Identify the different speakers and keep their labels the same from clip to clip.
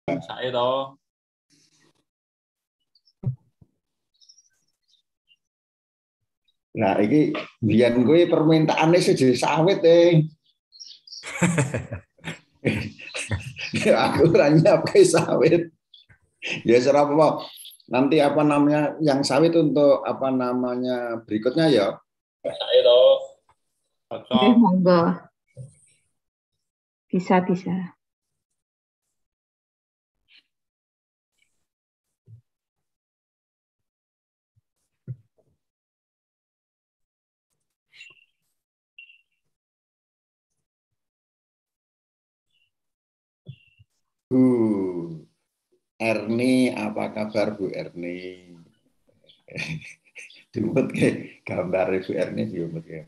Speaker 1: Saya toh.
Speaker 2: Nah, ini biyen gue permintaannya sejenis sawit aku nanya apa sawit. Ya serap apa. Nanti apa namanya yang sawit untuk apa namanya berikutnya ya.
Speaker 1: Saya toh.
Speaker 3: Oke, monggo. Bisa.
Speaker 2: Bu Erni, apa kabar Bu Erni? Diumut ke gambar Bu Erni diumut ke.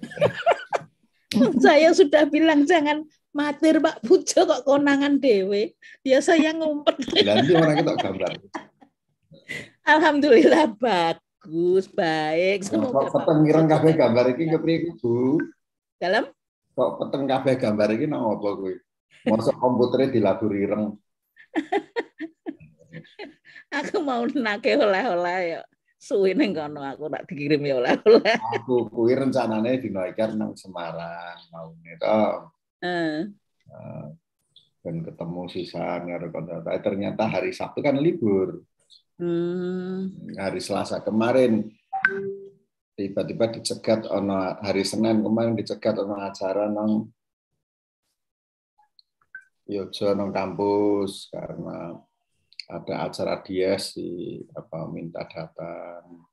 Speaker 4: Saya sudah bilang jangan matir Pak Pujo kok konangan dewe. Biasa yang ngumpet.
Speaker 2: Nanti orang kita gambar.
Speaker 4: Alhamdulillah bagus, baik.
Speaker 2: Kok peteng ireng kabeh gambar iki kepriye Bu?
Speaker 4: Dalam?
Speaker 2: Kok peteng kabeh gambar iki nang apa kuwi? Mosok komputernya dilaburi ireng.
Speaker 4: Aku mau nake oleh-oleh ya. Suwi ning kono aku tak dikirim ya oleh-oleh.
Speaker 2: Aku kuwi rencanane dina iki nang Semarang maune to. Dan ketemu sisan karo kanca. Ternyata hari Sabtu kan libur. Hari Selasa kemarin tiba-tiba dicegat ono hari Senin kemarin dicegat ono acara nang Yojo nang kampus karena ada acara dies di apa minta datang.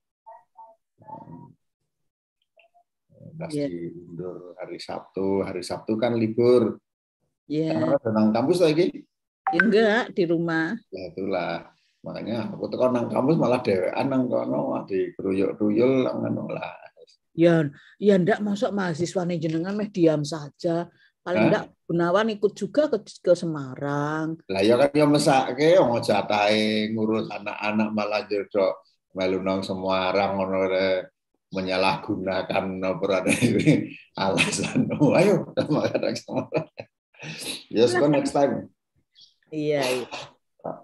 Speaker 2: Diundur hari Sabtu kan libur.
Speaker 4: Iya.
Speaker 2: Nang kampus lagi?
Speaker 4: Enggak, di rumah.
Speaker 2: Ya itulah. Makanya aku tekan nang kampus malah dhewean nang kono dikeruyuk-ruyul ngono lah.
Speaker 4: Ya enggak masuk mahasiswa nih jenengan meh diam saja. Paling enggak Gunawan ikut juga ke Semarang.
Speaker 2: Lah ya kan ya mesake wong jatahe ngurus anak-anak malah jodoh melu nang Semarang ngono menyalahgunakan alasan. Ayo makan Semarang. Yes, next time.
Speaker 4: Iya.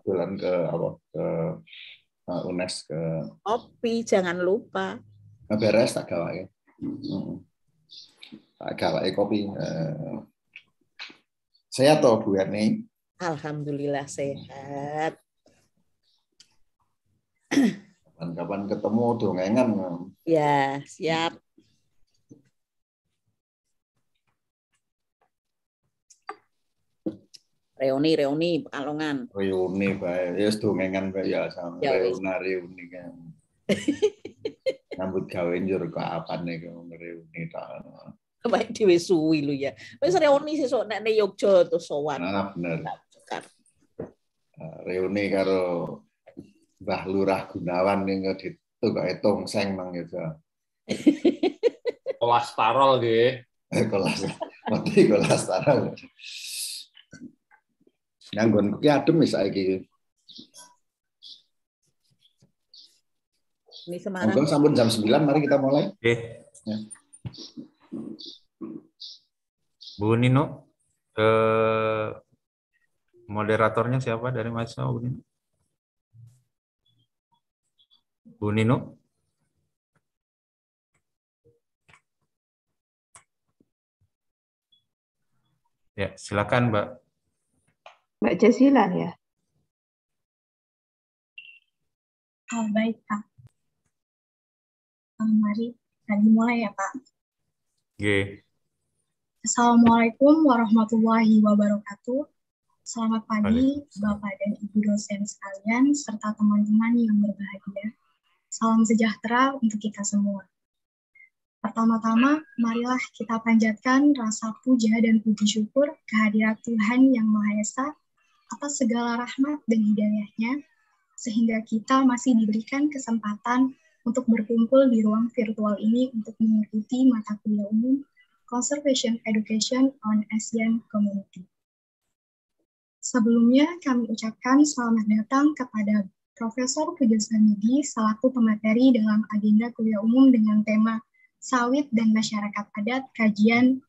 Speaker 2: Bulan ke apa ke UNES ke
Speaker 4: kopi jangan lupa.
Speaker 2: Beres tak gawake. Tak gawake kopi. Sehat toh Bu Erni?
Speaker 4: Alhamdulillah sehat.
Speaker 2: Kapan ketemu dongengan.
Speaker 4: Ya, siap. Reuni Pekalongan.
Speaker 2: Reuni bae. Wis dongengan bae ya sama reuni kan. Nyambut gawe njur kapan iki reuni ta.
Speaker 4: Baik dhewe suwi lho ya. Wis reuni sesuk nek ning Yogya terus sowan.
Speaker 2: Nah, bener. Reuni karo Mbah Lurah Gunawan ning ditukoke tongseng nang itu.
Speaker 1: Kolesterol nggih.
Speaker 2: Kolesterol. Nganggon ki adem wis saiki.
Speaker 4: Ini Semarang.
Speaker 2: Monggo sampun jam 9 mari kita mulai.
Speaker 5: Oke.
Speaker 2: Ya.
Speaker 5: Bu Nino, moderatornya siapa dari mahasiswa Bu Nino? Bu Nino? Ya, silakan Mbak.
Speaker 3: Mbak Jasila ya.
Speaker 6: Oh, baik Pak. Mari dimulai ya Pak.
Speaker 5: Oke.
Speaker 6: Assalamualaikum warahmatullahi wabarakatuh. Selamat pagi Bapak dan Ibu dosen sekalian serta teman-teman yang berbahagia. Salam sejahtera untuk kita semua. Pertama-tama, marilah kita panjatkan rasa puja dan puji syukur kehadirat Tuhan Yang Maha Esa atas segala rahmat dan hidayahnya, sehingga kita masih diberikan kesempatan untuk berkumpul di ruang virtual ini untuk mengikuti mata kuliah umum Conservation Education on Asian Community. Sebelumnya, kami ucapkan selamat datang kepada Profesor Pujo Samidi selaku pemateri dalam agenda kuliah umum dengan tema Sawit dan Masyarakat Adat, Kajian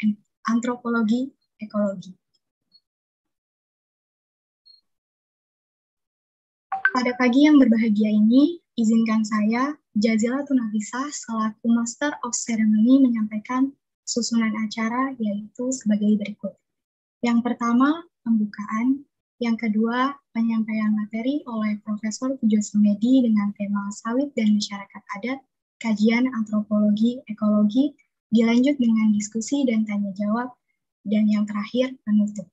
Speaker 6: Antropologi Ekologi. Pada pagi yang berbahagia ini, izinkan saya, Jazila Tunafisah, selaku Master of Ceremony menyampaikan susunan acara yaitu sebagai berikut. Yang pertama, pembukaan. Yang kedua, penyampaian materi oleh Profesor Pujo Sumedi dengan tema Sawit dan Masyarakat Adat, Kajian Antropologi Ekologi, dilanjut dengan diskusi dan tanya jawab, dan yang terakhir, penutup.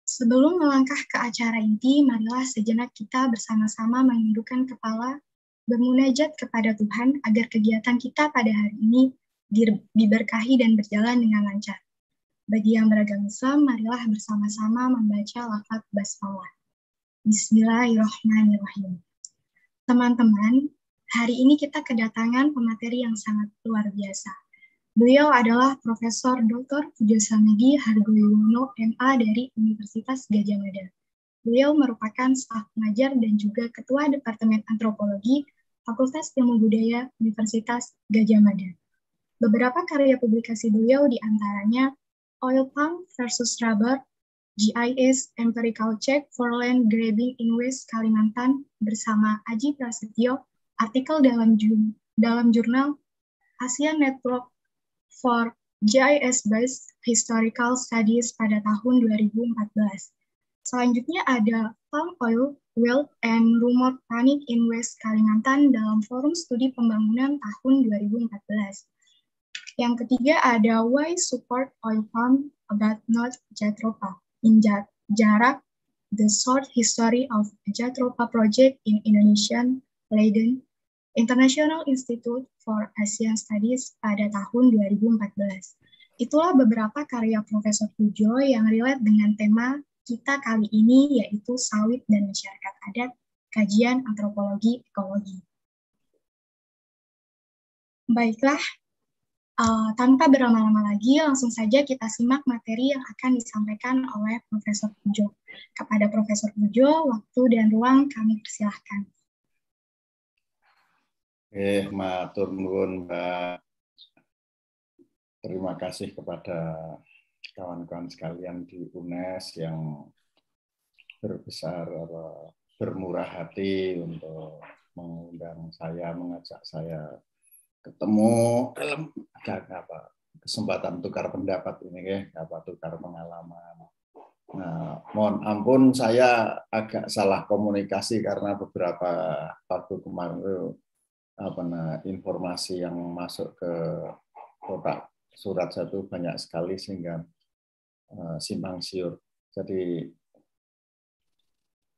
Speaker 6: Sebelum melangkah ke acara inti, marilah sejenak kita bersama-sama menundukkan kepala, bermunajat kepada Tuhan agar kegiatan kita pada hari ini diberkahi dan berjalan dengan lancar. Bagi yang beragama Islam, marilah bersama-sama membaca lafaz basmalah. Bismillahirrahmanirrahim. Teman-teman, hari ini kita kedatangan pemateri yang sangat luar biasa. Beliau adalah Profesor Dr. Pujo Sumedi Hargoyono, MA dari Universitas Gadjah Mada. Beliau merupakan staf pengajar dan juga Ketua Departemen Antropologi Fakultas Ilmu Budaya Universitas Gadjah Mada. Beberapa karya publikasi beliau diantaranya Oil Palm versus Rubber, GIS Empirical Check for Land Grabbing in West Kalimantan bersama Aji Prasetyo, artikel dalam jurnal ASEAN Network for GIS-based Historical Studies pada tahun 2014. Selanjutnya ada Palm Oil, Wealth, and Rumored Panic in West Kalimantan dalam Forum Studi Pembangunan tahun 2014. Yang ketiga ada Why Support Oil Palm But Not Jatropha in Jarak, The Short History of Jatropha Project in Indonesian Leiden, International Institute for Asian Studies pada tahun 2014. Itulah beberapa karya Profesor Pujo yang relate dengan tema kita kali ini, yaitu sawit dan masyarakat adat, kajian antropologi ekologi. Baiklah, tanpa berlama-lama lagi, langsung saja kita simak materi yang akan disampaikan oleh Profesor Pujo. Kepada Profesor Pujo, waktu dan ruang kami persilahkan.
Speaker 2: Matur nuwun, Mbak. Terima kasih kepada kawan-kawan sekalian di UNES yang bermurah hati untuk mengundang saya, mengajak saya ketemu dalam kesempatan tukar pendapat ini, tukar pengalaman. Nah, mohon ampun saya agak salah komunikasi karena beberapa waktu kemarin informasi yang masuk ke kotak surat saya itu banyak sekali sehingga simpang siur. Jadi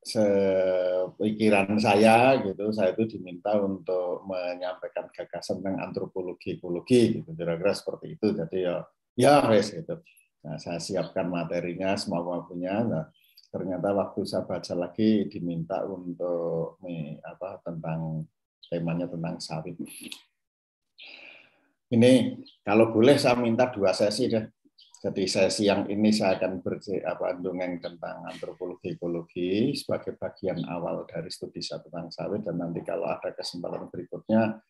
Speaker 2: sepikiran saya gitu, saya itu diminta untuk menyampaikan gagasan tentang antropologi ekologi gitu, kira-kira seperti itu. Jadi ya wes gitu. Nah, saya siapkan materinya semampunya. Nah, ternyata waktu saya baca lagi diminta untuk tentang temanya tentang sawit. Ini kalau boleh saya minta 2 sesi deh. Jadi sesi yang ini saya akan dongeng tentang antropologi ekologi sebagai bagian awal dari studi saya tentang sawit, dan nanti kalau ada kesempatan berikutnya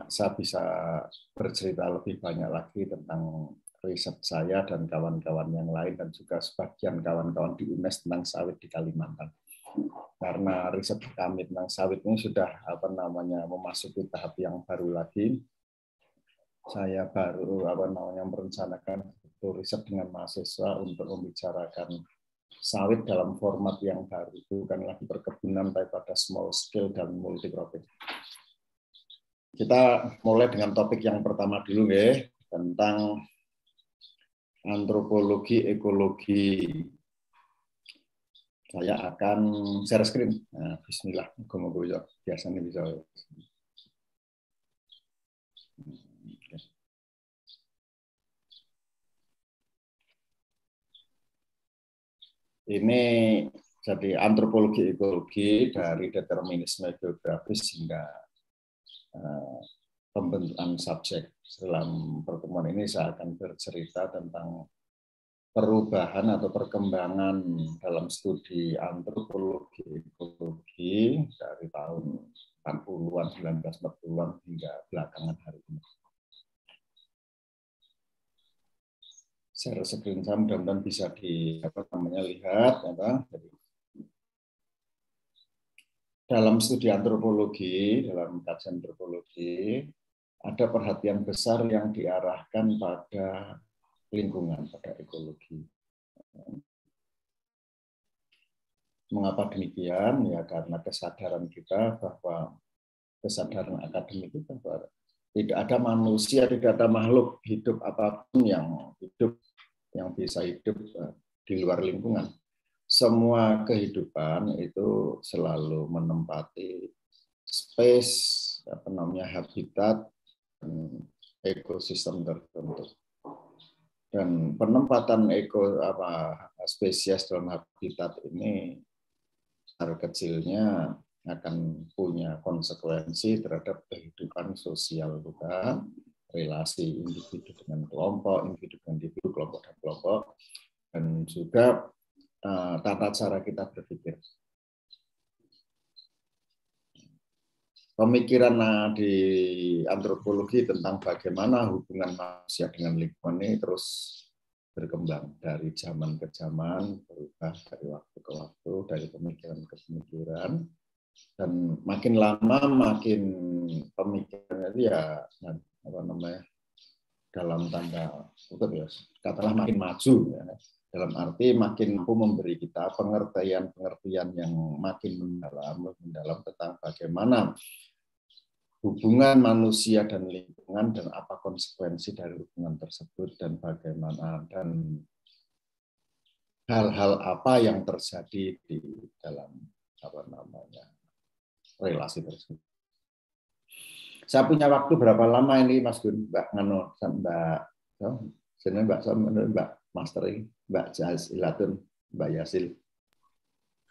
Speaker 2: saya bisa bercerita lebih banyak lagi tentang riset saya dan kawan-kawan yang lain, dan juga sebagian kawan-kawan di UNES tentang sawit di Kalimantan. Karena riset kami tentang sawit ini sudah memasuki tahap yang baru lagi. Saya baru merencanakan riset dengan mahasiswa untuk membicarakan sawit dalam format yang baru, bukan lagi perkebunan tapi pada small scale dan multi cropping. Kita mulai dengan topik yang pertama dulu ya, tentang antropologi ekologi. Saya akan share screen. Nah, bismillah, moga-moga biasanya bisa. Ini jadi antropologi ekologi dari determinisme geografis hingga pembentukan subjek. Dalam pertemuan ini saya akan bercerita tentang perubahan atau perkembangan dalam studi antropologi ekologi dari tahun 40-an, 1940-an hingga belakangan hari ini. share screen saya, mudah-mudahan bisa lihat. Jadi, dalam studi antropologi, dalam kajian antropologi, ada perhatian besar yang diarahkan pada lingkungan, pada ekologi. Mengapa demikian? Ya karena kesadaran kita bahwa kesadaran akademik itu bahwa tidak ada manusia, tidak ada makhluk hidup apapun yang bisa hidup di luar lingkungan. Semua kehidupan itu selalu menempati space, habitat, ekosistem tertentu. Dan penempatan spesies dalam habitat ini besar kecilnya akan punya konsekuensi terhadap kehidupan sosial kita, relasi individu dengan kelompok, individu dengan individu, kelompok dan kelompok, dan juga tata cara kita berpikir. Pemikiran di antropologi tentang bagaimana hubungan manusia dengan lingkungan ini terus berkembang dari zaman ke zaman, berubah dari waktu ke waktu, dari pemikiran ke pemikiran, dan makin lama makin pemikirannya itu ya dalam tanda kutip ya, katakanlah makin maju ya. Dalam arti makin mampu memberi kita pengertian yang makin mendalam tentang bagaimana hubungan manusia dan lingkungan dan apa konsekuensi dari hubungan tersebut dan bagaimana dan hal-hal apa yang terjadi di dalam relasi tersebut. Saya punya waktu berapa lama ini Mas Gun, Mbak Ngano, Mbak Master ini, Mbak Jasilatun, Mbak Yasil?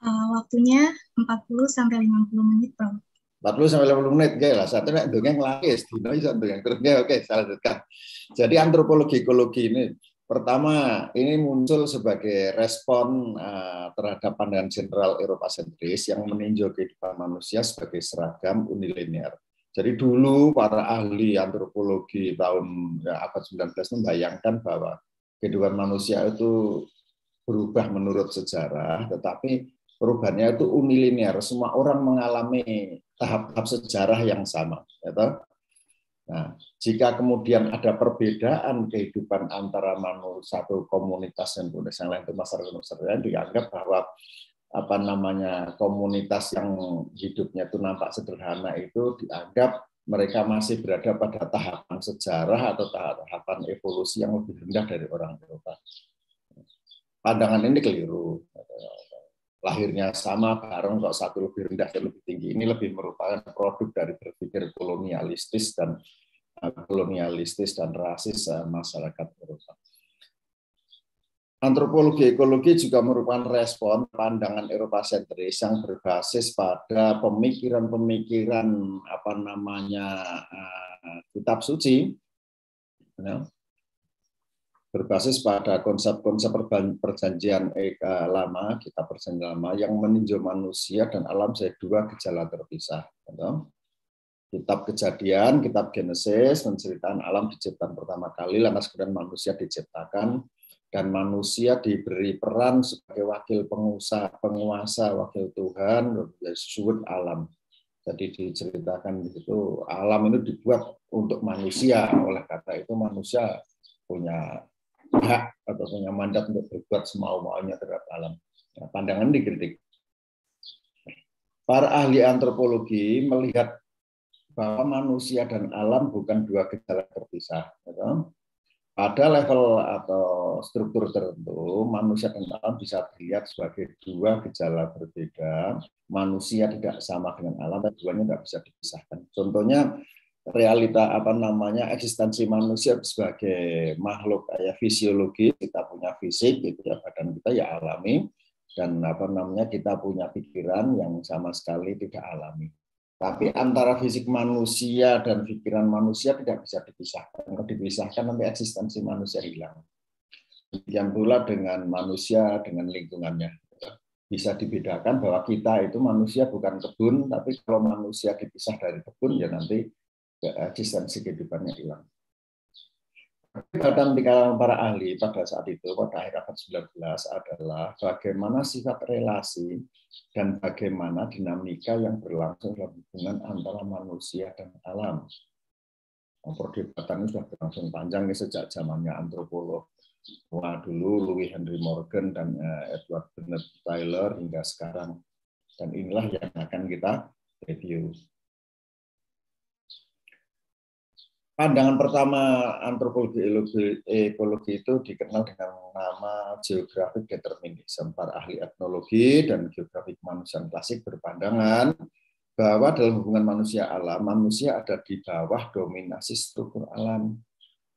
Speaker 6: Waktunya 40-50 menit, Bro.
Speaker 2: 40-50 menit, oke lah. Satu nek dongeng lagi, dino iso dongeng terus. Oke, saya lanjutkan. Jadi antropologi ekologi ini pertama ini muncul sebagai respon terhadap pandangan general Eropa sentris yang meninjau kehidupan manusia sebagai seragam unilinear. Jadi dulu para ahli antropologi tahun abad 19 membayangkan bahwa kehidupan manusia itu berubah menurut sejarah, tetapi perubahannya itu unilinear. Semua orang mengalami tahap-tahap sejarah yang sama. Nah, jika kemudian ada perbedaan kehidupan antara satu komunitas dan komunitas yang lain, itu masyarakat dianggap bahwa komunitas yang hidupnya itu nampak sederhana itu dianggap mereka masih berada pada tahapan sejarah atau tahapan evolusi yang lebih rendah dari orang Eropa. Pandangan ini keliru. Lahirnya sama bareng kok satu lebih rendah dan lebih tinggi. Ini lebih merupakan produk dari berpikir kolonialistis dan rasis masyarakat Eropa. Antropologi ekologi juga merupakan respon pandangan Eropa sentris yang berbasis pada pemikiran-pemikiran kitab suci, berbasis pada konsep-konsep perjanjian lama, kitab perjanjian lama yang meninjau manusia dan alam sebagai dua gejala terpisah. Kitab Kejadian, kitab Genesis menceritakan alam diciptakan pertama kali, lantas kemudian manusia diciptakan. Dan manusia diberi peran sebagai wakil penguasa, wakil Tuhan, disebut alam. Jadi diceritakan itu alam itu dibuat untuk manusia, oleh karena itu manusia punya hak atau punya mandat untuk berbuat semau-maunya terhadap alam. Nah, pandangan dikritik. Para ahli antropologi melihat bahwa manusia dan alam bukan dua gejala terpisah. Pada level atau struktur tertentu, manusia dan alam bisa dilihat sebagai dua gejala berbeda. Manusia tidak sama dengan alam, dan keduanya tidak bisa dipisahkan. Contohnya, realita eksistensi manusia sebagai makhluk fisiologis, kita punya fisik, gitu ya, badan kita ya alami, dan kita punya pikiran yang sama sekali tidak alami. Tapi antara fisik manusia dan pikiran manusia tidak bisa dipisahkan. Kalau dipisahkan nanti eksistensi manusia hilang. Yang pula dengan manusia, dengan lingkungannya. Bisa dibedakan bahwa kita itu manusia bukan kebun, tapi kalau manusia dipisah dari kebun, ya nanti eksistensi kehidupannya hilang. Perdebatan di kalangan para ahli pada saat itu, pada akhir abad 19 adalah bagaimana sifat relasi dan bagaimana dinamika yang berlangsung dalam hubungan antara manusia dan alam. Perdebatan ini sudah berlangsung panjang sejak zamannya antropolog dulu, Louis Henry Morgan dan Edward Bernard Tyler hingga sekarang. Dan inilah yang akan kita review. Pandangan pertama antropologi ekologi itu dikenal dengan nama geographic determinism. Para ahli etnologi dan geografi kemanusiaan klasik berpandangan bahwa dalam hubungan manusia alam, manusia ada di bawah dominasi struktur alam.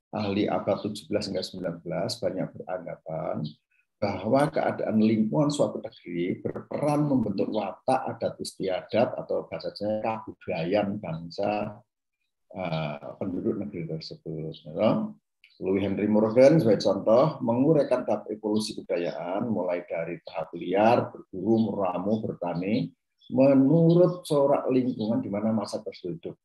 Speaker 2: Ahli abad 17 hingga 19 banyak beranggapan bahwa keadaan lingkungan suatu negeri berperan membentuk watak adat istiadat atau bahasanya kebudayaan bangsa penduduk negeri tersebut. Louis Henry Morgan sebagai contoh menguraikan tahap evolusi kebudayaan mulai dari tahap liar, berburu, meramu, bertani menurut corak lingkungan di mana masa tersebut.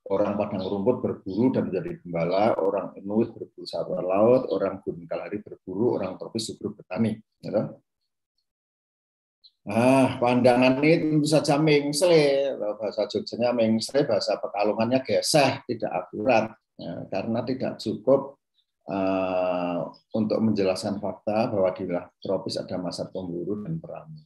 Speaker 2: Orang padang rumput berburu dan menjadi gembala, orang Inuit berburu satwa laut, orang Gunung Kalahari berburu, orang tropis subur bertani. Pandangan ini tentu saja mengsle, bahasa Jogjanya mengsle, bahasa Pekalongannya geseh, tidak akurat, karena tidak cukup untuk menjelaskan fakta bahwa di wilayah tropis ada masa pemburu dan peramu.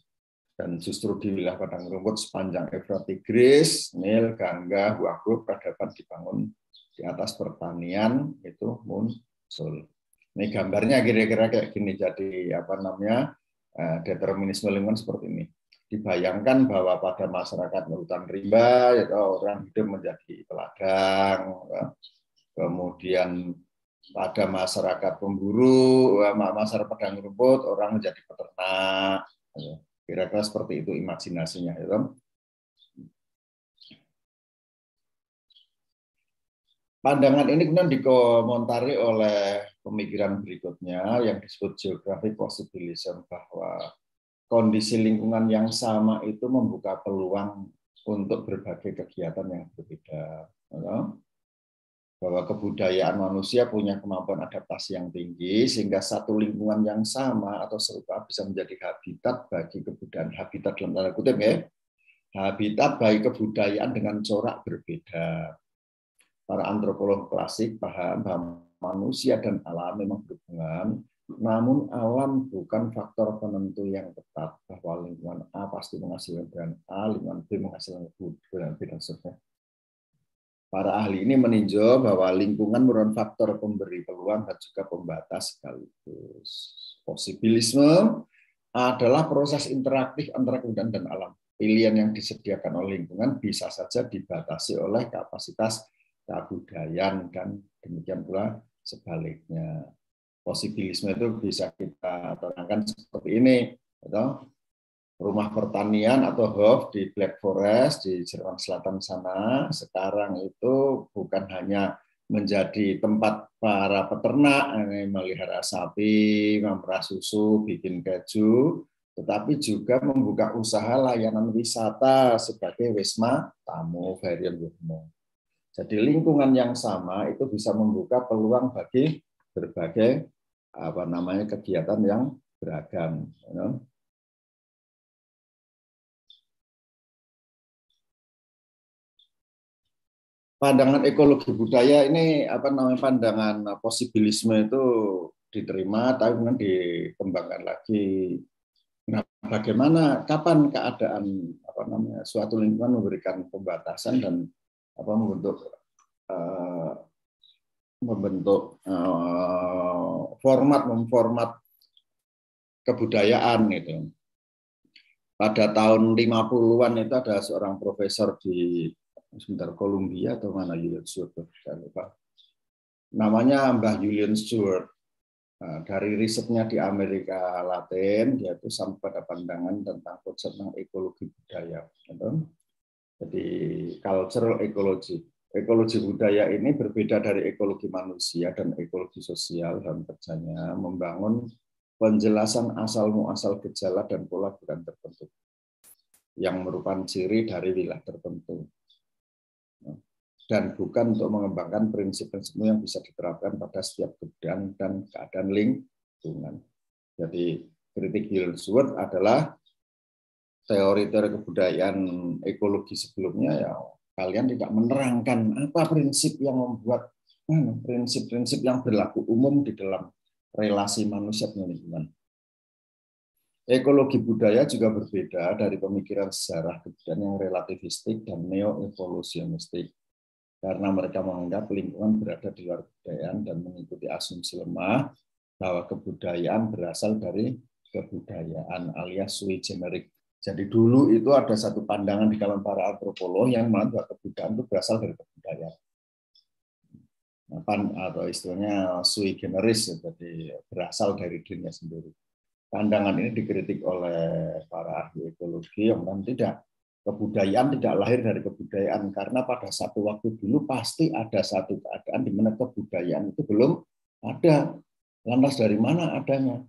Speaker 2: Dan justru di wilayah padang rumput sepanjang Efrat Tigris, Nil, Gangga, Huanghu, peradaban dibangun di atas pertanian itu muncul. Ini gambarnya kira-kira kayak gini, jadi determinisme lingkungan seperti ini. Dibayangkan bahwa pada masyarakat hutan rimba, yaitu orang hidup menjadi peladang, kemudian pada masyarakat pemburu, masyarakat padang rumput, orang menjadi peternak. Kira-kira seperti itu imajinasinya. Pandangan ini kemudian dikomentari oleh pemikiran berikutnya yang disebut geographic possibilism, bahwa kondisi lingkungan yang sama itu membuka peluang untuk berbagai kegiatan yang berbeda. Bahwa kebudayaan manusia punya kemampuan adaptasi yang tinggi sehingga satu lingkungan yang sama atau serupa bisa menjadi habitat bagi kebudayaan, habitat dalam tanda kutip ya, habitat bagi kebudayaan dengan corak berbeda. Para antropolog klasik paham bahwa manusia dan alam memang berhubungan, namun alam bukan faktor penentu yang tetap, bahwa lingkungan A pasti menghasilkan dengan A, lingkungan B menghasilkan dengan B, dan sebagainya. Para ahli ini meninjau bahwa lingkungan merupakan faktor pemberi peluang dan juga pembatas sekaligus. Posibilisme adalah proses interaktif antara kebudayaan dan alam. Pilihan yang disediakan oleh lingkungan bisa saja dibatasi oleh kapasitas kebudayaan dan demikian pula sebaliknya. Posibilisme itu bisa kita terangkan seperti ini, atau rumah pertanian atau Hof di Black Forest di Jerman Selatan sana sekarang itu bukan hanya menjadi tempat para peternak melihara sapi, memerah susu, bikin keju, tetapi juga membuka usaha layanan wisata sebagai wisma tamu varian Womo. Jadi lingkungan yang sama itu bisa membuka peluang bagi berbagai kegiatan yang beragam. Pandangan ekologi budaya ini pandangan posibilisme itu diterima, tapi kemudian dikembangkan lagi. Nah, bagaimana kapan keadaan suatu lingkungan memberikan pembatasan dan membentuk memformat kebudayaan gitu. Pada tahun 50-an itu ada seorang profesor di Columbia atau mana, Julian Stewart, saya lupa. Namanya Mbah Julian Stewart. Nah, dari risetnya di Amerika Latin, dia itu sampai pada pandangan tentang konsep tentang ekologi budaya. Jadi cultural ecology. Ekologi budaya ini berbeda dari ekologi manusia dan ekologi sosial dalam kerjanya, membangun penjelasan asal-muasal gejala dan pola bukan tertentu yang merupakan ciri dari wilayah tertentu. dan bukan untuk mengembangkan prinsip-prinsip yang bisa diterapkan pada setiap kebudayaan dan keadaan lingkungan. Jadi kritik Gilensworth adalah teori-teori kebudayaan ekologi sebelumnya ya kalian tidak menerangkan apa prinsip yang membuat prinsip-prinsip yang berlaku umum di dalam relasi manusia dengan lingkungan. Ekologi budaya juga berbeda dari pemikiran sejarah kebudayaan yang relativistik dan neo-evolusionistik. Karena mereka menganggap lingkungan berada di luar kebudayaan dan mengikuti asumsi lemah bahwa kebudayaan berasal dari kebudayaan alias sui generis. Jadi dulu itu ada satu pandangan di kalangan para antropolog yang menganggap kebudayaan itu berasal dari kebudayaan. Atau istilahnya sui generis, jadi berasal dari dirinya sendiri. Pandangan ini dikritik oleh para ahli ekologi yang tidak. Kebudayaan tidak lahir dari kebudayaan karena pada satu waktu dulu pasti ada satu keadaan di mana kebudayaan itu belum ada. Lantas dari mana adanya?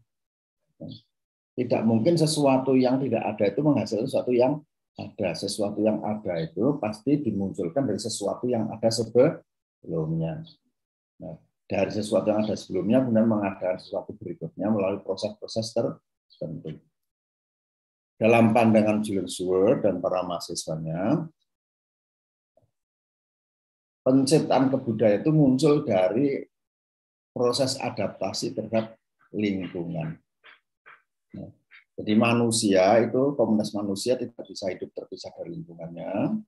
Speaker 2: Tidak mungkin sesuatu yang tidak ada itu menghasilkan sesuatu yang ada. Sesuatu yang ada itu pasti dimunculkan dari sesuatu yang ada sebelumnya. Nah, dari sesuatu yang ada sebelumnya kemudian mengadakan sesuatu berikutnya melalui proses-proses tertentu. Dalam pandangan Gilensworth dan para mahasiswanya, penciptaan kebudayaan itu muncul dari proses adaptasi terhadap lingkungan. Nah, jadi manusia itu, komunitas manusia tidak bisa hidup terpisah dari lingkungannya.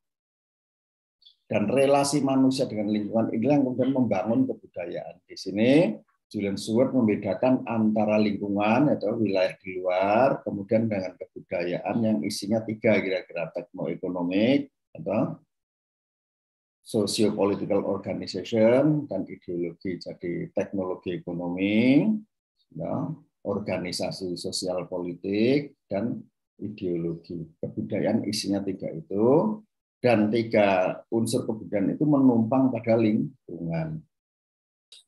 Speaker 2: Dan relasi manusia dengan lingkungan inilah yang kemudian membangun kebudayaan. Di sini Gilensworth membedakan antara lingkungan atau wilayah di luar, kemudian dengan kebudayaan yang isinya tiga kira-kira tekno-ekonomik atau socio-political organization dan ideologi. Jadi teknologi ekonomi, ya, organisasi sosial politik dan ideologi. Kebudayaan isinya tiga itu, dan tiga unsur kebudayaan itu menumpang pada lingkungan.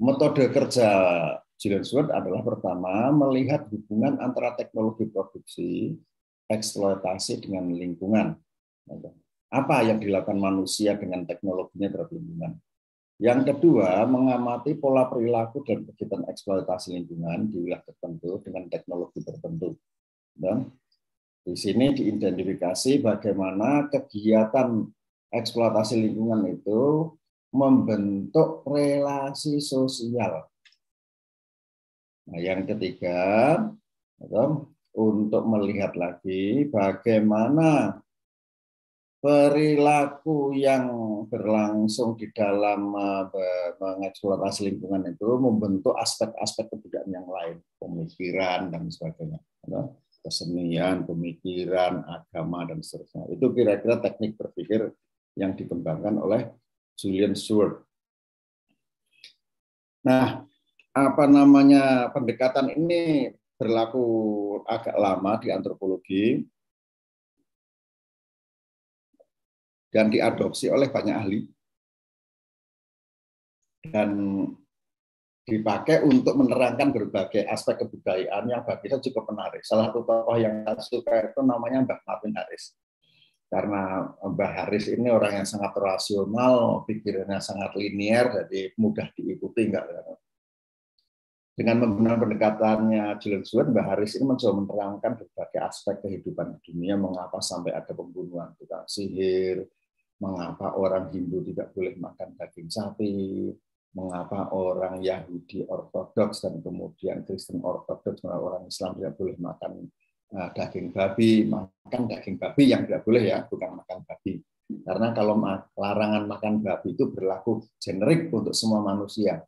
Speaker 2: Metode kerja Gilensworth adalah pertama melihat hubungan antara teknologi produksi, eksploitasi dengan lingkungan. Apa yang dilakukan manusia dengan teknologinya terhadap lingkungan? Yang kedua, mengamati pola perilaku dan kegiatan eksploitasi lingkungan di wilayah tertentu dengan teknologi tertentu. Dan di sini diidentifikasi bagaimana kegiatan eksploitasi lingkungan itu membentuk relasi sosial. Nah, yang ketiga, untuk melihat lagi bagaimana perilaku yang berlangsung di dalam mengeksploitasi lingkungan itu membentuk aspek-aspek kebudayaan yang lain, pemikiran dan sebagainya, kesenian, pemikiran, agama dan seterusnya. Itu kira-kira teknik berpikir yang dikembangkan oleh Gilensworth. Nah, pendekatan ini berlaku agak lama di antropologi dan diadopsi oleh banyak ahli dan dipakai untuk menerangkan berbagai aspek kebudayaan yang bagi saya cukup menarik. Salah satu tokoh yang saya suka itu namanya Mbah Martin Harris. Karena Mbah Harris ini orang yang sangat rasional, pikirannya sangat linier, jadi mudah diikuti. Dengan menggunakan pendekatannya Gilensworth, Mbah Harris ini mencoba menerangkan berbagai aspek kehidupan dunia, mengapa sampai ada pembunuhan tukang sihir, mengapa orang Hindu tidak boleh makan daging sapi, mengapa orang Yahudi ortodoks dan kemudian Kristen ortodoks, orang Islam tidak boleh makan daging babi, makan daging babi yang tidak boleh ya, bukan makan babi. Karena kalau larangan makan babi itu berlaku generik untuk semua manusia.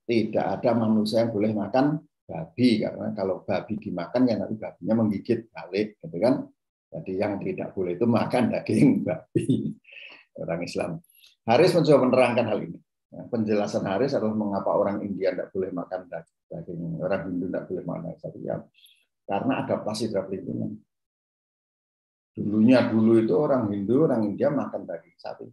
Speaker 2: Tidak ada manusia yang boleh makan babi, karena kalau babi dimakan ya nanti babinya menggigit balik, gitu kan? Jadi yang tidak boleh itu makan daging babi. Orang Islam. Harris mencoba menerangkan hal ini. Penjelasan Harris adalah mengapa orang India tidak boleh makan daging, orang Hindu tidak boleh makan daging. Ya, karena adaptasi terhadap lingkungan. Dulu itu orang Hindu, orang India makan daging sapi.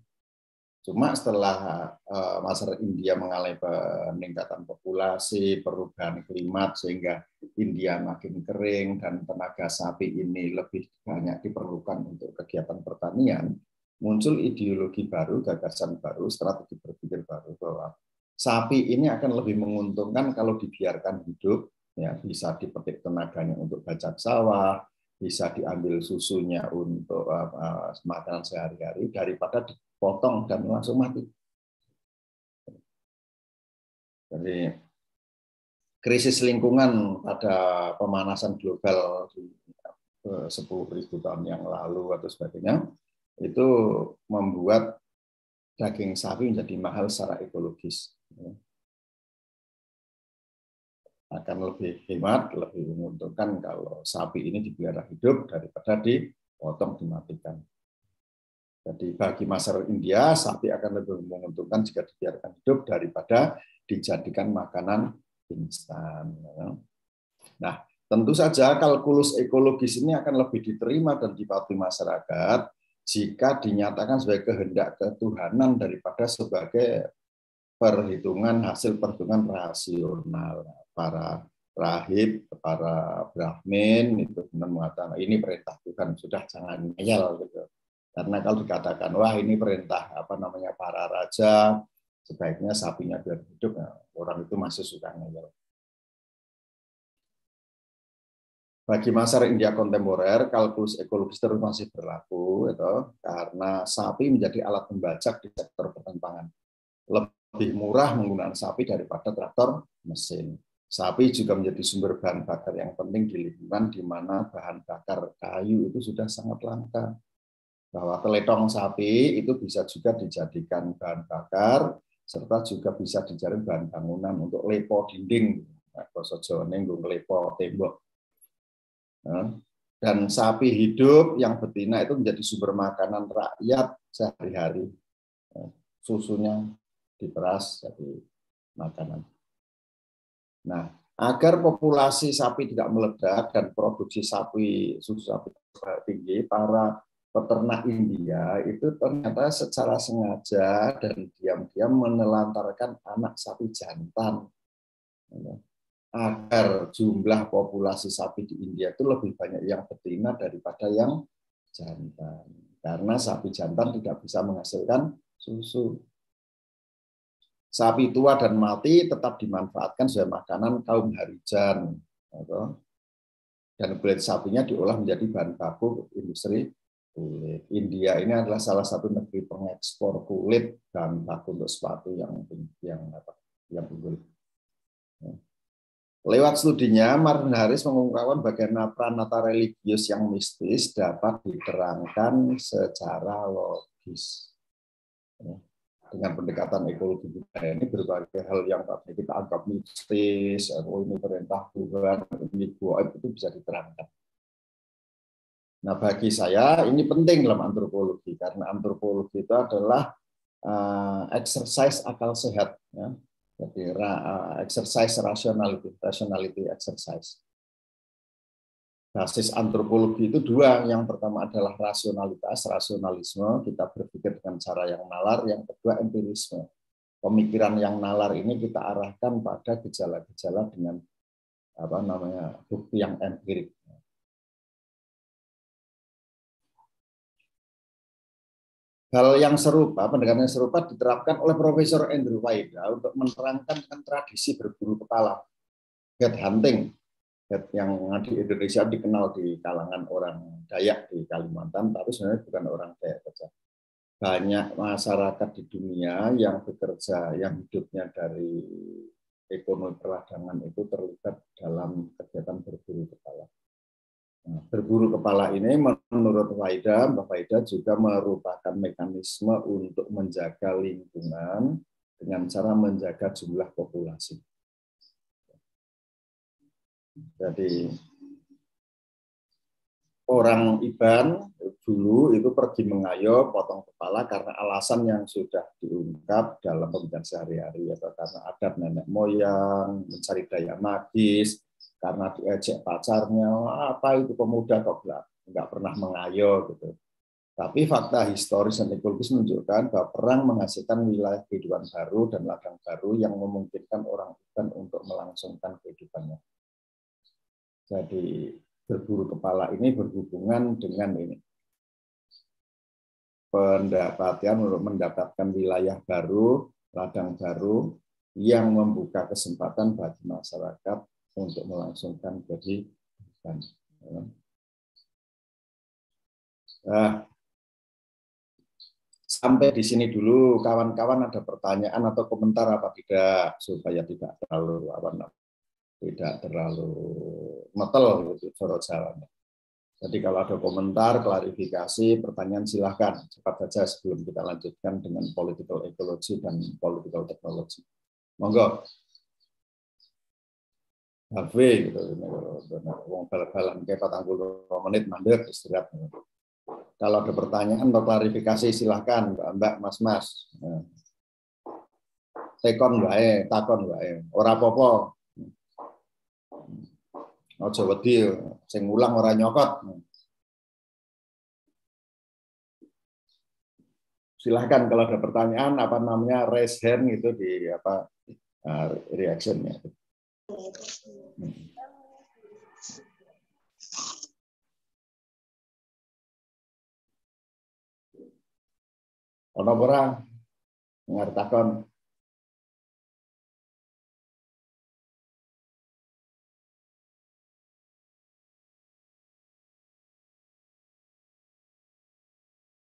Speaker 2: Cuma setelah masyarakat India mengalami peningkatan populasi, perubahan klimat sehingga India makin kering dan tenaga sapi ini lebih banyak diperlukan untuk kegiatan pertanian, muncul ideologi baru, gagasan baru, strategi berpikir baru bahwa sapi ini akan lebih menguntungkan kalau dibiarkan hidup, ya bisa dipetik tenaganya untuk bajak sawah, bisa diambil susunya untuk makanan sehari-hari daripada dipotong dan langsung mati. Jadi krisis lingkungan pada pemanasan global di 10.000 tahun yang lalu atau sebagainya itu membuat daging sapi menjadi mahal secara ekologis. Akan lebih hemat, lebih menguntungkan kalau sapi ini dipelihara hidup daripada dipotong, dimatikan. Jadi bagi masyarakat India, sapi akan lebih menguntungkan jika dibiarkan hidup daripada dijadikan makanan instan. Nah, tentu saja kalkulus ekologis ini akan lebih diterima dan dipatuhi masyarakat jika dinyatakan sebagai kehendak ketuhanan daripada sebagai hasil perhitungan rasional. Para rahib, para brahmin itu benar mengatakan ini perintah Tuhan, sudah jangan ngeyel gitu. Karena kalau dikatakan wah ini perintah para raja, sebaiknya sapinya biar hidup, nah, orang itu masih suka ngeyel. Bagi masyarakat India kontemporer, kalkulus ekologis terus masih berlaku, gitu, karena sapi menjadi alat pembajak di sektor pertambangan. Lebih murah menggunakan sapi daripada traktor mesin. Sapi juga menjadi sumber bahan bakar yang penting di lingkungan di mana bahan bakar kayu itu sudah sangat langka. Bahwa teletong sapi itu bisa juga dijadikan bahan bakar, serta juga bisa dijadikan bahan bangunan untuk lepo dinding, basa Jawane nggo lepo tembok. Dan sapi hidup yang betina itu menjadi sumber makanan rakyat sehari-hari. Susunya diperas jadi makanan. Nah, agar populasi sapi tidak meledak dan produksi susu sapi tinggi, para peternak India itu ternyata secara sengaja dan diam-diam menelantarkan anak sapi jantan. Agar jumlah populasi sapi di India itu lebih banyak yang betina daripada yang jantan. Karena sapi jantan tidak bisa menghasilkan susu. Sapi tua dan mati tetap dimanfaatkan sebagai makanan kaum Harijan. Dan kulit sapinya diolah menjadi bahan baku industri kulit. India ini adalah salah satu negeri pengekspor kulit dan baku untuk sepatu yang unggul. Lewat studinya, Marvin Harris mengungkapkan bagaimana pranata religius yang mistis dapat diterangkan secara logis. Dengan pendekatan ekologi budaya ini berbagai hal yang kita anggap mistis, ini perintah Tuhan, ini goib, itu bisa diterangkan. Nah, bagi saya ini penting dalam antropologi karena antropologi itu adalah exercise akal sehat, ya. Jadi exercise rationality exercise. Basis antropologi itu dua, yang pertama adalah rasionalisme, kita berpikir dengan cara yang nalar, yang kedua empirisme. Pemikiran yang nalar ini kita arahkan pada gejala-gejala dengan bukti yang empirik. Hal yang serupa, pendekatan yang serupa diterapkan oleh Profesor Andrew Waida untuk menerangkan tradisi berburu kepala, head hunting, yang di Indonesia dikenal di kalangan orang Dayak di Kalimantan, tapi sebenarnya bukan orang Dayak saja. Banyak masyarakat di dunia yang bekerja, yang hidupnya dari ekonomi perdagangan itu terlibat dalam kegiatan berburu kepala. Nah, berburu kepala ini menurut Mbak Waida juga merupakan mekanisme untuk menjaga lingkungan dengan cara menjaga jumlah populasi. Jadi orang Iban dulu itu pergi mengayuh potong kepala karena alasan yang sudah diungkap dalam pembicaraan sehari-hari, atau karena adat nenek moyang, mencari daya magis, karena diejek pacarnya, apa itu pemuda kok nggak pernah mengayuh gitu. Tapi fakta historis dan ekologis menunjukkan bahwa perang menghasilkan wilayah kehidupan baru dan ladang baru yang memungkinkan orang Iban untuk melangsungkan kehidupannya. Jadi berburu kepala ini berhubungan dengan ini. pendapatan untuk mendapatkan wilayah baru, ladang baru yang membuka kesempatan bagi masyarakat untuk melangsungkan kehidupan. Nah, sampai di sini dulu, kawan-kawan ada pertanyaan atau komentar apa tidak, supaya tidak terlalu metel gitu sorot jalannya. Jadi kalau ada komentar, klarifikasi, pertanyaan silahkan cepat saja sebelum kita lanjutkan dengan political ecology dan political technology. Monggo. HV gitu, wong bal-balan kayak 40 menit mandek istirahat. Kalau ada pertanyaan atau klarifikasi silahkan Mbak, Mas. Takon wae, ora apa-apa. Ojo wedi, sing ngulang ora nyokot. Silahkan kalau ada pertanyaan raise hand gitu di reaction-nya. Ono ora ngertakon.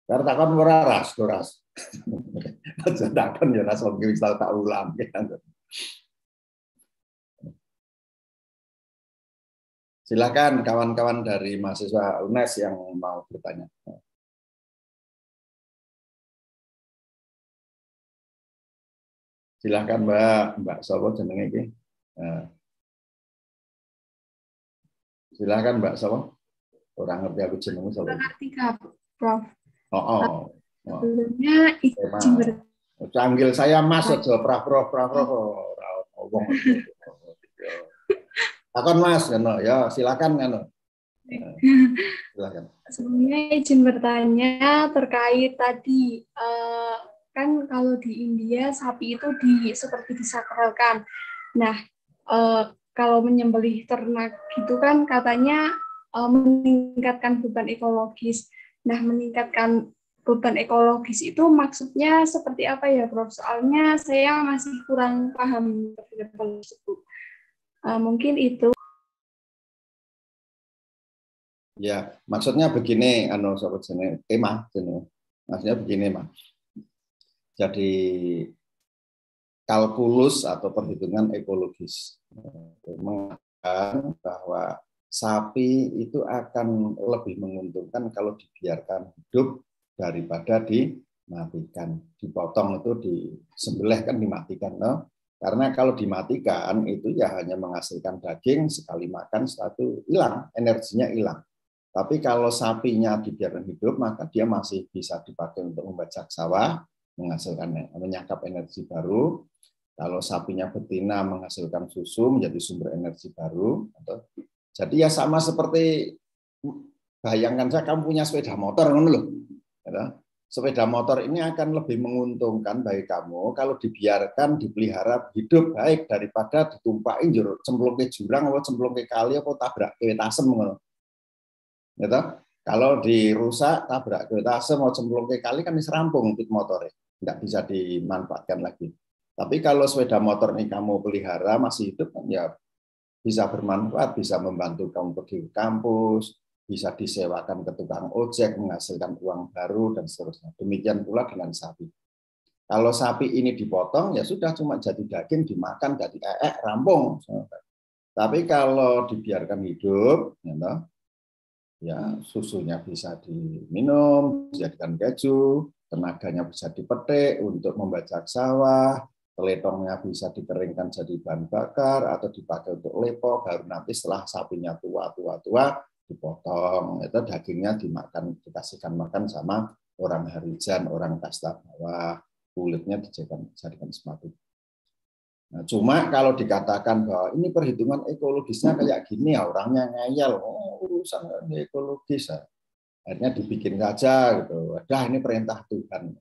Speaker 2: Karena ora ras. Sedangkan ya ras wong misal tak ulang. Silakan kawan-kawan dari mahasiswa UNES yang mau bertanya. Silakan Mbak Sopo jenenge iki. Silakan Mbak Sopo. Orang ngerti aku jenengmu Sopo.
Speaker 6: Ngerti Kak, Prof.
Speaker 2: Sebelumnya izin panggil saya Mas aja Prof. Takon Mas ngono ya, silakan ngono. Silakan.
Speaker 6: Sebelumnya izin bertanya terkait tadi kan kalau di India sapi itu seperti disakralkan. Nah, kalau menyembelih ternak gitu kan katanya meningkatkan beban ekologis. Nah, meningkatkan beban ekologis itu maksudnya seperti apa ya, Prof? Soalnya saya masih kurang paham terhadap hal tersebut. Mungkin itu.
Speaker 2: Ya, maksudnya begini, maksudnya begini, Mas. Jadi kalkulus atau perhitungan ekologis mengatakan bahwa sapi itu akan lebih menguntungkan kalau dibiarkan hidup daripada dimatikan. Dipotong itu disembelih kan dimatikan, no? Karena kalau dimatikan itu ya hanya menghasilkan daging, sekali makan setelah itu hilang, energinya hilang. Tapi kalau sapinya dibiarkan hidup, maka dia masih bisa dipakai untuk membajak sawah, menyangkap energi baru. Kalau sapinya betina menghasilkan susu menjadi sumber energi baru. Jadi ya sama seperti bayangkan saya kamu punya sepeda motor, sepeda motor ini akan lebih menguntungkan bagi kamu kalau dibiarkan dipelihara hidup baik daripada ditumpakin cemplung ke jurang atau cemplung ke kali atau tabrak ke tasem. Gitu. Kalau dirusak tabrak ke tasem atau cemplung ke kali kan diserampung pit motornya, tidak bisa dimanfaatkan lagi. Tapi kalau sepeda motor ini kamu pelihara masih hidup ya bisa bermanfaat, bisa membantu kamu pergi ke kampus, bisa disewakan ke tukang ojek, menghasilkan uang baru, dan seterusnya. Demikian pula dengan sapi. Kalau sapi ini dipotong, ya sudah cuma jadi daging, dimakan, jadi rampung. Tapi kalau dibiarkan hidup, ya susunya bisa diminum, dijadikan keju, tenaganya bisa dipetik untuk membajak sawah, teletongnya bisa dikeringkan jadi bahan bakar atau dipakai untuk lepo, baru nanti setelah sapinya tua dipotong, itu dagingnya dimakan, dikasihkan makan sama orang harijan, orang kasta bawah, kulitnya dijadikan sepatu. Nah, cuma kalau dikatakan bahwa ini perhitungan ekologisnya kayak gini, ya orangnya ngeyel, urusan ekologis, akhirnya dibikin saja gitu. Ini perintah Tuhan.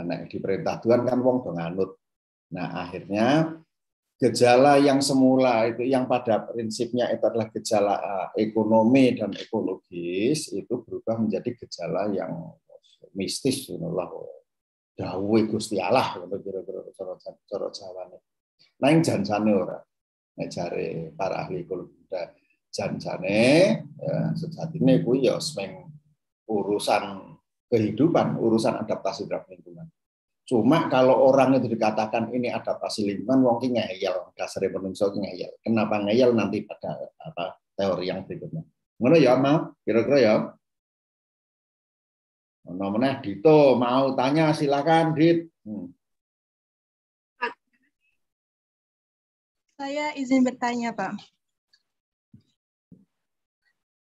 Speaker 2: Nah, di perintah Tuhan kan wong do nganut. Nah, akhirnya gejala yang semula itu yang pada prinsipnya itu adalah gejala ekonomi dan ekologis itu berubah menjadi gejala yang mistis ngono dawuhe Gusti Allah kira-kira cara Jawane. Nang janjane ora. Nek jare para ahli ekologi janjane ya sejatine kuwi ya semeng urusan kehidupan, urusan adaptasi terhadap lingkungan. Cuma kalau orang itu dikatakan ini adaptasi lingkungan, wong ki ngeyel, dasare menungso ki ngeyel. Kenapa ngeyel nanti pada teori yang berikutnya. Ngono ya, Ma, kira-kira ya. Ono meneh Dito mau tanya silakan, Dit.
Speaker 7: Saya izin bertanya, Pak.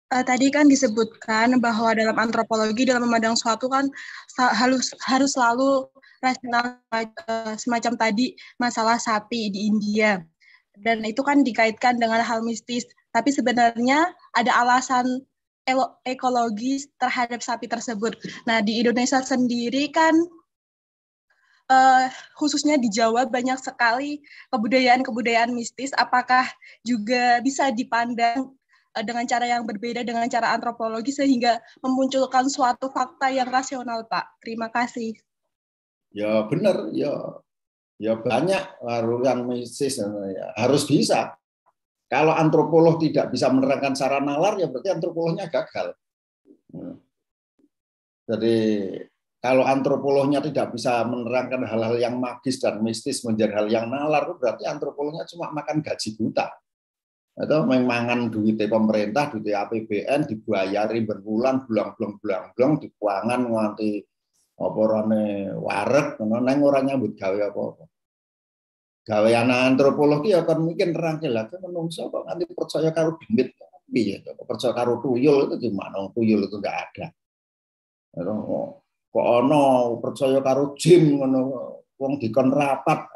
Speaker 7: Tadi kan disebutkan bahwa dalam antropologi, dalam memandang suatu kan harus selalu rasional, semacam tadi masalah sapi di India. Dan itu kan dikaitkan dengan hal mistis. Tapi sebenarnya ada alasan ekologis terhadap sapi tersebut. Nah, di Indonesia sendiri kan khususnya di Jawa banyak sekali kebudayaan-kebudayaan mistis. Apakah juga bisa dipandang dengan cara yang berbeda, dengan cara antropologi, sehingga memunculkan suatu fakta yang rasional, Pak? Terima kasih.
Speaker 2: Ya benar, ya banyak yang mistis, ya. Harus bisa. Kalau antropolog tidak bisa menerangkan secara nalar, ya berarti antropolognya gagal. Jadi kalau antropolognya tidak bisa menerangkan hal-hal yang magis dan mistis menjadi hal yang nalar, berarti antropolognya cuma makan gaji buta. Atau mangan duit pemerintah, duit APBN, dibayari berbulan, bulang, dikuangan nganti apa rane wareg, neng ora nyambut gawe apa-apa. Gawean antropologi akan mungkin nerangke lha menungso kok nganti percaya karo demit piye to, percaya karo tuyul itu gimana? Tuyul itu enggak ada. Kok ana percaya karo jin ngono wong dikon rapat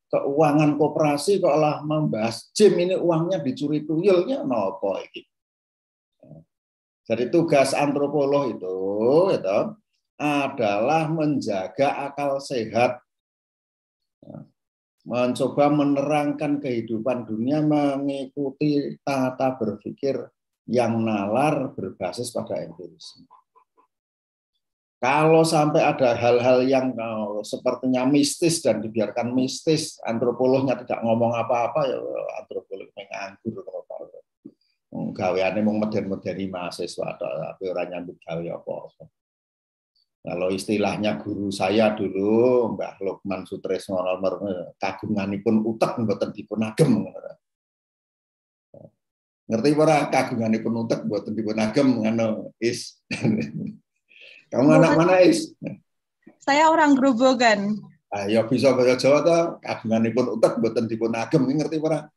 Speaker 2: keuangan koperasi kok lah membahas jin ini uangnya dicuri tuyulnya napa iki. Jadi tugas antropolog itu adalah menjaga akal sehat, mencoba menerangkan kehidupan dunia mengikuti tata berpikir yang nalar berbasis pada empirisme. Kalau sampai ada hal-hal yang sepertinya mistis dan dibiarkan mistis, antropolognya tidak ngomong apa-apa, ya antropolog menganggur. Gaweane mung meden-medeni mahasiswa tapi ora nyambut gawe apa-apa. Kalau istilahnya guru saya dulu, Mbah Lukman Sutresno kagunganipun utek mboten dipun agem. Ngerti ora kagunganipun utek mboten dipun agem ngono, Is. Kamu anak mana, Is?
Speaker 7: Saya orang Grobogan.
Speaker 2: Ya bisa bahasa Jawa ta, kagunganipun utek mboten dipun agem, ngerti ora?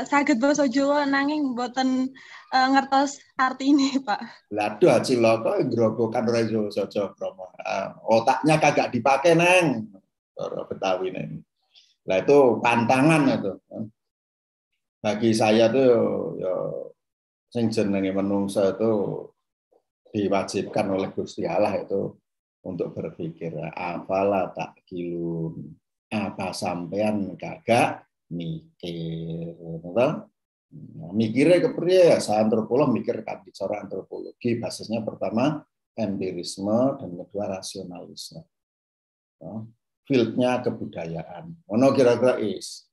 Speaker 7: Saged basa Jawa nanging mboten ngertos arti ini, Pak.
Speaker 2: Laduh Cilaka Grobogan ora iso Jawa Krama. Otaknya kagak dipakai, Nang. Ora Betawi nang. Lah itu pantangan itu. Bagi saya tuh ya sing jenenge menungso itu diwajibkan oleh Gusti Allah itu untuk berpikir afala takilun, apa sampean kagak mikir, mikirnya kepriye ya, saya antropolog mikir kan bicara antropologi basisnya pertama empirisme dan kedua rasionalisme, fieldnya kebudayaan. Ono kira-kira Is.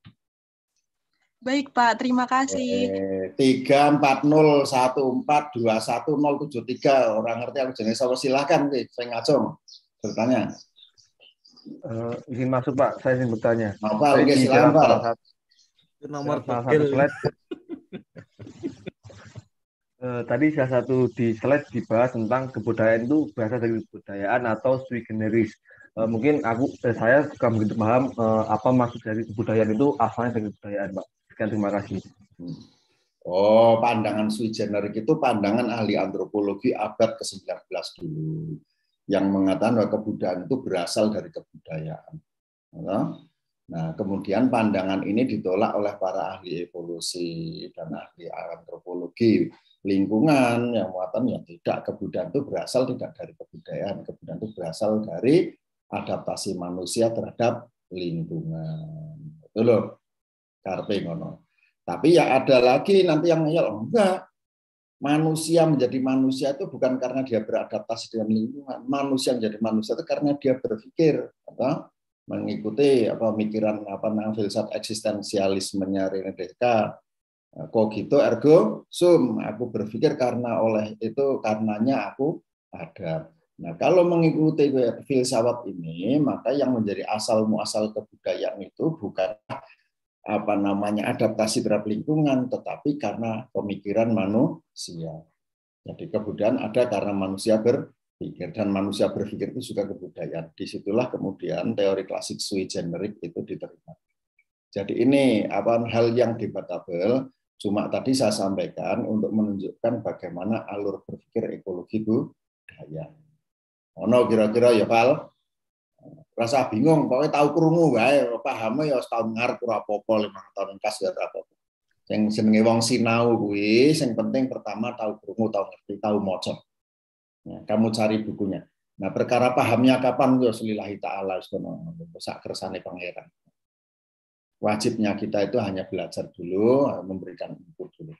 Speaker 7: Baik Pak, terima kasih.
Speaker 2: 34014210073 orang ngerti aku jenis apa silahkan saya ngacung bertanya.
Speaker 8: Izin masuk Pak, saya ingin bertanya.
Speaker 2: Apa oke silakan Pak.
Speaker 8: Nomor salah satu slide. Tadi salah satu di slide dibahas tentang kebudayaan itu berasal dari kebudayaan atau sui generis. Mungkin saya suka begitu paham apa maksud dari kebudayaan itu asalnya dari kebudayaan, Pak. Terima kasih.
Speaker 2: Oh, pandangan sui generis itu pandangan ahli antropologi abad ke-19 dulu yang mengatakan bahwa kebudayaan itu berasal dari kebudayaan. Nah, kemudian pandangan ini ditolak oleh para ahli evolusi dan ahli antropologi lingkungan yang mengatakan ya tidak, kebudayaan itu berasal tidak dari kebudayaan, kebudayaan itu berasal dari adaptasi manusia terhadap lingkungan. Betul loh. Karpe ngono. Tapi ya ada lagi nanti yang enggak. manusia menjadi manusia itu bukan karena dia beradaptasi dengan lingkungan. Manusia menjadi manusia itu karena dia berpikir, mengikuti pemikiran filsafat eksistensialismenya René Descartes. Cogito ergo sum, aku berpikir karena oleh itu karenanya aku ada. Nah, kalau mengikuti filsafat ini, maka yang menjadi asal muasal kebudayaan itu bukan adaptasi terhadap lingkungan, tetapi karena pemikiran manusia. Jadi kebudayaan ada karena manusia berpikir, dan manusia berpikir itu juga kebudayaan. Disitulah kemudian teori klasik sui generis itu diterima. Jadi ini hal yang debatable. Cuma tadi saya sampaikan untuk menunjukkan bagaimana alur berpikir ekologi budaya. Ono kira-kira ya Val, rasa bingung, pokoknya tahu krungu wae, pahamnya ya setahun ngarep ora apa-apa, 5 tahun kas ya ora apa-apa. Sing jenenge wong sinau kuwi, sing penting pertama tahu krungu, tahu ngerti, tahu maca. Ya, kamu cari bukunya. Nah, perkara pahamnya kapan ya lillahi taala sak kersane pangeran. Wajibnya kita itu hanya belajar dulu, memberikan input dulu.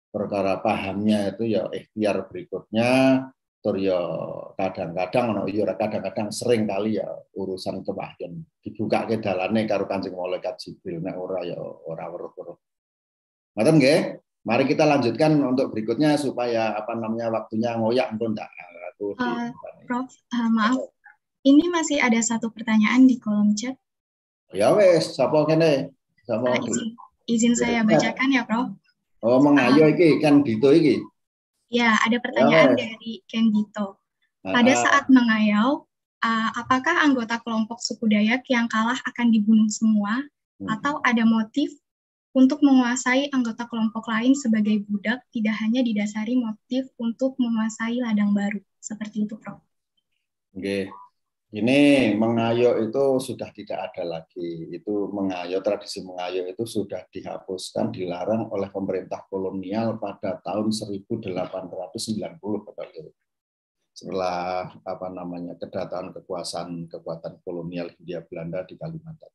Speaker 2: Perkara pahamnya itu ya ikhtiar berikutnya, ya kadang-kadang sering kali ya urusan kewahyan dibuka ke dalane karo Kanjeng Malaikat Jibril, nek ora ya ora weruh-weruh. Ngoten nggih? Mari kita lanjutkan untuk berikutnya supaya waktunya ngoyak pun ndak.
Speaker 6: Prof, maaf. Ini masih ada satu pertanyaan di kolom chat.
Speaker 2: Ya wes, sapa kene? Sapa?
Speaker 6: Izin saya bacakan ya, Prof.
Speaker 2: Oh, mengayo iki kan Dito iki.
Speaker 6: Ya, ada pertanyaan dari Ken Dito. Pada saat mengayau, apakah anggota kelompok suku Dayak yang kalah akan dibunuh semua, atau ada motif untuk menguasai anggota kelompok lain sebagai budak, tidak hanya didasari motif untuk menguasai ladang baru? Seperti itu, Prof.
Speaker 2: Oke. Ini mengayo itu sudah tidak ada lagi. Itu mengayo, tradisi mengayo itu sudah dihapuskan, dilarang oleh pemerintah kolonial pada tahun 1890 betul. Setelah kedatangan kekuatan kolonial Hindia Belanda di Kalimantan.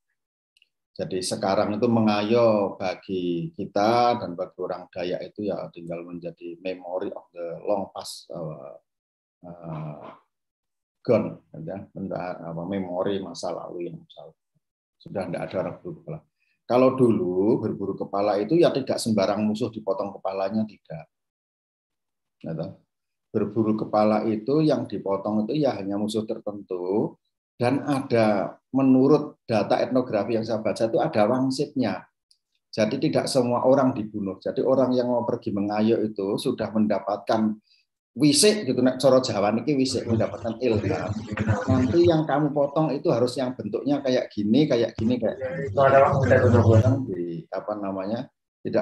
Speaker 2: Jadi sekarang itu mengayo bagi kita dan bagi orang Dayak itu ya tinggal menjadi memory of the long past gone, ya, memori masa lalu yang sudah tidak ada orang berburu kepala. Kalau dulu berburu kepala itu ya tidak sembarang musuh dipotong kepalanya, tidak. Berburu kepala itu yang dipotong itu ya hanya musuh tertentu, dan ada menurut data etnografi yang saya baca itu ada wangsitnya. Jadi tidak semua orang dibunuh. Jadi orang yang mau pergi mengayo itu sudah mendapatkan wisik gitu, nek cara Jawa niki wisik, mendapatkan ilham. Nanti yang kamu potong itu harus yang bentuknya kayak gini. Tidak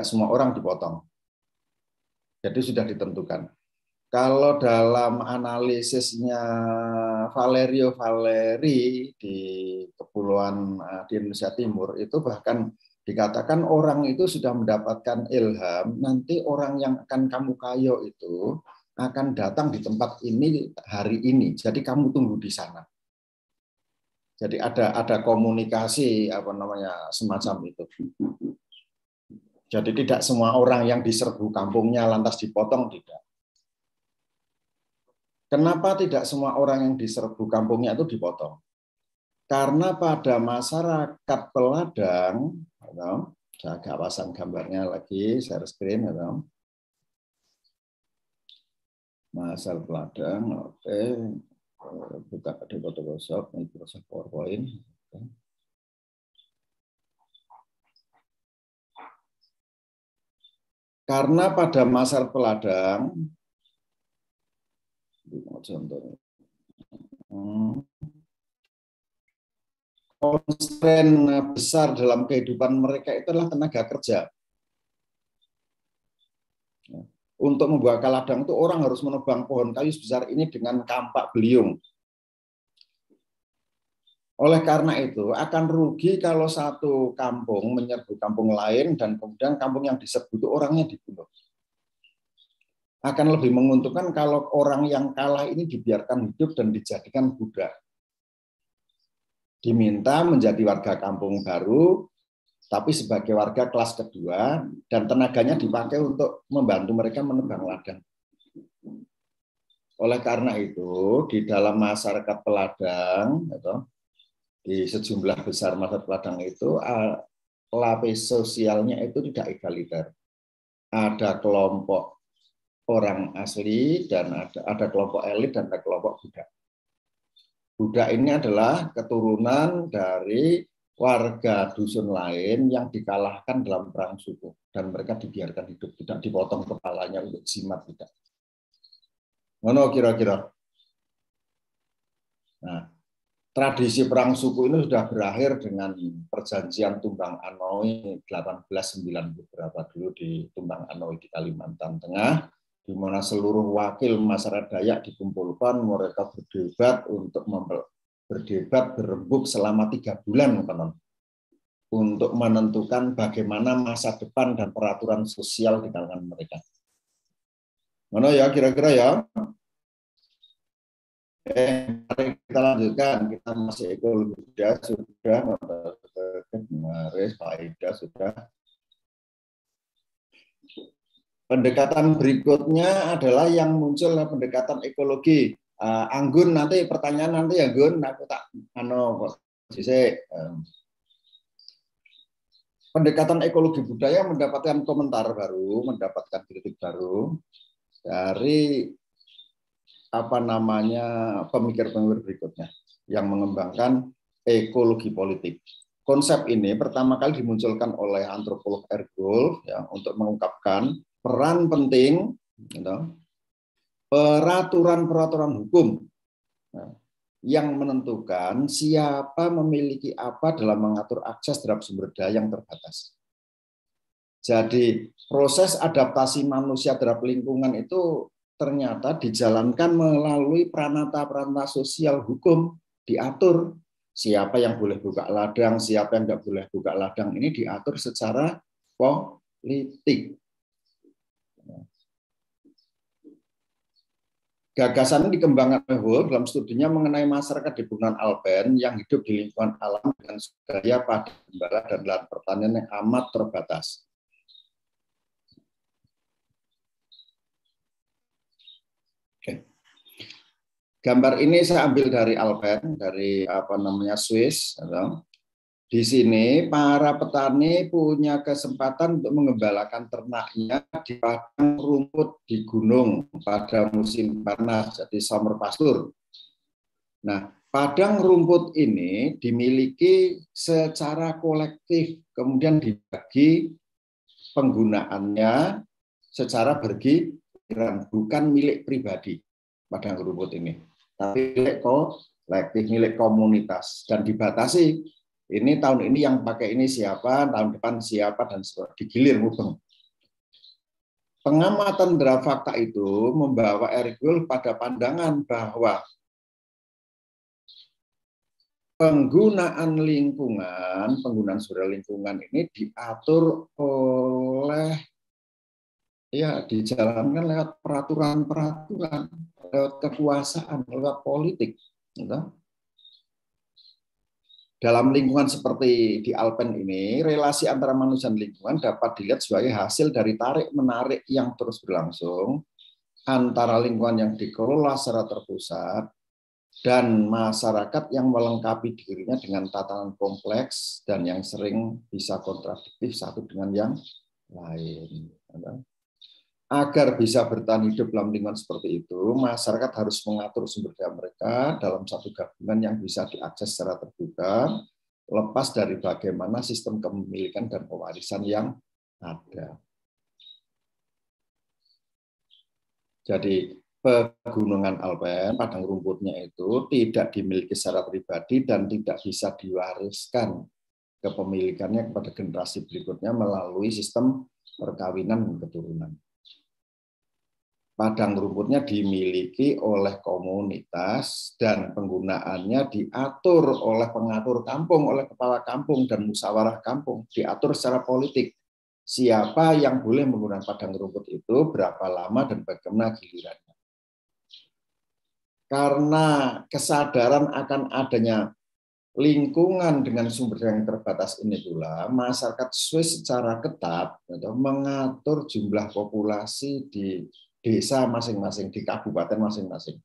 Speaker 2: semua orang dipotong. Jadi sudah ditentukan. Kalau dalam analisisnya Valerio Valeri di Kepulauan di Indonesia Timur itu bahkan dikatakan orang itu sudah mendapatkan ilham, nanti orang yang akan kamu kayo itu akan datang di tempat ini hari ini. Jadi kamu tunggu di sana. Jadi ada komunikasi semacam itu. Jadi tidak semua orang yang diserbu kampungnya lantas dipotong, tidak. Kenapa tidak semua orang yang diserbu kampungnya itu dipotong? Karena pada masyarakat peladang, saya agak pasang gambarnya lagi, share screen, Masalah peladang, oke. Buka di Photoshop, Microsoft PowerPoint. Karena pada masalah peladang, konstrain besar dalam kehidupan mereka itu adalah tenaga kerja. Untuk membuat ladang itu orang harus menebang pohon kayu sebesar ini dengan kampak beliung. Oleh karena itu akan rugi kalau satu kampung menyerbu kampung lain dan kemudian kampung yang diserbu itu orangnya dibunuh. Akan lebih menguntungkan kalau orang yang kalah ini dibiarkan hidup dan dijadikan budak. Diminta menjadi warga kampung baru, tapi sebagai warga kelas kedua, dan tenaganya dipakai untuk membantu mereka menebang ladang. Oleh karena itu, di dalam masyarakat peladang, di sejumlah besar masyarakat peladang itu, lapis sosialnya itu tidak egaliter. Ada kelompok orang asli, dan ada kelompok elit, dan ada kelompok budak. Budak ini adalah keturunan dari warga dusun lain yang dikalahkan dalam perang suku, dan mereka dibiarkan hidup, tidak dipotong kepalanya untuk jimat, tidak. Ngono kira-kira. Nah, tradisi perang suku ini sudah berakhir dengan perjanjian Tumbang Anoy 1890 berapa dulu di Tumbang Anoy di Kalimantan Tengah, di mana seluruh wakil masyarakat Dayak dikumpulkan, mereka berdebat berembuk selama 3 bulan untuk menentukan bagaimana masa depan dan peraturan sosial di kalangan mereka. Mana ya kira-kira ya? Mari kita lanjutkan. Kita masih ekologi sudah, Maris, Faida sudah. Pendekatan berikutnya adalah yang muncul pendekatan ekologi. Anggun nanti pertanyaan nanti ya Gun, aku tak pendekatan ekologi budaya mendapatkan komentar baru, mendapatkan kritik baru dari pemikir-pemikir berikutnya yang mengembangkan ekologi politik. Konsep ini pertama kali dimunculkan oleh antropolog Ergolf ya, untuk mengungkapkan peran penting peraturan-peraturan hukum yang menentukan siapa memiliki apa dalam mengatur akses terhadap sumber daya yang terbatas. Jadi proses adaptasi manusia terhadap lingkungan itu ternyata dijalankan melalui peranata-peranata sosial hukum, diatur siapa yang boleh buka ladang, siapa yang tidak boleh buka ladang, ini diatur secara politik. Gagasan ini dikembangkan oleh Wolf dalam studinya mengenai masyarakat di Pegunungan Alpen yang hidup di lingkungan alam dengan sumber daya padi gembala dan lahan pertanian yang amat terbatas. Oke. Gambar ini saya ambil dari Alpen, dari Swiss. Di sini para petani punya kesempatan untuk mengembalakan ternaknya di padang rumput di gunung pada musim panas, jadi summer pasture. Nah, padang rumput ini dimiliki secara kolektif, kemudian dibagi penggunaannya secara bergiliran, bukan milik pribadi padang rumput ini, tapi milik kolektif, milik komunitas, dan dibatasi. Ini tahun ini yang pakai ini siapa, tahun depan siapa, dan digilir mubeng. Pengamatan draft fakta itu membawa Ergolf pada pandangan bahwa penggunaan sumber lingkungan ini diatur oleh, ya dijalankan lewat peraturan-peraturan, lewat kekuasaan, lewat politik. Gitu. Dalam lingkungan seperti di Alpen ini, relasi antara manusia dan lingkungan dapat dilihat sebagai hasil dari tarik-menarik yang terus berlangsung antara lingkungan yang dikelola secara terpusat dan masyarakat yang melengkapi dirinya dengan tatanan kompleks dan yang sering bisa kontradiktif satu dengan yang lain. Agar bisa bertahan hidup dalam lingkungan seperti itu, masyarakat harus mengatur sumber daya mereka dalam satu gabungan yang bisa diakses secara terbuka, lepas dari bagaimana sistem kepemilikan dan pewarisan yang ada. Jadi pegunungan Alpen, padang rumputnya itu tidak dimiliki secara pribadi dan tidak bisa diwariskan kepemilikannya kepada generasi berikutnya melalui sistem perkawinan dan keturunan. Padang rumputnya dimiliki oleh komunitas dan penggunaannya diatur oleh pengatur kampung, oleh kepala kampung dan musyawarah kampung, diatur secara politik. Siapa yang boleh menggunakan padang rumput itu, berapa lama dan bagaimana gilirannya. Karena kesadaran akan adanya lingkungan dengan sumber daya yang terbatas ini pula, masyarakat Swiss secara ketat mengatur jumlah populasi di desa masing-masing, di kabupaten masing-masing.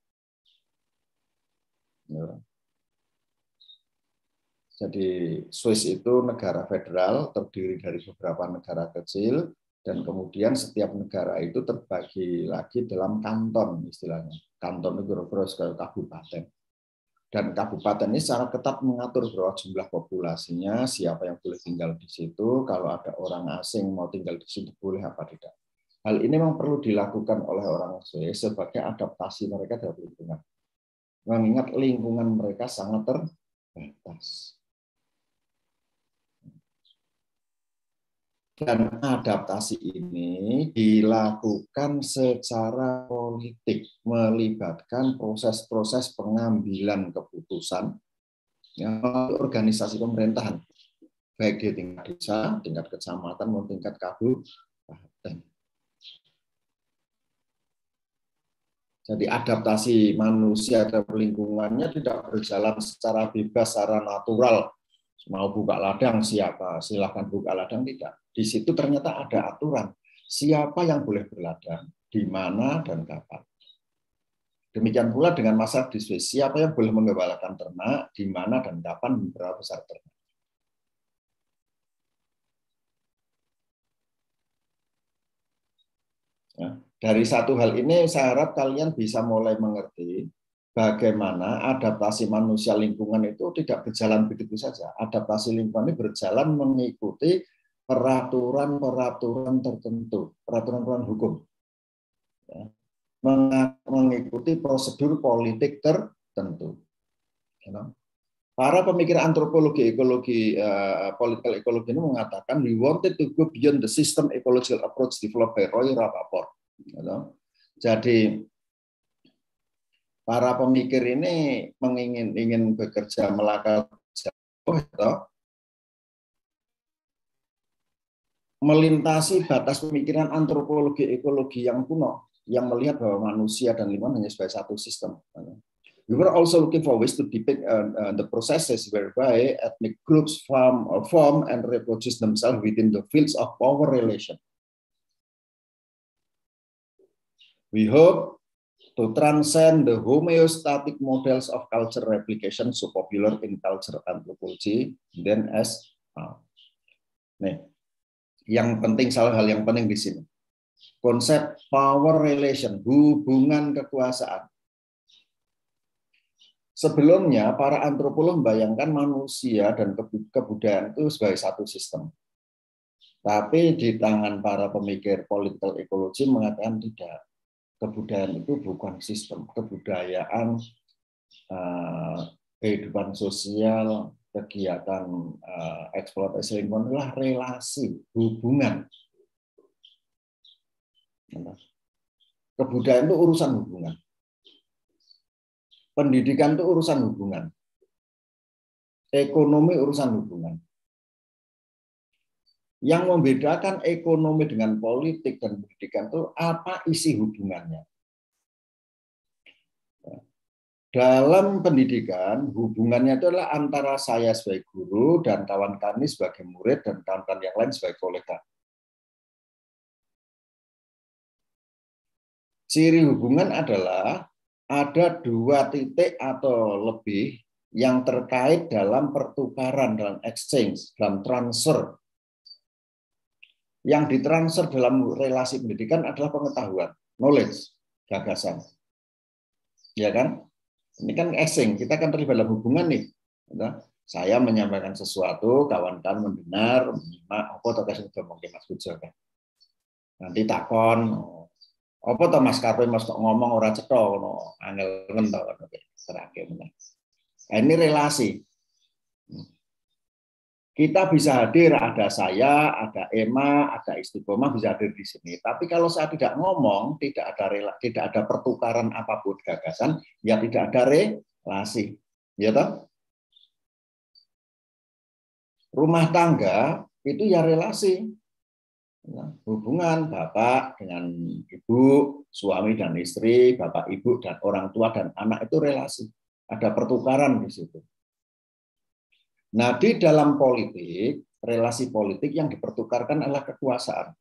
Speaker 2: Jadi Swiss itu negara federal, terdiri dari beberapa negara kecil, dan kemudian setiap negara itu terbagi lagi dalam kanton istilahnya. Kanton itu kira-kira kabupaten. Dan kabupaten ini secara ketat mengatur berapa jumlah populasinya, siapa yang boleh tinggal di situ, kalau ada orang asing mau tinggal di situ boleh apa tidak. Hal ini memang perlu dilakukan oleh orang Swiss sebagai adaptasi mereka terhadap lingkungan. Mengingat lingkungan mereka sangat terbatas. Dan adaptasi ini dilakukan secara politik, melibatkan proses-proses pengambilan keputusan melalui organisasi pemerintahan, baik di tingkat desa, tingkat kecamatan, maupun tingkat kabupaten. Jadi adaptasi manusia terhadap lingkungannya tidak berjalan secara bebas, secara natural. Mau buka ladang siapa, silakan buka ladang, tidak. Di situ ternyata ada aturan. Siapa yang boleh berladang, di mana dan kapan. Demikian pula dengan masyarakat di Swiss, siapa yang boleh menggembalakan ternak, di mana dan kapan, berapa besar ternak. Ya, dari satu hal ini saya harap kalian bisa mulai mengerti bagaimana adaptasi manusia lingkungan itu tidak berjalan begitu saja. Adaptasi lingkungan ini berjalan mengikuti peraturan-peraturan tertentu, peraturan-peraturan hukum. Ya. Mengikuti prosedur politik tertentu. Ya. Para pemikir antropologi, ekologi, political ecology ini mengatakan we wanted to go beyond the system ecological approach developed by Roy Rappaport. Ya. Jadi para pemikir ini ingin bekerja melangkah jauh, melintasi batas pemikiran antropologi ekologi yang kuno, yang melihat bahwa manusia dan lingkungan hanya sebagai satu sistem. We were also looking for ways to depict the processes whereby ethnic groups form and reproduce themselves within the fields of power relation. We hope to transcend the homeostatic models of culture replication so popular in culture anthropology, then as nih, yang penting, salah hal yang penting di sini, konsep power relation, hubungan kekuasaan. Sebelumnya para antropolog membayangkan manusia dan kebudayaan itu sebagai satu sistem. Tapi di tangan para pemikir political ecology mengatakan tidak. Kebudayaan itu bukan sistem, kebudayaan, kehidupan sosial, kegiatan eksploitasi lingkungan adalah relasi, hubungan. Kebudayaan itu urusan hubungan. Pendidikan itu urusan hubungan. Ekonomi urusan hubungan. Yang membedakan ekonomi dengan politik dan pendidikan itu apa isi hubungannya. Dalam pendidikan, hubungannya itu adalah antara saya sebagai guru dan kawan kami sebagai murid dan kawan-kawan yang lain sebagai kolega. Ciri hubungan adalah ada dua titik atau lebih yang terkait dalam pertukaran, dalam exchange, dalam transfer. Yang ditransfer dalam relasi pendidikan adalah pengetahuan, knowledge, gagasan. Ya kan? Ini kan exchange, kita kan terlibat dalam hubungan nih. Saya menyampaikan sesuatu, kawan-kawan mendengar, menyimak, apa toh kasih ngomong Mas Pujo kan. Nanti takon, apa toh Mas Karpe Mas ngomong ora cetha ngono, angel men to terakhir. Nah, ini relasi. Kita bisa hadir, ada saya, ada Emma, ada Istiqomah bisa hadir di sini. Tapi kalau saya tidak ngomong, tidak ada pertukaran apapun gagasan, ya tidak ada relasi. Ya toh? Rumah tangga itu ya relasi. Hubungan bapak dengan ibu, suami dan istri, bapak ibu dan orang tua dan anak itu relasi. Ada pertukaran di situ. Nah, di dalam politik, relasi politik yang dipertukarkan adalah kekuasaan.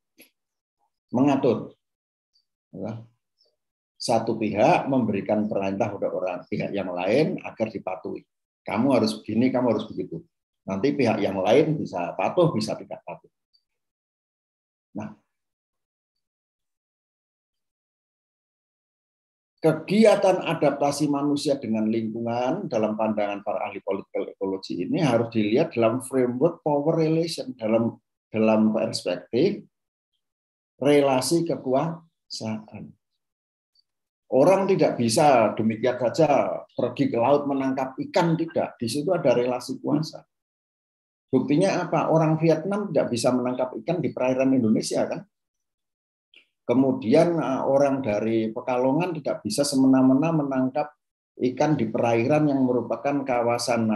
Speaker 2: Mengatur. Satu pihak memberikan perintah pada orang pihak yang lain agar dipatuhi. Kamu harus begini, kamu harus begitu. Nanti pihak yang lain bisa patuh, bisa tidak patuh. Nah, kegiatan adaptasi manusia dengan lingkungan dalam pandangan para ahli political ecology ini harus dilihat dalam framework power relation, dalam perspektif relasi kekuasaan. Orang tidak bisa demikian saja pergi ke laut menangkap ikan, tidak. Di situ ada relasi kuasa. Buktinya apa? Orang Vietnam tidak bisa menangkap ikan di perairan Indonesia, kan? Kemudian orang dari Pekalongan tidak bisa semena-mena menangkap ikan di perairan yang merupakan kawasan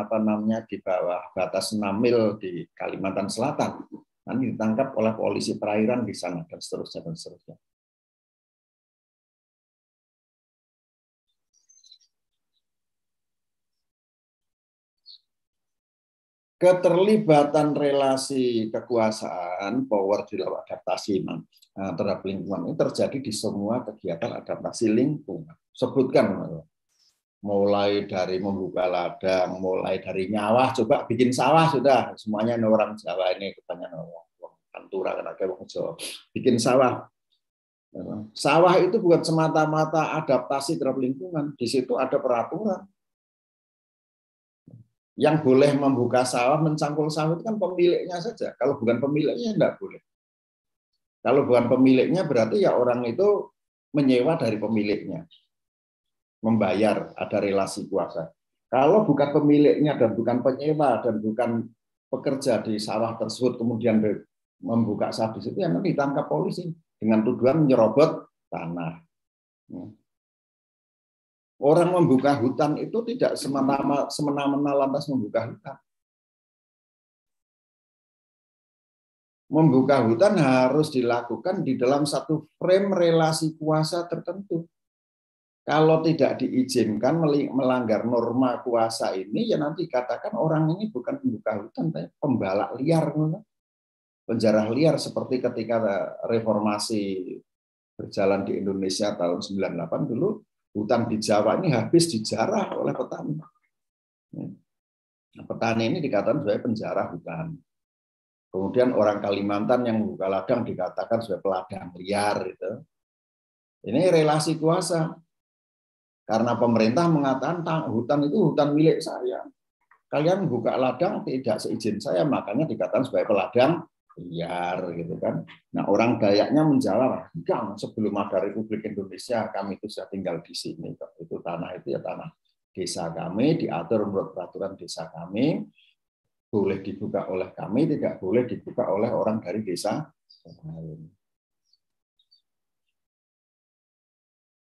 Speaker 2: di bawah batas 6 mil di Kalimantan Selatan. Nanti ditangkap oleh polisi perairan di sana dan seterusnya dan seterusnya. Keterlibatan relasi kekuasaan, power di dalam adaptasi terhadap lingkungan ini terjadi di semua kegiatan adaptasi lingkungan. Sebutkan, mulai dari membuka ladang, mulai dari nyawah, coba bikin sawah sudah, semuanya orang Jawa ini, katanya orang Pantura, orang Jawa, bikin sawah. Sawah itu bukan semata-mata adaptasi terhadap lingkungan, di situ ada peraturan. Yang boleh membuka sawah, mencangkul sawah itu kan pemiliknya saja. Kalau bukan pemiliknya, tidak boleh. Kalau bukan pemiliknya, berarti ya orang itu menyewa dari pemiliknya. Membayar, ada relasi kuasa. Kalau bukan pemiliknya dan bukan penyewa dan bukan pekerja di sawah tersebut, kemudian membuka sawah di situ, ya nanti ditangkap polisi dengan tuduhan menyerobot tanah. Orang membuka hutan itu tidak semena-mena lantas membuka hutan. Membuka hutan harus dilakukan di dalam satu frame relasi kuasa tertentu. Kalau tidak diizinkan melanggar norma kuasa ini, ya nanti katakan orang ini bukan pembuka hutan, tapi pembalak liar. Penjara liar seperti ketika reformasi berjalan di Indonesia tahun 98 dulu, hutan di Jawa ini habis dijarah oleh petani. Nah, petani ini dikatakan sebagai penjara hutan. Kemudian orang Kalimantan yang membuka ladang dikatakan sebagai peladang liar. Gitu. Ini relasi kuasa. Karena pemerintah mengatakan hutan itu hutan milik saya. Kalian buka ladang tidak seizin saya, makanya dikatakan sebagai peladang liar, gitu kan. Nah, orang Dayaknya menjawab, enggak, sebelum ada Republik Indonesia kami itu sudah tinggal di sini. Itu tanah itu ya tanah desa kami, diatur menurut peraturan desa kami, boleh dibuka oleh kami, tidak boleh dibuka oleh orang dari desa lain.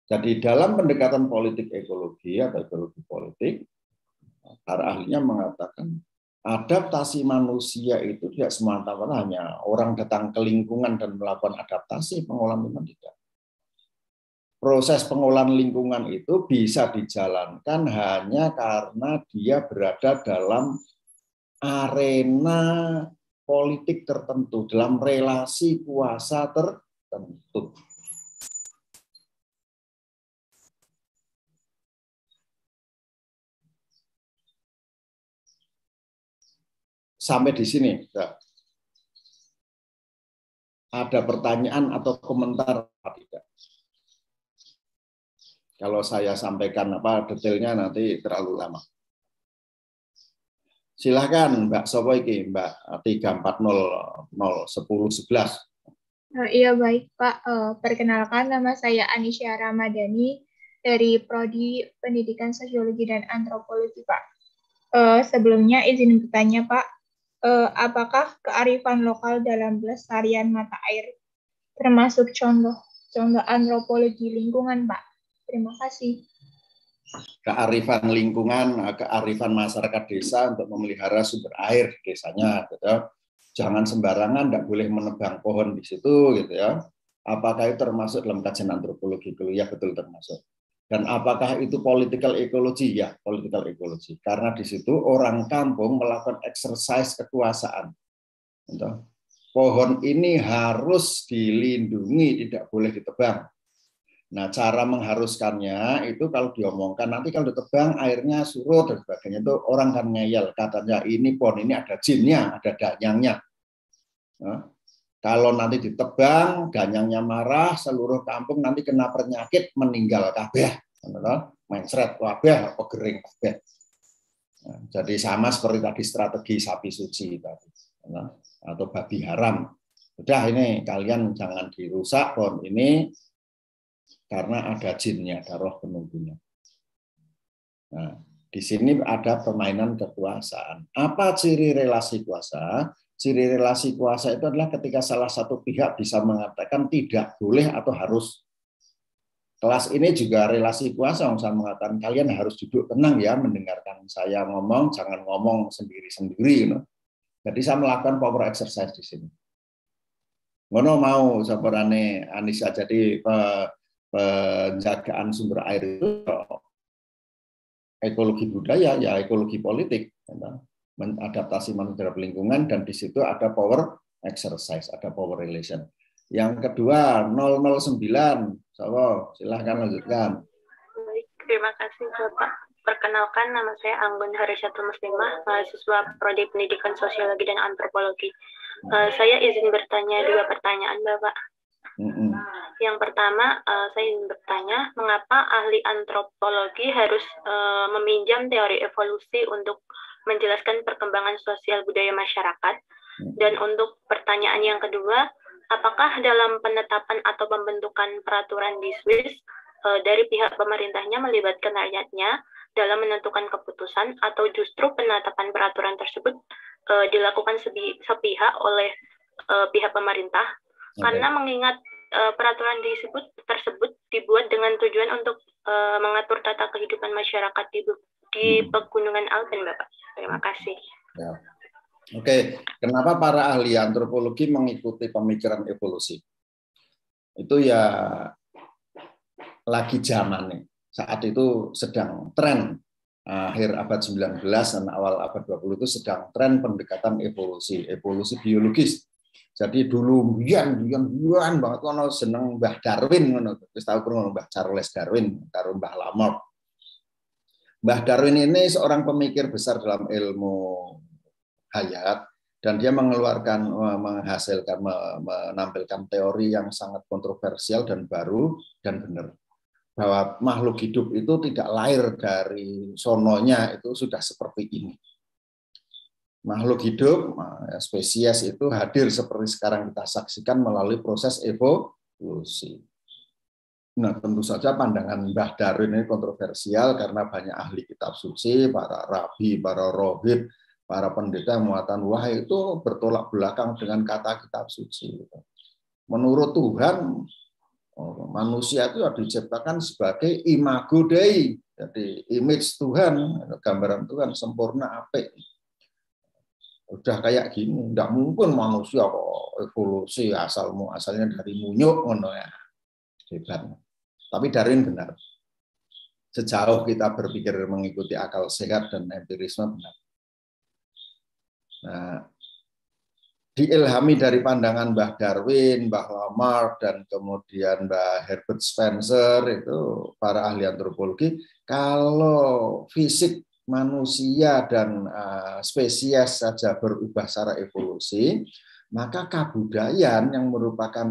Speaker 2: Jadi dalam pendekatan politik ekologi atau ekologi politik, para ahlinya mengatakan adaptasi manusia itu tidak semata-mata hanya orang datang ke lingkungan dan melakukan adaptasi pengolahan lingkungan, tidak. Proses pengolahan lingkungan itu bisa dijalankan hanya karena dia berada dalam arena politik tertentu, dalam relasi kuasa tertentu. Sampai di sini, ada pertanyaan atau komentar tidak? Kalau saya sampaikan detailnya nanti terlalu lama. Silakan Mbak Sopo iki, Mbak 3400111.
Speaker 6: Iya baik Pak, perkenalkan nama saya Anisya Ramadhani dari Prodi Pendidikan Sosiologi dan Antropologi Pak. Sebelumnya izin bertanya Pak, apakah kearifan lokal dalam pelestarian mata air termasuk contoh antropologi lingkungan, Pak? Terima kasih.
Speaker 2: Kearifan lingkungan, kearifan masyarakat desa untuk memelihara sumber air desanya, gitu. Jangan sembarangan, tidak boleh menebang pohon di situ, gitu ya. Apakah itu termasuk dalam kajian antropologi? Ya betul termasuk. Dan apakah itu political ecology? Ya, political ecology. Karena di situ orang kampung melakukan exercise kekuasaan. Pohon ini harus dilindungi, tidak boleh ditebang. Nah, cara mengharuskannya itu kalau diomongkan, nanti kalau ditebang airnya surut dan sebagainya, itu orang kan ngeyel. Katanya ini pohon ini ada jinnya, ada danyangnya. Nah, kalau nanti ditebang, danyangnya marah, seluruh kampung nanti kena penyakit, meninggal kabeh. Mencret kabeh, pegering kabeh. Nah, jadi sama seperti tadi strategi sapi suci tadi. Nah, atau babi haram. Udah ini kalian jangan dirusak pohon ini, karena ada jinnya, ada roh penunggunya. Nah, di sini ada permainan kekuasaan. Apa ciri relasi kuasa? Ciri relasi kuasa itu adalah ketika salah satu pihak bisa mengatakan tidak boleh atau harus. Kelas ini juga relasi kuasa, saya mengatakan kalian harus duduk tenang ya, mendengarkan saya ngomong, jangan ngomong sendiri-sendiri. Jadi saya melakukan power exercise di sini. Ngono mau sabarane Anissa jadi penjagaan sumber air itu ekologi budaya, ya ekologi politik, adaptasi manusia terhadap lingkungan, dan di situ ada power exercise, ada power relation. Yang kedua 009, silahkan lanjutkan.
Speaker 9: Baik, terima kasih Bapak. Perkenalkan, nama saya Anggun Harisyatul Muslimah, mahasiswa Prodi Pendidikan Sosiologi dan Antropologi. Saya izin bertanya 2 pertanyaan, Bapak. Yang pertama, saya ingin bertanya, mengapa ahli antropologi harus meminjam teori evolusi untuk menjelaskan perkembangan sosial budaya masyarakat? Dan untuk pertanyaan yang kedua, apakah dalam penetapan atau pembentukan peraturan di Swiss, dari pihak pemerintahnya melibatkan rakyatnya dalam menentukan keputusan, atau justru penetapan peraturan tersebut dilakukan sepihak oleh pihak pemerintah? Karena mengingat peraturan tersebut dibuat dengan tujuan untuk mengatur tata kehidupan masyarakat di pegunungan Alpen, Bapak. Terima kasih.
Speaker 2: Ya. Oke, kenapa para ahli antropologi mengikuti pemikiran evolusi? Itu ya lagi zamannya. Saat itu sedang tren akhir abad 19 dan awal abad 20 itu sedang tren pendekatan evolusi biologis. Jadi dulu bian banget ono seneng Mbah Darwin ngono. Wis tau krungu Mbah Charles Darwin karo Mbah Lamarck. Mbah Darwin ini seorang pemikir besar dalam ilmu hayat, dan dia menampilkan teori yang sangat kontroversial dan baru dan benar, bahwa makhluk hidup itu tidak lahir dari sononya, itu sudah seperti ini. Makhluk hidup, spesies itu hadir seperti sekarang kita saksikan melalui proses evolusi. Nah, tentu saja pandangan Mbah Darwin ini kontroversial karena banyak ahli kitab suci, para rabi, para rohib, para pendeta yang mengatakan, wah itu bertolak belakang dengan kata kitab suci. Menurut Tuhan, manusia itu diciptakan sebagai imago Dei, jadi image Tuhan, gambaran Tuhan sempurna, apik. Udah kayak gini, nggak mungkin manusia kok evolusi asalnya dari munyuk ngono ya. Hebat. Tapi Darwin benar. Sejauh kita berpikir mengikuti akal sehat dan empirisme benar. Nah, diilhami dari pandangan Mbah Darwin, Mbah Lamarck, dan kemudian Mbah Herbert Spencer, itu para ahli antropologi, kalau fisik manusia dan spesies saja berubah secara evolusi, maka kebudayaan yang merupakan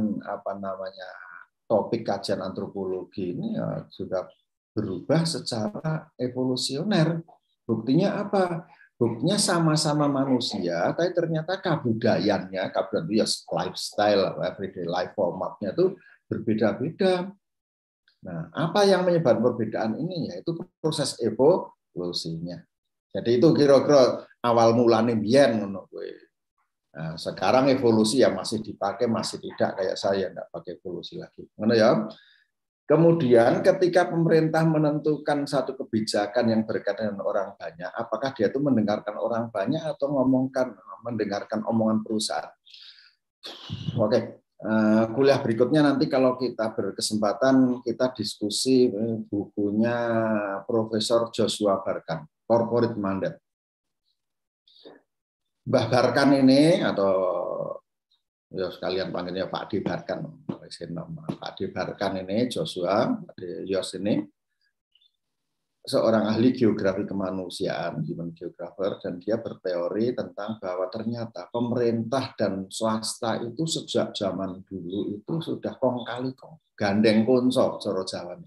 Speaker 2: topik kajian antropologi ini sudah berubah secara evolusioner. Buktinya apa? Buktinya sama-sama manusia, tapi ternyata kebudayaannya, lifestyle, everyday life formatnya itu berbeda-beda. Nah, apa yang menyebabkan perbedaan ini? Yaitu proses evolusinya. Jadi itu kira-kira awal mulanya biyen ngono kowe. Nah, sekarang evolusi ya masih dipakai, masih tidak, kayak saya enggak pakai evolusi lagi. Ngono ya. Kemudian ketika pemerintah menentukan satu kebijakan yang berkaitan dengan orang banyak, apakah dia itu mendengarkan orang banyak atau mendengarkan omongan perusahaan? Oke, Kuliah berikutnya nanti kalau kita berkesempatan kita diskusi bukunya Profesor Joshua Barkan, Corporate Mandate. Mbah Barkan ini atau ya sekalian panggilnya Pak Adi Barkan, Pak Adi Barkan ini Joshua, Yos ini seorang ahli geografi kemanusiaan, human geographer, dan dia berteori tentang bahwa ternyata pemerintah dan swasta itu sejak zaman dulu itu sudah kong kali kong, gandeng konco, coro Jawa.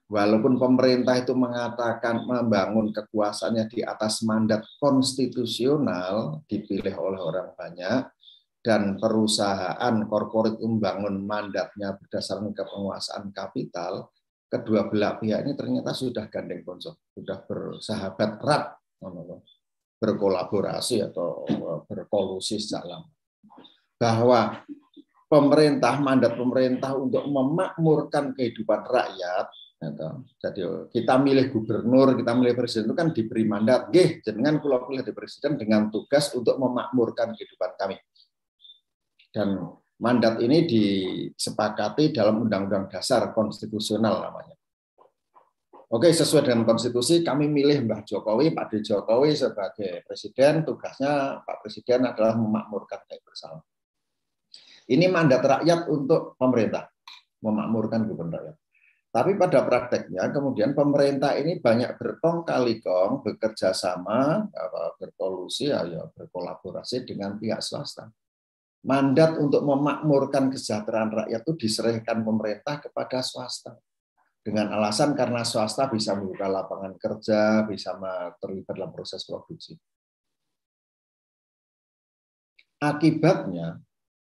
Speaker 2: Walaupun pemerintah itu mengatakan membangun kekuasaannya di atas mandat konstitusional dipilih oleh orang banyak, dan perusahaan korporat membangun mandatnya berdasarkan kepenguasaan kapital, kedua belah pihak ini ternyata sudah gandeng konco, sudah bersahabat erat, berkolaborasi atau berkolusi sejak lama. Bahwa pemerintah, mandat pemerintah untuk memakmurkan kehidupan rakyat, jadi kita milih gubernur, kita milih presiden itu kan diberi mandat, jenengan kula pilih di presiden dengan tugas untuk memakmurkan kehidupan kami. Dan mandat ini disepakati dalam Undang-Undang Dasar Konstitusional namanya. Oke, sesuai dengan konstitusi kami milih Mbah Jokowi, Pak D. Jokowi sebagai presiden, tugasnya Pak Presiden adalah memakmurkan rakyat bersama. Ini mandat rakyat untuk pemerintah, memakmurkan kehidupan rakyat. Tapi pada prakteknya kemudian pemerintah ini banyak berkong kali kong, bekerja sama, berkolusi, berkolaborasi dengan pihak swasta. Mandat untuk memakmurkan kesejahteraan rakyat itu diserahkan pemerintah kepada swasta. Dengan alasan karena swasta bisa membuka lapangan kerja, bisa terlibat dalam proses produksi. Akibatnya,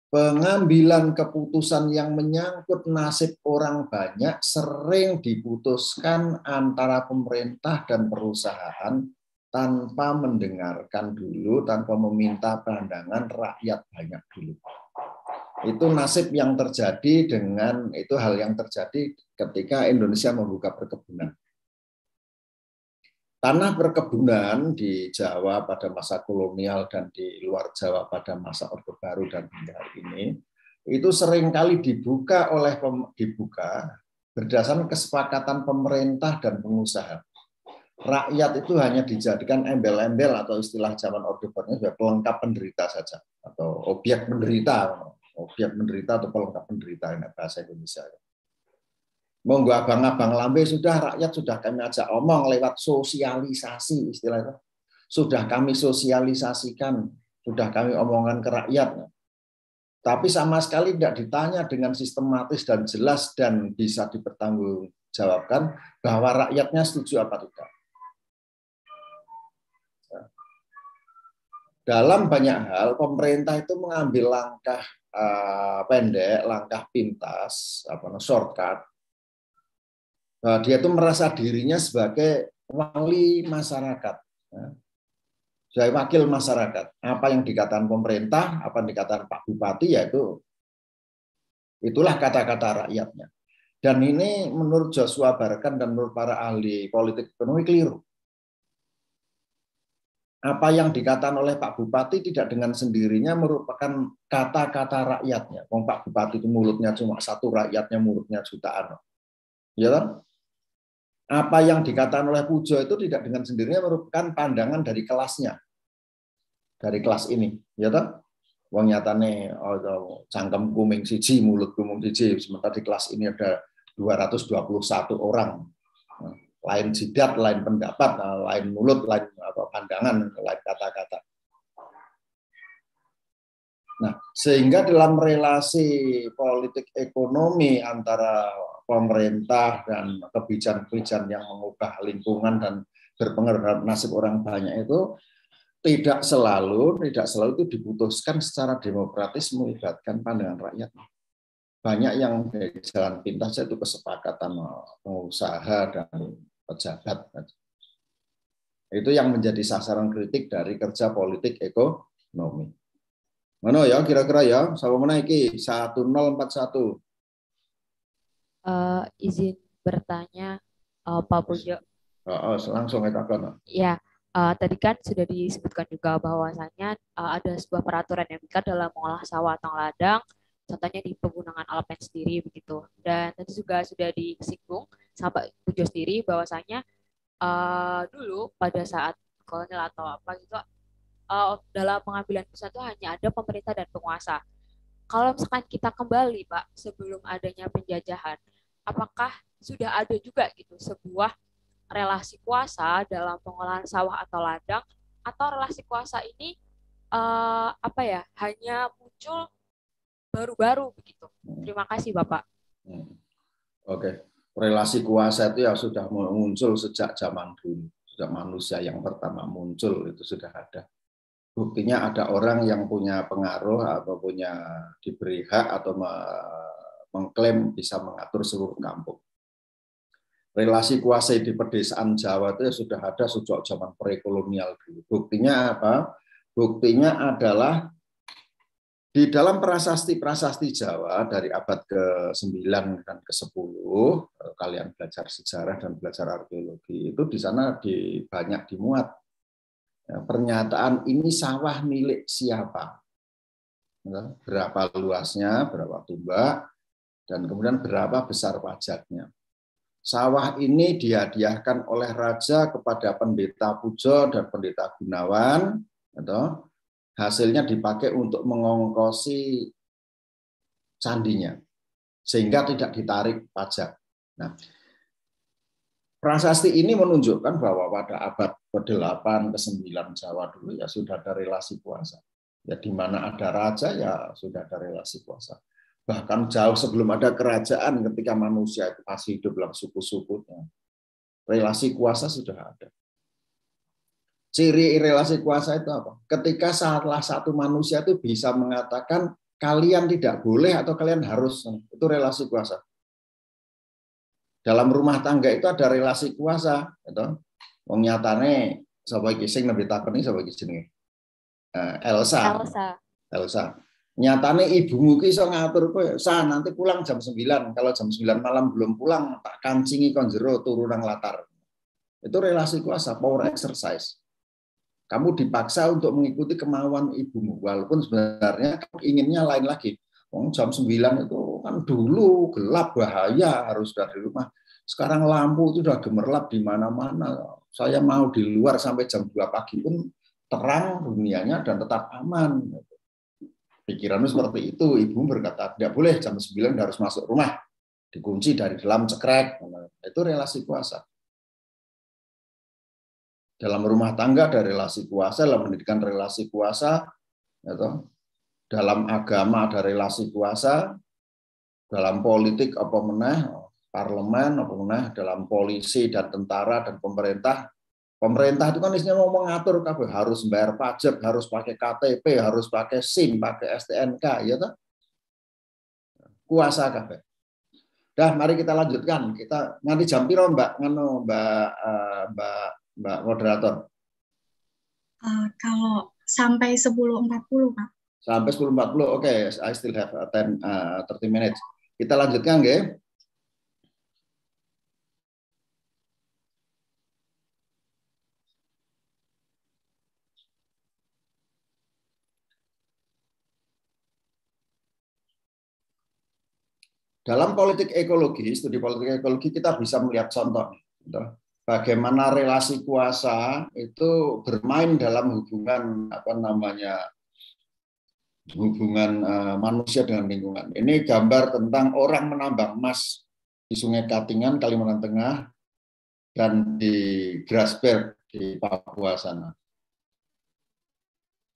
Speaker 2: pengambilan keputusan yang menyangkut nasib orang banyak sering diputuskan antara pemerintah dan perusahaan tanpa mendengarkan dulu, tanpa meminta pandangan rakyat banyak dulu. Itu nasib yang terjadi itu hal yang terjadi ketika Indonesia membuka perkebunan. Tanah perkebunan di Jawa pada masa kolonial dan di luar Jawa pada masa Orde Baru dan hingga hari ini, itu seringkali dibuka berdasarkan kesepakatan pemerintah dan pengusaha. Rakyat itu hanya dijadikan embel-embel atau istilah zaman Orde Baru pelengkap penderita saja atau objek penderita atau pelengkap penderita ini bahasa Indonesia. Monggo abang-abang lambe sudah rakyat sudah kami ajak omong lewat sosialisasi istilah itu. Sudah kami sosialisasikan, sudah kami omongkan ke rakyat. Tapi sama sekali tidak ditanya dengan sistematis dan jelas dan bisa dipertanggungjawabkan bahwa rakyatnya setuju apa tidak. Dalam banyak hal pemerintah itu mengambil langkah pendek, langkah pintas, shortcut. Dia itu merasa dirinya sebagai wali masyarakat, sebagai wakil masyarakat. Apa yang dikatakan pemerintah, apa yang dikatakan Pak Bupati, yaitu itulah kata-kata rakyatnya. Dan ini menurut Joshua Barkan dan menurut para ahli politik ekonomi keliru. Apa yang dikatakan oleh Pak Bupati tidak dengan sendirinya merupakan kata-kata rakyatnya. Pak Bupati itu mulutnya cuma satu, rakyatnya mulutnya jutaan. Ya kan? Apa yang dikatakan oleh Pujo itu tidak dengan sendirinya merupakan pandangan dari kelasnya, dari kelas ini, ya toh? Wong nyatane cangkem kuming siji, mulut kuming siji, sementara di kelas ini ada 221 orang, lain jidat, lain pendapat, lain mulut, lain pandangan, lain kata-kata. Nah, sehingga dalam relasi politik ekonomi antara pemerintah dan kebijakan-kebijakan yang mengubah lingkungan dan berpengaruh terhadap nasib orang banyak itu tidak selalu itu diputuskan secara demokratis melibatkan pandangan rakyat. Banyak yang dari jalan pintas itu kesepakatan pengusaha dan pejabat. Itu yang menjadi sasaran kritik dari kerja politik ekonomi. Mana ya kira-kira ya? Sama mana iki? 1041.
Speaker 10: Izin bertanya, Pak Pujo.
Speaker 2: Langsung katakan.
Speaker 10: Ya, tadi kan sudah disebutkan juga bahwasanya ada sebuah peraturan yang mengikat dalam mengolah sawah atau ladang contohnya di penggunaan alatnya sendiri begitu. Dan tadi juga sudah disinggung sama Pak Pujo sendiri bahwasanya dulu pada saat kolonial atau apa gitu dalam pengambilan keputusan itu hanya ada pemerintah dan penguasa. Kalau misalkan kita kembali Pak sebelum adanya penjajahan, apakah sudah ada juga gitu sebuah relasi kuasa dalam pengolahan sawah atau ladang, atau relasi kuasa ini hanya muncul baru-baru begitu? Terima kasih Bapak.
Speaker 2: Oke. Relasi kuasa itu ya sudah muncul sejak zaman dulu. Sejak manusia yang pertama muncul itu sudah ada. Buktinya ada orang yang punya pengaruh atau diberi hak atau mengklaim bisa mengatur seluruh kampung. Relasi kuasa di pedesaan Jawa itu sudah ada sejak zaman prekolonial dulu. Buktinya apa? Buktinya adalah di dalam prasasti-prasasti Jawa dari abad ke-9 dan ke-10, kalian belajar sejarah dan belajar arkeologi, itu di sana banyak dimuat pernyataan ini sawah milik siapa, berapa luasnya, berapa tumbak, dan kemudian berapa besar pajaknya. Sawah ini dihadiahkan oleh raja kepada pendeta Pujo dan pendeta Gunawan, hasilnya dipakai untuk mengongkosi candinya, sehingga tidak ditarik pajak. Nah, prasasti ini menunjukkan bahwa pada abad ke-8, ke-9 Jawa dulu ya sudah ada relasi kuasa. Ya di mana ada raja ya sudah ada relasi kuasa. Bahkan jauh sebelum ada kerajaan ketika manusia itu masih hidup dalam suku-sukunya, relasi kuasa sudah ada. Ciri relasi kuasa itu apa? Ketika salah satu manusia itu bisa mengatakan kalian tidak boleh atau kalian harus, itu relasi kuasa. Dalam rumah tangga itu ada relasi kuasa, gitu. Wong nyatane sapa iki sing nembe takoni sapa iki jenenge? Elsa. Nyatane ibumu ki iso ngatur kowe, "Sa, nanti pulang jam 9. Kalau jam 9 malam belum pulang, tak kancingi kon jero turu nang latar." Itu relasi kuasa, power exercise. Kamu dipaksa untuk mengikuti kemauan ibumu, walaupun sebenarnya kamu inginnya lain lagi. Jam 9 itu kan dulu gelap, bahaya, harus dari rumah. Sekarang lampu itu sudah gemerlap di mana-mana. Saya mau di luar sampai jam 2 pagi pun terang dunianya dan tetap aman. Pikiranmu seperti itu, ibu berkata, tidak boleh jam 9 harus masuk rumah. Dikunci dari dalam, cekrek. Itu relasi kuasa. Dalam rumah tangga ada relasi kuasa, dalam pendidikan relasi kuasa, dalam agama ada relasi kuasa, dalam politik apa meneh, parlemen apa meneh, dalam polisi dan tentara dan pemerintah. Pemerintah itu kan isinya mau mengatur kabeh, harus bayar pajak, harus pakai KTP, harus pakai SIM, pakai STNK, ya toh? Kuasa kabeh. Dah, mari kita lanjutkan. Kita nanti jam piro, Mbak moderator?
Speaker 6: Kalau sampai 10.40, Pak.
Speaker 2: Sampai 10.40, oke. I still have 30 minutes. Kita lanjutkan, nggih. Dalam politik ekologi, studi politik ekologi, kita bisa melihat contoh. Bagaimana relasi kuasa itu bermain dalam hubungan hubungan manusia dengan lingkungan. Ini gambar tentang orang menambang emas di Sungai Katingan, Kalimantan Tengah, dan di Grasberg di Papua sana.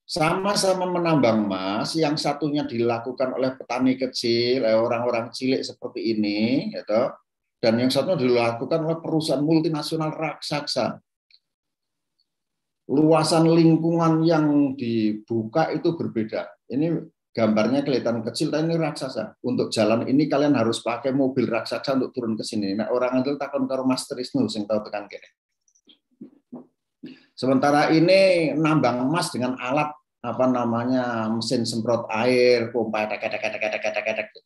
Speaker 2: Sama-sama menambang emas, yang satunya dilakukan oleh petani kecil, orang-orang cilik seperti ini, gitu. Dan yang satunya dilakukan oleh perusahaan multinasional raksasa. Luasan lingkungan yang dibuka itu berbeda. Ini gambarnya kelihatan kecil, tapi ini raksasa. Untuk jalan ini kalian harus pakai mobil raksasa untuk turun ke sini. Nah, orang itu takon karo Master Isnu sing tahu tekan kene. Sementara ini nambang emas dengan alat mesin semprot air, pompa gitu.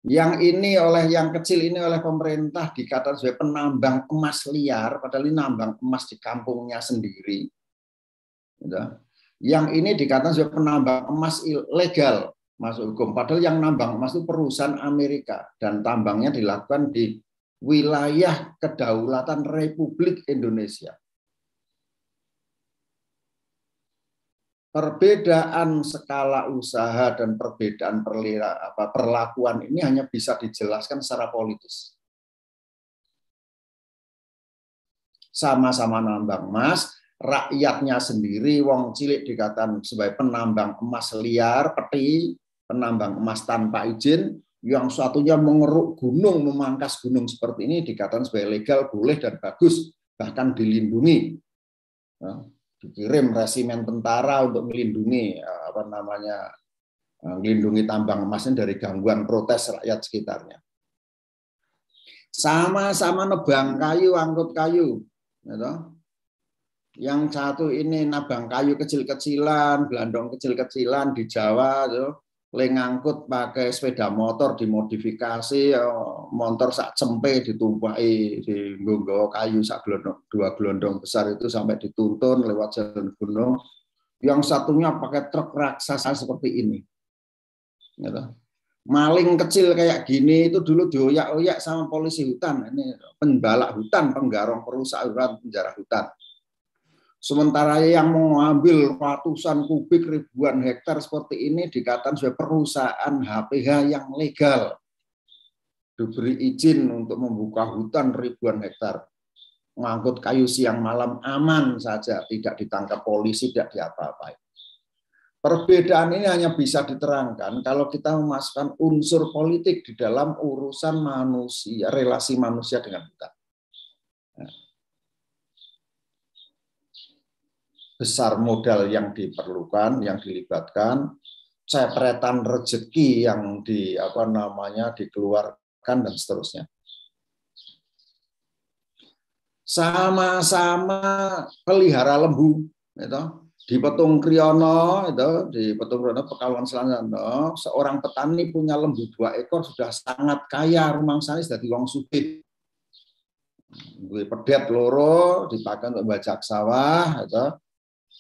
Speaker 2: Yang ini yang kecil ini oleh pemerintah dikatakan sebagai penambang emas liar, padahal ini nambang emas di kampungnya sendiri. Yang ini dikatakan sebagai penambang emas ilegal masuk hukum. Padahal yang nambang emas itu perusahaan Amerika dan tambangnya dilakukan di wilayah kedaulatan Republik Indonesia. Perbedaan skala usaha dan perbedaan perlakuan ini hanya bisa dijelaskan secara politis. Sama-sama nambang emas, rakyatnya sendiri, wong cilik dikatakan sebagai penambang emas liar, peti, penambang emas tanpa izin, yang satunya mengeruk gunung, memangkas gunung seperti ini dikatakan sebagai legal, boleh dan bagus, bahkan dilindungi. Dikirim resimen tentara untuk melindungi melindungi tambang emasnya dari gangguan protes rakyat sekitarnya. Sama-sama nebang kayu, angkut kayu, gitu. Yang satu ini nabang kayu kecil-kecilan, belandong kecil-kecilan di Jawa, gitu. Ngangkut pakai sepeda motor dimodifikasi, motor sak cempe ditumpaki di nggo kayu sak gelondong, 2 gelondong besar itu sampai dituntun lewat jalan gunung. Yang satunya pakai truk raksasa seperti ini. Gitu. Maling kecil kayak gini itu dulu dioyak-oyak sama polisi hutan. Ini pembalak hutan, penggarong perusahaan penjara hutan. Sementara yang mengambil ratusan kubik ribuan hektar seperti ini dikatakan sebagai perusahaan HPH yang legal. Diberi izin untuk membuka hutan ribuan hektar. Mengangkut kayu siang malam aman saja, tidak ditangkap polisi, tidak diapa-apai. Perbedaan ini hanya bisa diterangkan kalau kita memasukkan unsur politik di dalam urusan manusia, relasi manusia dengan hutan. Besar modal yang diperlukan, yang dilibatkan, cepretan rezeki yang dikeluarkan dan seterusnya. Sama-sama pelihara lembu, gitu. Di Petung Kriono, di Petung Kriono Pekalongan Selatan, seorang petani punya lembu 2 ekor sudah sangat kaya, rumangsane dadi wong sugih. Duwe pedet loro dipakai untuk bajak sawah, gitu.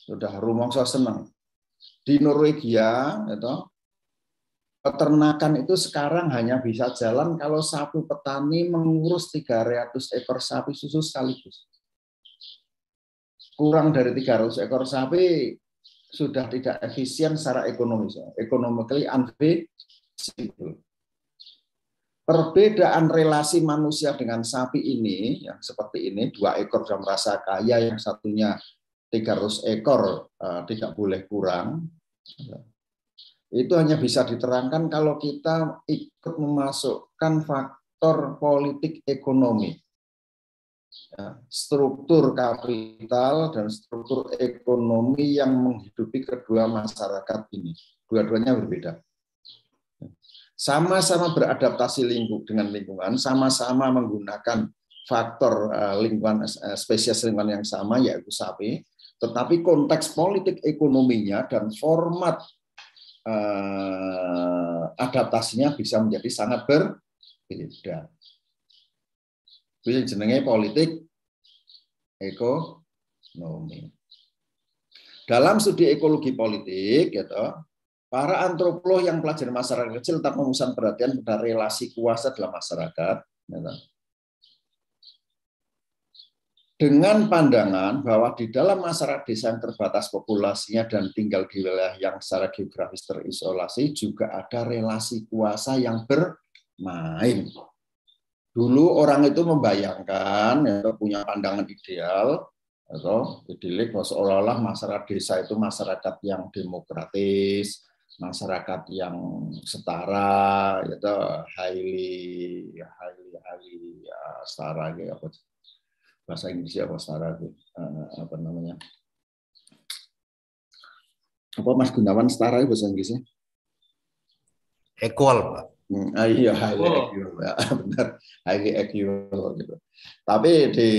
Speaker 2: Sudah rumangsa seneng. Di Norwegia, peternakan itu sekarang hanya bisa jalan kalau satu petani mengurus 300 ekor sapi susu sekaligus. Kurang dari 300 ekor sapi sudah tidak efisien secara ekonomis, economically unfeasible. Perbedaan relasi manusia dengan sapi ini, yang seperti ini, 2 ekor sudah merasa kaya, yang satunya 300 ekor tidak boleh kurang. Itu hanya bisa diterangkan kalau kita ikut memasukkan faktor politik ekonomi. Struktur kapital dan struktur ekonomi yang menghidupi kedua masyarakat ini. Dua-duanya berbeda. Sama-sama beradaptasi dengan lingkungan, sama-sama menggunakan faktor lingkungan, spesies lingkungan yang sama, yaitu sapi. Tetapi konteks politik ekonominya dan format adaptasinya bisa menjadi sangat berbeda. Itu jenenge politik ekonomi. Dalam studi ekologi politik, para antropolog yang pelajari masyarakat kecil tetap memusatkan perhatian pada relasi kuasa dalam masyarakat. Dengan pandangan bahwa di dalam masyarakat desa yang terbatas populasinya dan tinggal di wilayah yang secara geografis terisolasi juga ada relasi kuasa yang bermain. Dulu orang itu membayangkan, punya pandangan ideal, atau idilik, seolah-olah masyarakat desa itu masyarakat yang demokratis, masyarakat yang setara, highly setara, bahasa Inggrisnya apa setara, apa Mas Gunawan setara bahasa Inggrisnya?
Speaker 5: Equal, Pak.
Speaker 2: Iya, highly equal, ya, benar, highly equal gitu. Tapi di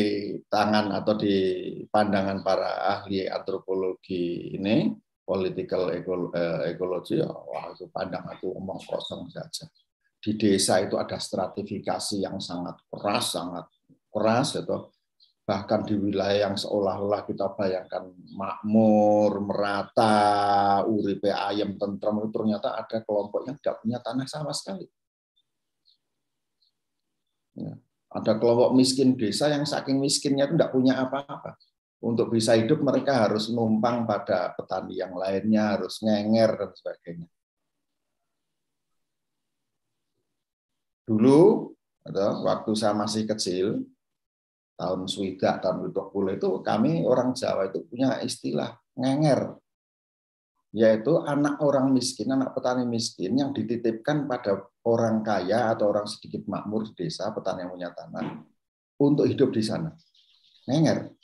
Speaker 2: tangan atau di pandangan para ahli antropologi ini, political ecology, wah itu pandangan itu omong kosong saja. Di desa itu ada stratifikasi yang sangat keras gitu. bahkan di wilayah yang seolah-olah kita bayangkan makmur, merata, uripe ayam, tentrem, itu ternyata ada kelompok yang tidak punya tanah sama sekali. Ya. Ada kelompok miskin desa yang saking miskinnya itu tidak punya apa-apa. Untuk bisa hidup mereka harus numpang pada petani yang lainnya, harus ngenger dan sebagainya. Dulu, waktu saya masih kecil, tahun swidak, tahun 20 itu kami orang Jawa itu punya istilah ngenger, yaitu anak orang miskin, anak petani miskin yang dititipkan pada orang kaya atau orang sedikit makmur di desa, petani yang punya tanah, untuk hidup di sana. Ngenger.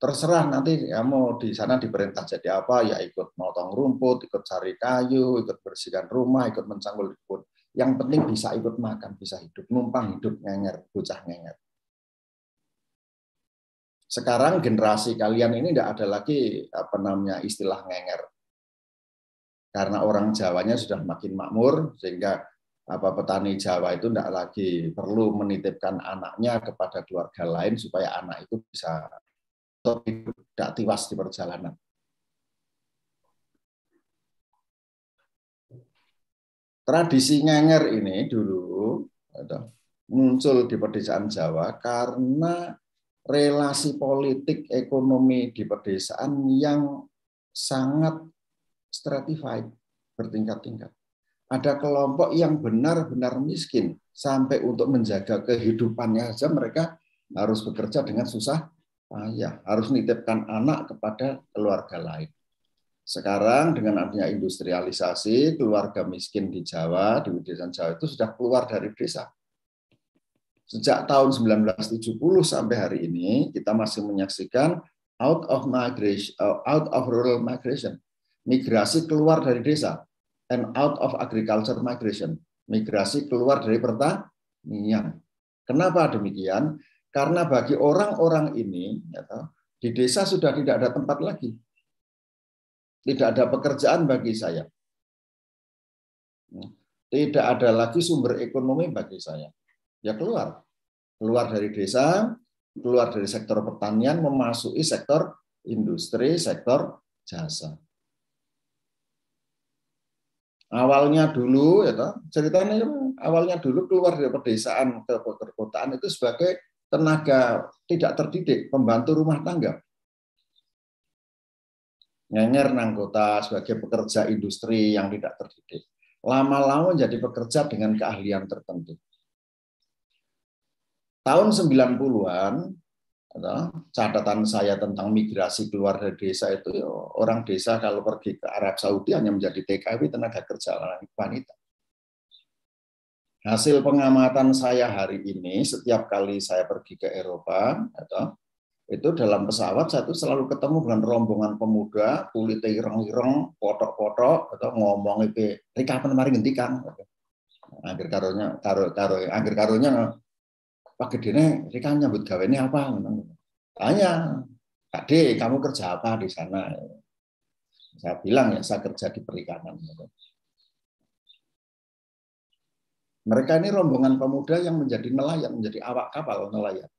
Speaker 2: Terserah nanti kamu di sana diperintah jadi apa, ya ikut motong rumput, ikut cari kayu, ikut bersihkan rumah, ikut mencangkul kebun. Yang penting bisa ikut makan, bisa hidup, numpang hidup, ngenger, bocah ngenger. Sekarang generasi kalian ini tidak ada lagi istilah ngenger. Karena orang Jawanya sudah makin makmur, sehingga petani Jawa itu tidak lagi perlu menitipkan anaknya kepada keluarga lain supaya anak itu bisa tidak tiwas di perjalanan. Tradisi ngenger ini dulu muncul di pedesaan Jawa karena relasi politik ekonomi di pedesaan yang sangat stratified, bertingkat-tingkat. Ada kelompok yang benar-benar miskin, sampai untuk menjaga kehidupannya saja mereka harus bekerja dengan susah payah, harus nitipkan anak kepada keluarga lain. Sekarang dengan adanya industrialisasi, keluarga miskin di Jawa, di pedesaan Jawa itu sudah keluar dari desa. Sejak tahun 1970 sampai hari ini, kita masih menyaksikan out of rural migration, migrasi keluar dari desa, and out of agriculture migration, migrasi keluar dari pertanian. Kenapa demikian? Karena bagi orang-orang ini, di desa sudah tidak ada tempat lagi. Tidak ada pekerjaan bagi saya. Tidak ada lagi sumber ekonomi bagi saya. Ya keluar dari desa, keluar dari sektor pertanian, memasuki sektor industri, sektor jasa. Awalnya dulu, ceritanya awalnya dulu keluar dari pedesaan ke perkotaan itu sebagai tenaga tidak terdidik, pembantu rumah tangga. Ngenger nang kota sebagai pekerja industri yang tidak terdidik. Lama-lama menjadi pekerja dengan keahlian tertentu. Tahun 90-an, catatan saya tentang migrasi keluar dari desa itu, orang desa kalau pergi ke Arab Saudi hanya menjadi TKW, tenaga kerja wanita. Hasil pengamatan saya hari ini, setiap kali saya pergi ke Eropa, itu dalam pesawat saya itu selalu ketemu dengan rombongan pemuda, kulit ireng-ireng, potok-potok, atau ngomong itu, kapan mari ngentikan. Akhir karunya, Pak Gedene, Rika nyambut gawe ini apa? Tanya, Kak D, kamu kerja apa di sana? Saya bilang ya, saya kerja di perikanan. Mereka ini rombongan pemuda yang menjadi nelayan, menjadi awak kapal nelayan.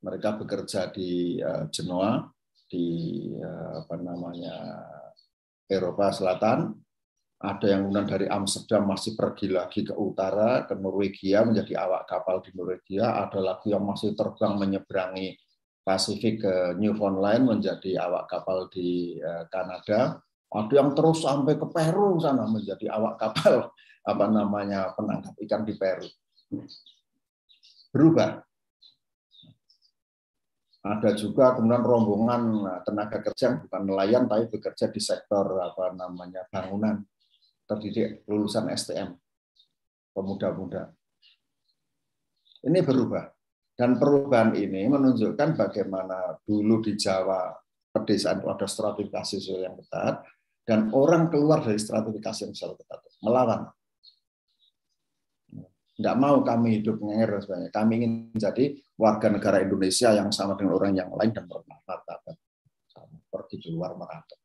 Speaker 2: Mereka bekerja di Genoa, di Eropa Selatan. Ada yang kemudian dari Amsterdam masih pergi lagi ke utara, ke Norwegia, menjadi awak kapal di Norwegia. Ada lagi yang masih terbang menyeberangi Pasifik ke Newfoundland, menjadi awak kapal di Kanada. Ada yang terus sampai ke Peru sana, menjadi awak kapal penangkap ikan di Peru. Berubah. Ada juga kemudian rombongan tenaga kerja yang bukan nelayan tapi bekerja di sektor bangunan, terdidik lulusan STM, pemuda-muda. Ini berubah. Dan perubahan ini menunjukkan bagaimana dulu di Jawa pedesaan ada stratifikasi sosial yang ketat, dan orang keluar dari stratifikasi yang sosial ketat, melawan. Tidak mau kami hidup ngenger dan sebagainya. Kami ingin menjadi warga negara Indonesia yang sama dengan orang yang lain dan bermartabat. Pergi keluar merantau.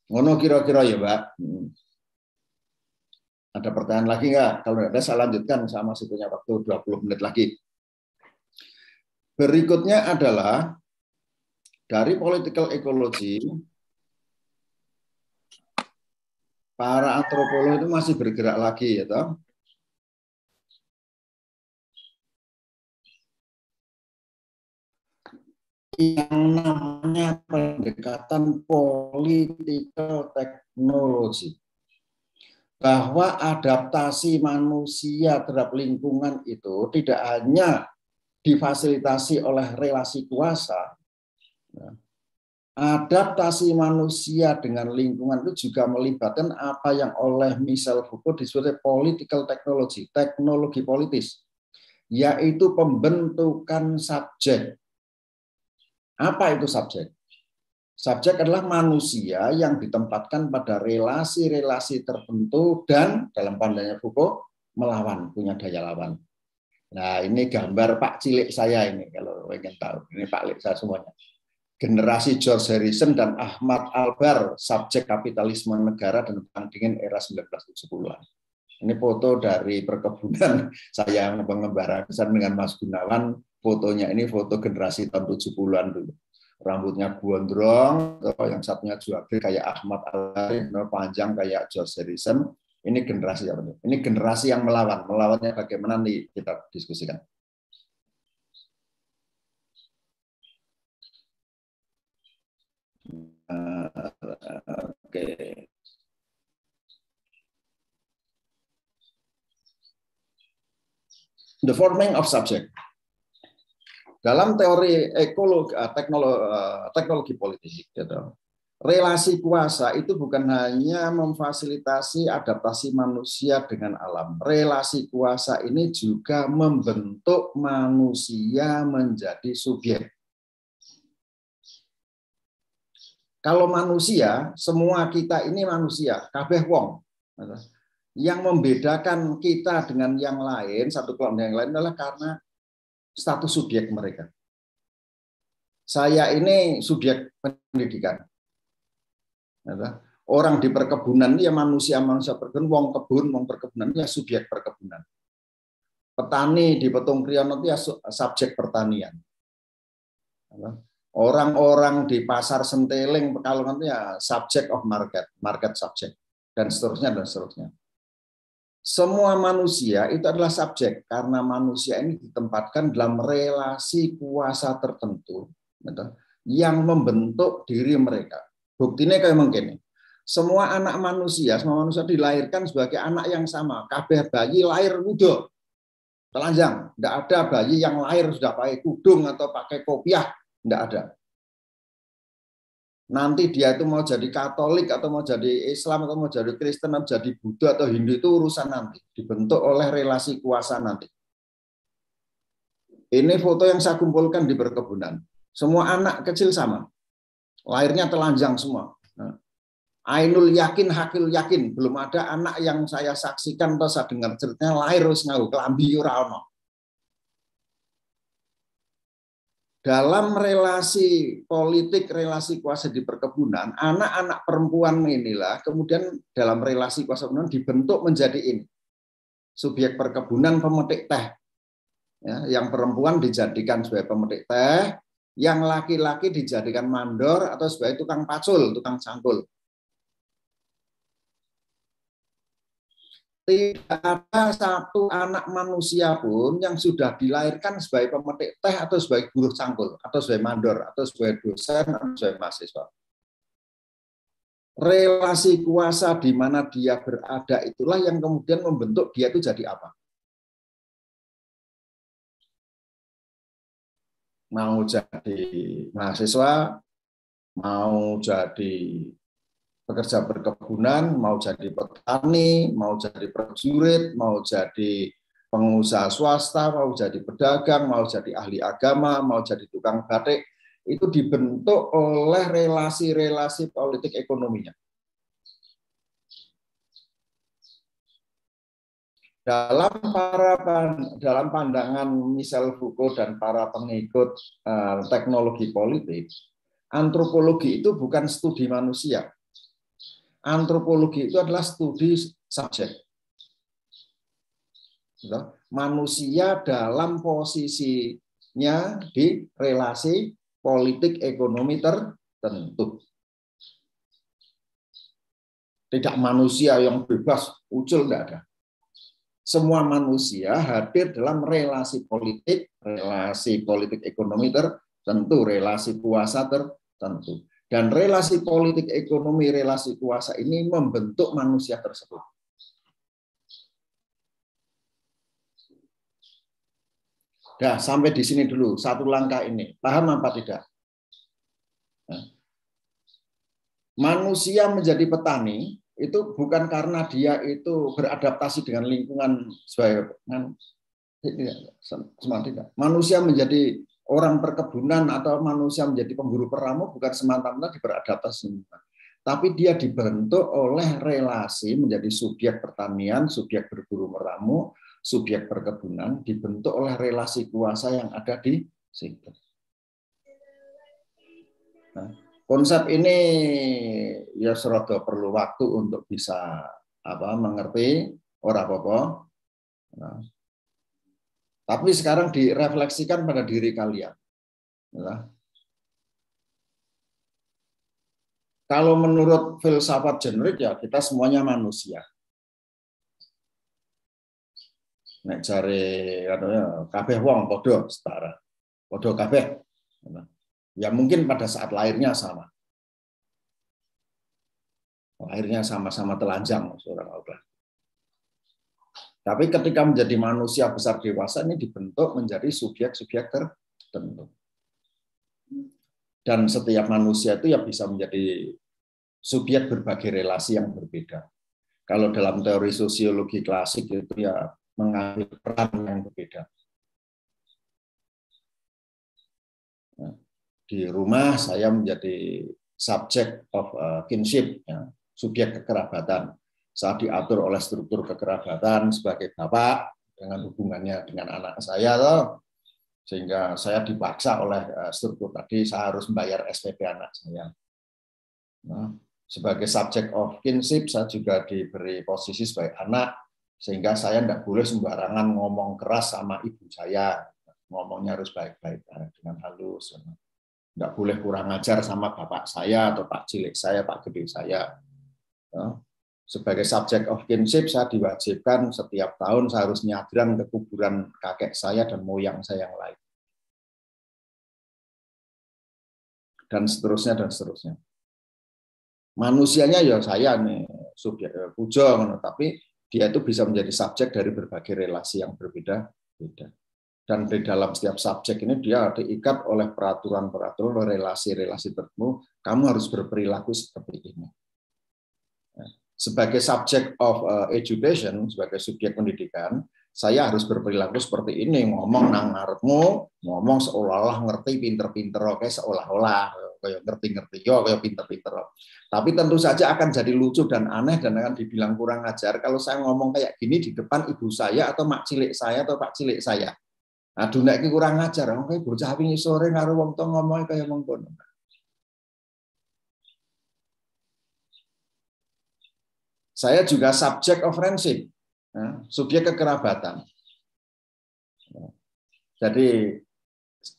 Speaker 2: Ngono kira-kira ya, Mbak. Ada pertanyaan lagi nggak? Kalau nggak ada, saya lanjutkan. Saya masih punya waktu 20 menit lagi. Berikutnya adalah dari political ecology, para antropolog itu masih bergerak lagi, ya toh? Yang namanya pendekatan political technology, bahwa adaptasi manusia terhadap lingkungan itu tidak hanya difasilitasi oleh relasi kuasa, adaptasi manusia dengan lingkungan itu juga melibatkan apa yang oleh Michel Foucault disebut political technology, teknologi politis, yaitu pembentukan subjek. Apa itu subjek? Subjek adalah manusia yang ditempatkan pada relasi-relasi tertentu dan dalam pandangannya Foucault melawan, punya daya lawan. Nah, ini gambar Pak Cilik saya ini, kalau ingin tahu. Ini Pak Cilik saya semuanya. Generasi George Harrison dan Ahmad Albar, subjek kapitalisme negara dan perang dingin era 1970-an. Ini foto dari perkebunan saya pengembara kesan dengan Mas Gunawan. Fotonya ini foto generasi tahun 70-an dulu. Rambutnya gondrong, yang satunya juga kayak Ahmad Albar, panjang kayak George Harrison. Ini generasi apa nih? Ini generasi yang melawan. Melawannya bagaimana nih kita diskusikan. Oke. The forming of subject. Dalam teori teknologi politik, gitu, relasi kuasa itu bukan hanya memfasilitasi adaptasi manusia dengan alam. Relasi kuasa ini juga membentuk manusia menjadi subjek. Kalau manusia, semua kita ini manusia, kabeh wong. Yang membedakan kita dengan yang lain, satu kelompok yang lain adalah karena status subjek mereka. Saya ini subjek pendidikan. Orang di perkebunan ya manusia perkebunan, wong kebun, wong perkebunan ya subjek perkebunan. Petani di Petung Kriono ya subjek pertanian. Orang-orang di pasar Senteling Pekalongan ya subject of market subject, dan seterusnya dan seterusnya. Semua manusia itu adalah subjek karena manusia ini ditempatkan dalam relasi kuasa tertentu yang membentuk diri mereka. Buktinya kayak mungkin semua anak manusia, semua manusia dilahirkan sebagai anak yang sama. Kabeh bayi lahir muda, telanjang. Tidak ada bayi yang lahir sudah pakai kudung atau pakai kopiah, tidak ada. Nanti dia itu mau jadi Katolik atau mau jadi Islam atau mau jadi Kristen atau jadi Buddha atau Hindu itu urusan nanti, dibentuk oleh relasi kuasa nanti. Ini foto yang saya kumpulkan di perkebunan. Semua anak kecil sama, lahirnya telanjang semua. Ainul yakin, hakil yakin, belum ada anak yang saya saksikan atau saya dengar ceritanya lahir wis nganggo klambi ora ono. Dalam relasi politik, relasi kuasa di perkebunan, anak-anak perempuan inilah kemudian dalam relasi kuasa perkebunan dibentuk menjadi ini. Subjek perkebunan pemetik teh. Ya, yang perempuan dijadikan sebagai pemetik teh, yang laki-laki dijadikan mandor atau sebagai tukang pacul, tukang cangkul. Tidak ada satu anak manusia pun yang sudah dilahirkan sebagai pemetik teh atau sebagai buruh cangkul atau sebagai mandor atau sebagai dosen atau sebagai mahasiswa. Relasi kuasa di mana dia berada itulah yang kemudian membentuk dia itu jadi apa. Mau jadi mahasiswa, mau jadi pekerja perkebunan, mau jadi petani, mau jadi prajurit, mau jadi pengusaha swasta, mau jadi pedagang, mau jadi ahli agama, mau jadi tukang batik, itu dibentuk oleh relasi-relasi politik ekonominya. Dalam pandangan Michel Foucault dan para pengikut teknologi politik, antropologi itu bukan studi manusia. Antropologi itu adalah studi subjek. Manusia dalam posisinya di relasi politik ekonomi tertentu. Tidak manusia yang bebas, ucul, tidak ada. Semua manusia hadir dalam relasi politik ekonomi tertentu, relasi kuasa tertentu. Dan relasi politik ekonomi, relasi kuasa ini membentuk manusia tersebut. Dah, sampai di sini dulu, satu langkah ini. Paham apa tidak? Manusia menjadi petani itu bukan karena dia itu beradaptasi dengan lingkungan sebagai tidak. Manusia menjadi orang perkebunan atau manusia menjadi pemburu peramu bukan semata-mata beradaptasi, tapi dia dibentuk oleh relasi menjadi subjek pertanian, subjek berburu meramu, subjek perkebunan, dibentuk oleh relasi kuasa yang ada di situ. Nah, konsep ini ya serodo perlu waktu untuk bisa mengerti ora apa-apa. Nah, tapi sekarang direfleksikan pada diri kalian. Nah, kalau menurut filsafat generik ya kita semuanya manusia. Nek jare kabeh wong padha setara. Padha kabeh. Ya mungkin pada saat lahirnya sama. Lahirnya sama-sama telanjang seorang Allah. Tapi ketika menjadi manusia besar dewasa ini dibentuk menjadi subjek-subjek tertentu. Dan setiap manusia itu ya bisa menjadi subjek berbagai relasi yang berbeda. Kalau dalam teori sosiologi klasik itu ya mengambil peran yang berbeda. Di rumah saya menjadi subject of kinship, ya, subjek kekerabatan. Saya diatur oleh struktur kekerabatan sebagai bapak dengan hubungannya dengan anak saya, sehingga saya dipaksa oleh struktur tadi saya harus membayar SPP anak saya. Nah, sebagai subject of kinship saya juga diberi posisi sebagai anak, sehingga saya tidak boleh sembarangan ngomong keras sama ibu saya, ngomongnya harus baik-baik dengan halus. Tidak boleh kurang ajar sama bapak saya atau pak cilik saya, pak gede saya. Sebagai subject of kinship, saya diwajibkan setiap tahun saya harus nyadran ke kuburan kakek saya dan moyang saya yang lain. Dan seterusnya, dan seterusnya. Manusianya ya saya nih, subjek pujo, tapi dia itu bisa menjadi subjek dari berbagai relasi yang berbeda-beda. Dan di dalam setiap subjek ini dia diikat oleh peraturan-peraturan, relasi-relasi tertentu, kamu harus berperilaku seperti ini. Sebagai subject of education, sebagai subjek pendidikan, saya harus berperilaku seperti ini, ngomong nang ngarepmu, ngomong seolah-olah ngerti, pinter-pinter, oke, seolah-olah kayak ngerti-ngerti, yo kayak pinter-pinter. Tapi tentu saja akan jadi lucu dan aneh dan akan dibilang kurang ajar kalau saya ngomong kayak gini di depan ibu saya atau mak cilik saya atau pak cilik saya. Aduh nek iki kurang ajar, oke bocah wingi sore karo wong tuwa ngomong kaya mengkono. Saya juga subject of friendship, subjek kekerabatan. Jadi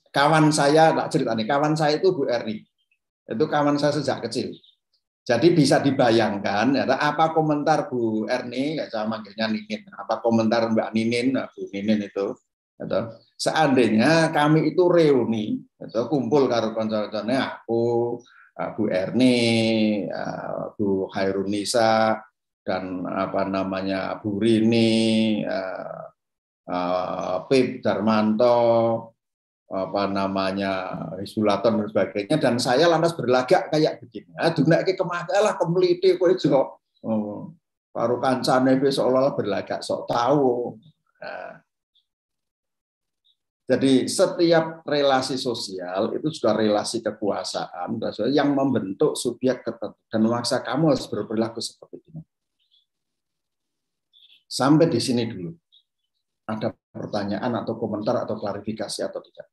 Speaker 2: kawan saya, tak cerita nih, kawan saya itu Bu Erni, itu kawan saya sejak kecil. Jadi bisa dibayangkan, ya, apa komentar Bu Erni, ya, saya manggilnya Ninin, apa komentar Mbak Ninin, Bu Ninin itu, seandainya kami itu reuni, kumpul karo kanca-kancane aku, Bu Erni, Bu Hairunisa, dan apa namanya Bu Rini, Pip Darmanto, apa namanya Hisulaton dan sebagainya, dan saya lantas berlagak kayak begini. Aduh nek iki kemakalah kemliti kowe jo. Karo kancane wis seolah-olah berlagak sok tahu. Nah, jadi setiap relasi sosial itu juga relasi kekuasaan yang membentuk subjek tertentu dan memaksa kamu harus berperilaku seperti ini. Sampai di sini dulu. Ada pertanyaan atau komentar atau klarifikasi atau tidak?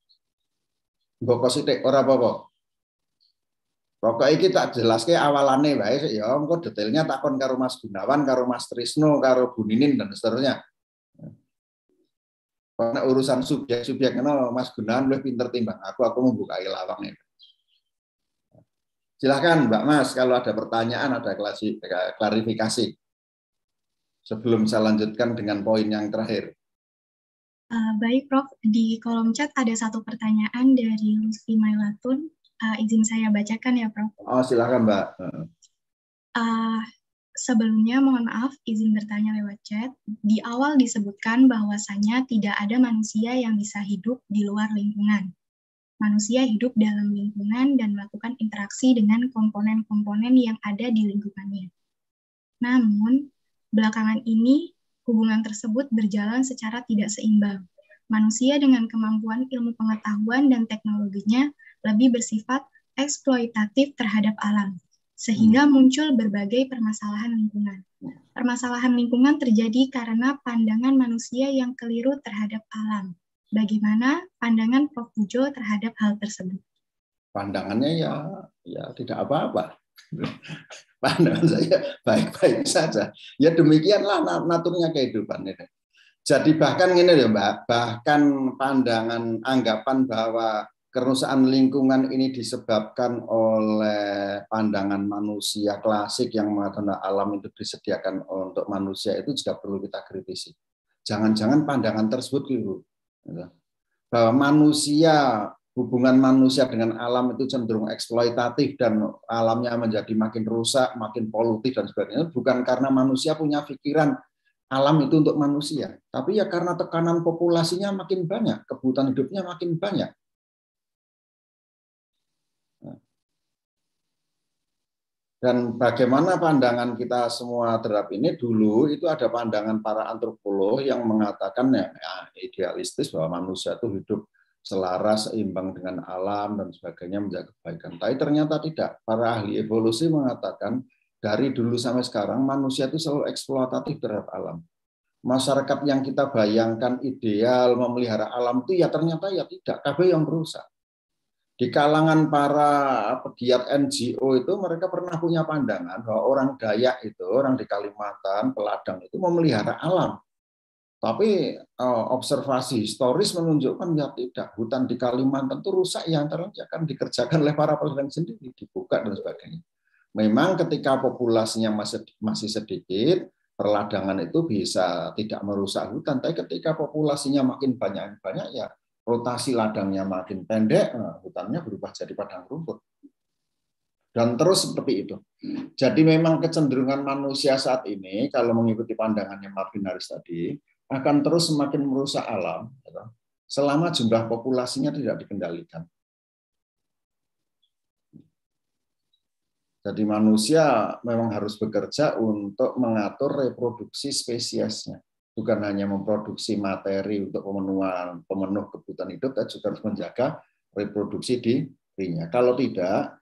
Speaker 2: Mbok sithik ora apa-apa. Pokoke iki tak jelaske awalane wae ya, engko detailnya takon karo Mas Gunawan, karo Mas Trisno, karo Bu Ninin dan seterusnya. Karena urusan subjek Mas Gunawan lebih pinter timbang aku membuka lawang ini. Silahkan Mbak Mas, kalau ada pertanyaan, ada klarifikasi. Sebelum saya lanjutkan dengan poin yang terakhir.
Speaker 6: Baik Prof, di kolom chat ada satu pertanyaan dari Lutfi Mailatun. Izin saya bacakan ya Prof.
Speaker 2: Oh silahkan Mbak.
Speaker 6: Sebelumnya mohon maaf, izin bertanya lewat chat. Di awal disebutkan bahwasanya tidak ada manusia yang bisa hidup di luar lingkungan. Manusia hidup dalam lingkungan dan melakukan interaksi dengan komponen-komponen yang ada di lingkungannya. Namun, belakangan ini hubungan tersebut berjalan secara tidak seimbang. Manusia dengan kemampuan ilmu pengetahuan dan teknologinya lebih bersifat eksploitatif terhadap alam, sehingga muncul berbagai permasalahan lingkungan. Permasalahan lingkungan terjadi karena pandangan manusia yang keliru terhadap alam. Bagaimana pandangan Prof. Pujo terhadap hal tersebut?
Speaker 2: Pandangannya ya tidak apa-apa. Pandangan saya baik-baik saja. Ya demikianlah naturnya kehidupan ini. Jadi bahkan ini ya Mbak, bahkan pandangan anggapan bahwa kerusakan lingkungan ini disebabkan oleh pandangan manusia klasik yang mengatakan alam itu disediakan untuk manusia itu juga perlu kita kritisi. Jangan-jangan pandangan tersebut keliru. Bahwa hubungan manusia dengan alam itu cenderung eksploitatif dan alamnya menjadi makin rusak, makin polutif dan sebagainya, bukan karena manusia punya pikiran alam itu untuk manusia, tapi ya karena tekanan populasinya makin banyak, kebutuhan hidupnya makin banyak. Dan bagaimana pandangan kita semua terhadap ini, dulu itu ada pandangan para antropolog yang mengatakan ya idealistis bahwa manusia itu hidup selaras, seimbang dengan alam dan sebagainya, menjaga kebaikan. Tapi ternyata tidak. Para ahli evolusi mengatakan dari dulu sampai sekarang manusia itu selalu eksploitatif terhadap alam. Masyarakat yang kita bayangkan ideal memelihara alam itu ya ternyata ya tidak, kabeh yang rusak. Di kalangan para pegiat NGO itu mereka pernah punya pandangan bahwa orang Dayak itu, orang di Kalimantan, Peladang itu memelihara alam. Tapi observasi historis menunjukkan ya tidak, hutan di Kalimantan itu rusak yang ternyata akan dikerjakan oleh para peladang sendiri, dibuka dan sebagainya. Memang ketika populasinya masih sedikit, perladangan itu bisa tidak merusak hutan, tapi ketika populasinya makin banyak ya rotasi ladangnya makin pendek, hutannya berubah jadi padang rumput. Dan terus seperti itu. Jadi memang kecenderungan manusia saat ini, kalau mengikuti pandangannya Marvin Harris tadi, akan terus semakin merusak alam, selama jumlah populasinya tidak dikendalikan. Jadi manusia memang harus bekerja untuk mengatur reproduksi spesiesnya. Bukan hanya memproduksi materi untuk pemenuh kebutuhan hidup, tapi juga harus menjaga reproduksi dirinya. Kalau tidak,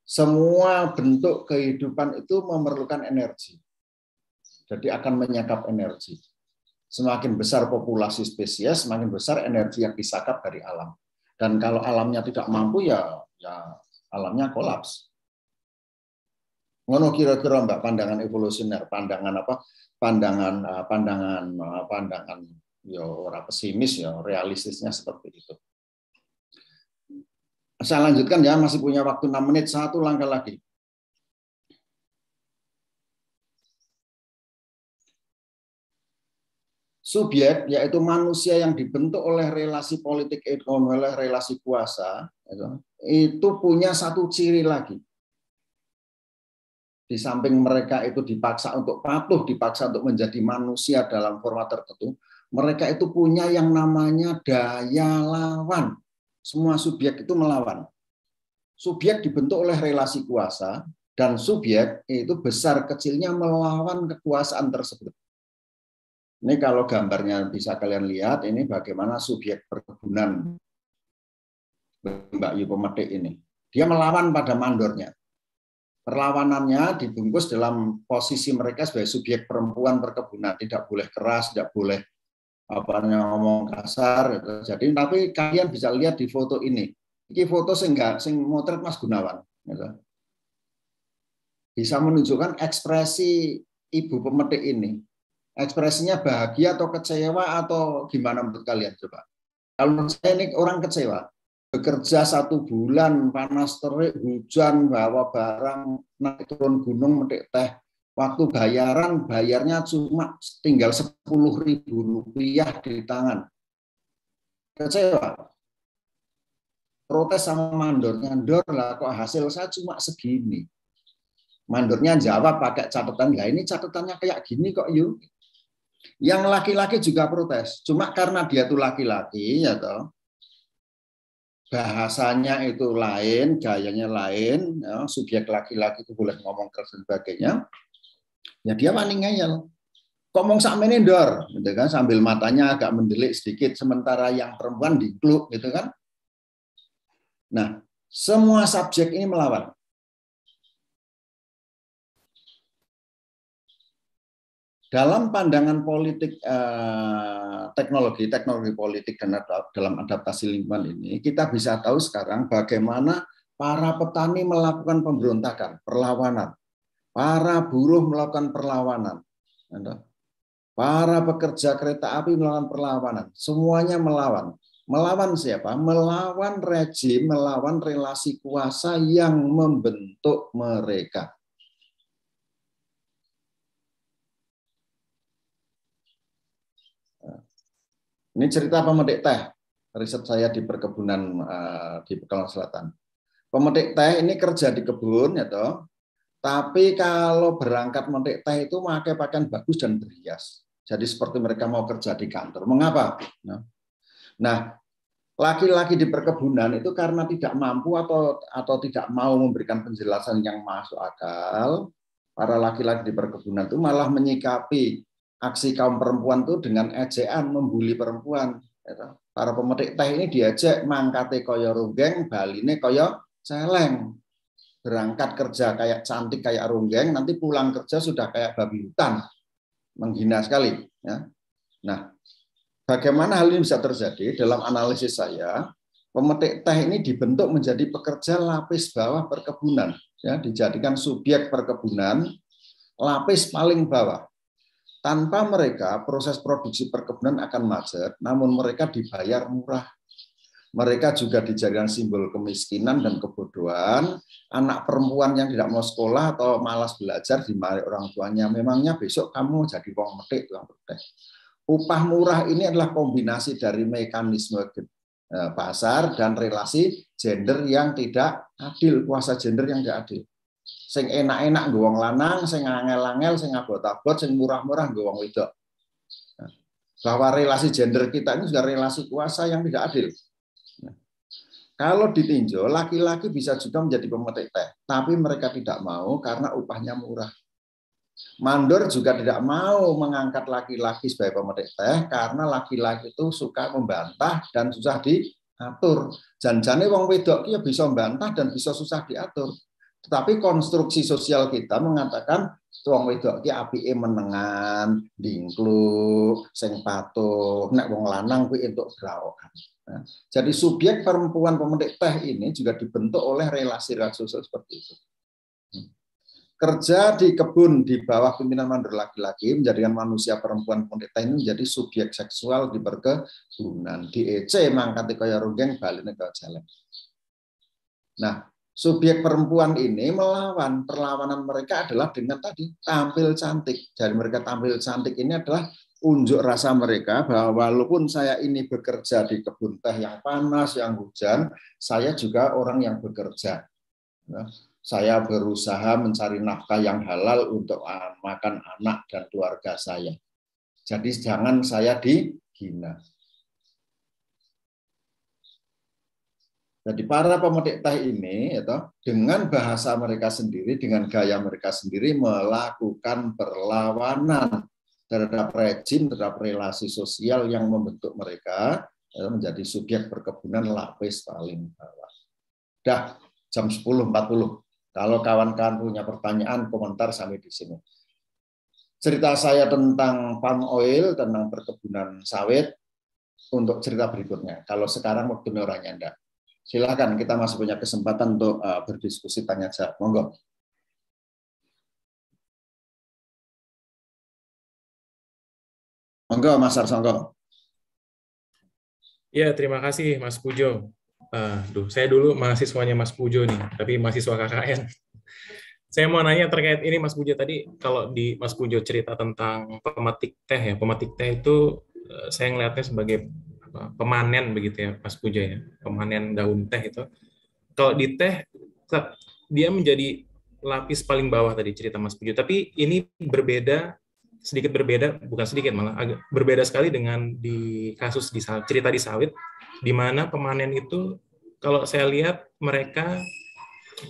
Speaker 2: semua bentuk kehidupan itu memerlukan energi. Jadi akan menyakap energi. Semakin besar populasi spesies, semakin besar energi yang disakap dari alam. Dan kalau alamnya tidak mampu, ya alamnya kolaps. Ngono kira-kira Mbak pandangan evolusioner, pandangan apa? Pandangan ya ora pesimis ya, realistisnya seperti itu. Saya lanjutkan ya, masih punya waktu 6 menit, satu langkah lagi. Subjek yaitu manusia yang dibentuk oleh relasi politik ekonomi, oleh relasi kuasa, itu punya satu ciri lagi. Di samping mereka itu dipaksa untuk patuh, dipaksa untuk menjadi manusia dalam format tertentu, mereka itu punya yang namanya daya lawan. Semua subjek itu melawan. Subjek dibentuk oleh relasi kuasa, dan subjek itu besar kecilnya melawan kekuasaan tersebut. Ini kalau gambarnya bisa kalian lihat, ini bagaimana subjek perkebunan Mbak Yu Pemetik ini. Dia melawan pada mandornya. Perlawanannya dibungkus dalam posisi mereka sebagai subjek perempuan perkebunan, tidak boleh keras, tidak boleh ngomong kasar. Jadi tapi kalian bisa lihat di foto ini. Ini foto sing motret Mas Gunawan. Bisa menunjukkan ekspresi Ibu Pemetik ini. Ekspresinya bahagia atau kecewa atau gimana menurut kalian coba? Kalau menurut saya ini orang kecewa. Bekerja 1 bulan, panas terik, hujan, bawa barang, naik turun gunung, metik teh. Waktu bayarnya cuma tinggal Rp10.000 di tangan. Kecewa. Protes sama mandornya, "Ndor lah kok hasil saya cuma segini." Mandornya jawab pakai catatan, "Lah ini catatannya kayak gini kok yuk." Yang laki-laki juga protes, cuma karena dia tuh laki-laki ya toh, bahasanya itu lain, gayanya lain, ya, subjek laki-laki itu boleh ngomong keras dan sebagainya, ya dia wani ngeyel. Ngomong sakmene ndor, gitu kan, sambil matanya agak mendelik sedikit, sementara yang perempuan dikluk, gitu kan. Nah, semua subjek ini melawan. Dalam pandangan politik teknologi politik dan dalam adaptasi lingkungan ini, kita bisa tahu sekarang bagaimana para petani melakukan pemberontakan, perlawanan, para buruh melakukan perlawanan, para pekerja kereta api melakukan perlawanan, semuanya melawan. Melawan siapa? Melawan rejim, melawan relasi kuasa yang membentuk mereka. Ini cerita pemetik teh, riset saya di perkebunan di Pekalongan Selatan. Pemetik teh ini kerja di kebun, ya toh. Tapi kalau berangkat memetik teh itu pakai pakaian bagus dan berhias. Jadi seperti mereka mau kerja di kantor. Mengapa? Nah, laki-laki di perkebunan itu karena tidak mampu atau tidak mau memberikan penjelasan yang masuk akal, para laki-laki di perkebunan itu malah menyikapi aksi kaum perempuan itu dengan ejekan, membuli perempuan. Para pemetik teh ini diajak mangkate koyo ronggeng, baline koyo celeng. Berangkat kerja kayak cantik kayak ronggeng, nanti pulang kerja sudah kayak babi hutan. Menghina sekali. Ya. Nah, bagaimana hal ini bisa terjadi? Dalam analisis saya, pemetik teh ini dibentuk menjadi pekerja lapis bawah perkebunan. Ya, dijadikan subjek perkebunan, lapis paling bawah. Tanpa mereka, proses produksi perkebunan akan macet, namun mereka dibayar murah. Mereka juga dijadikan simbol kemiskinan dan kebodohan. Anak perempuan yang tidak mau sekolah atau malas belajar dimarahi orang tuanya. Memangnya besok kamu jadi wong metik, tukang teh. Upah murah ini adalah kombinasi dari mekanisme pasar dan relasi gender yang tidak adil, kuasa gender yang tidak adil. Sing enak-enak nggo wong lanang, sing angel-angel, sing abot-abot, sing murah-murah nggo wong wedok. Bahwa relasi gender kita ini juga relasi kuasa yang tidak adil. Kalau ditinjau, laki-laki bisa juga menjadi pemetik teh, tapi mereka tidak mau karena upahnya murah. Mandor juga tidak mau mengangkat laki-laki sebagai pemetik teh karena laki-laki itu suka membantah dan susah diatur. Janjane wong wedok ki bisa membantah dan bisa susah diatur. Tetapi konstruksi sosial kita mengatakan wong wedok ki apike menengan, dingkluk, sing patuh, nek wong lanang kuwi entuk grawokan. Nah, jadi subjek perempuan pemetik teh ini juga dibentuk oleh relasi sosial seperti itu. Kerja di kebun di bawah pimpinan mandor laki-laki menjadikan manusia perempuan pemetik teh ini menjadi subjek seksual di perkebunan. Di EC mangkati kaya ronggeng baline kaya celeng. Nah, subjek perempuan ini melawan. Perlawanan mereka adalah dengan tadi tampil cantik. Jadi mereka tampil cantik ini adalah unjuk rasa mereka bahwa walaupun saya ini bekerja di kebun teh yang panas, yang hujan, saya juga orang yang bekerja. Saya berusaha mencari nafkah yang halal untuk makan anak dan keluarga saya. Jadi jangan saya dihina. Jadi para pemetik teh ini dengan bahasa mereka sendiri, dengan gaya mereka sendiri melakukan perlawanan terhadap rejim, terhadap relasi sosial yang membentuk mereka menjadi subjek perkebunan lapis paling bawah. Dah jam 10.40. Kalau kawan-kawan punya pertanyaan, komentar sampai di sini. Cerita saya tentang palm oil, tentang perkebunan sawit untuk cerita berikutnya. Kalau sekarang waktunya orangnya enggak. Silakan, kita masih punya kesempatan untuk berdiskusi, tanya jawab. Monggo. Monggo Mas Arsongko.
Speaker 11: Ya, terima kasih Mas Pujo. Saya dulu mahasiswanya Mas Pujo nih, tapi mahasiswa KKN. Saya mau nanya terkait ini Mas Pujo tadi, kalau di Mas Pujo cerita tentang pemetik teh ya, pemetik teh itu saya ngelihatnya sebagai pemanen begitu ya Mas Pujo ya, pemanen daun teh itu. Kalau di teh dia menjadi lapis paling bawah tadi cerita Mas Pujo, tapi ini sedikit berbeda, bukan sedikit malah agak berbeda sekali dengan di kasus cerita di sawit, di mana pemanen itu kalau saya lihat mereka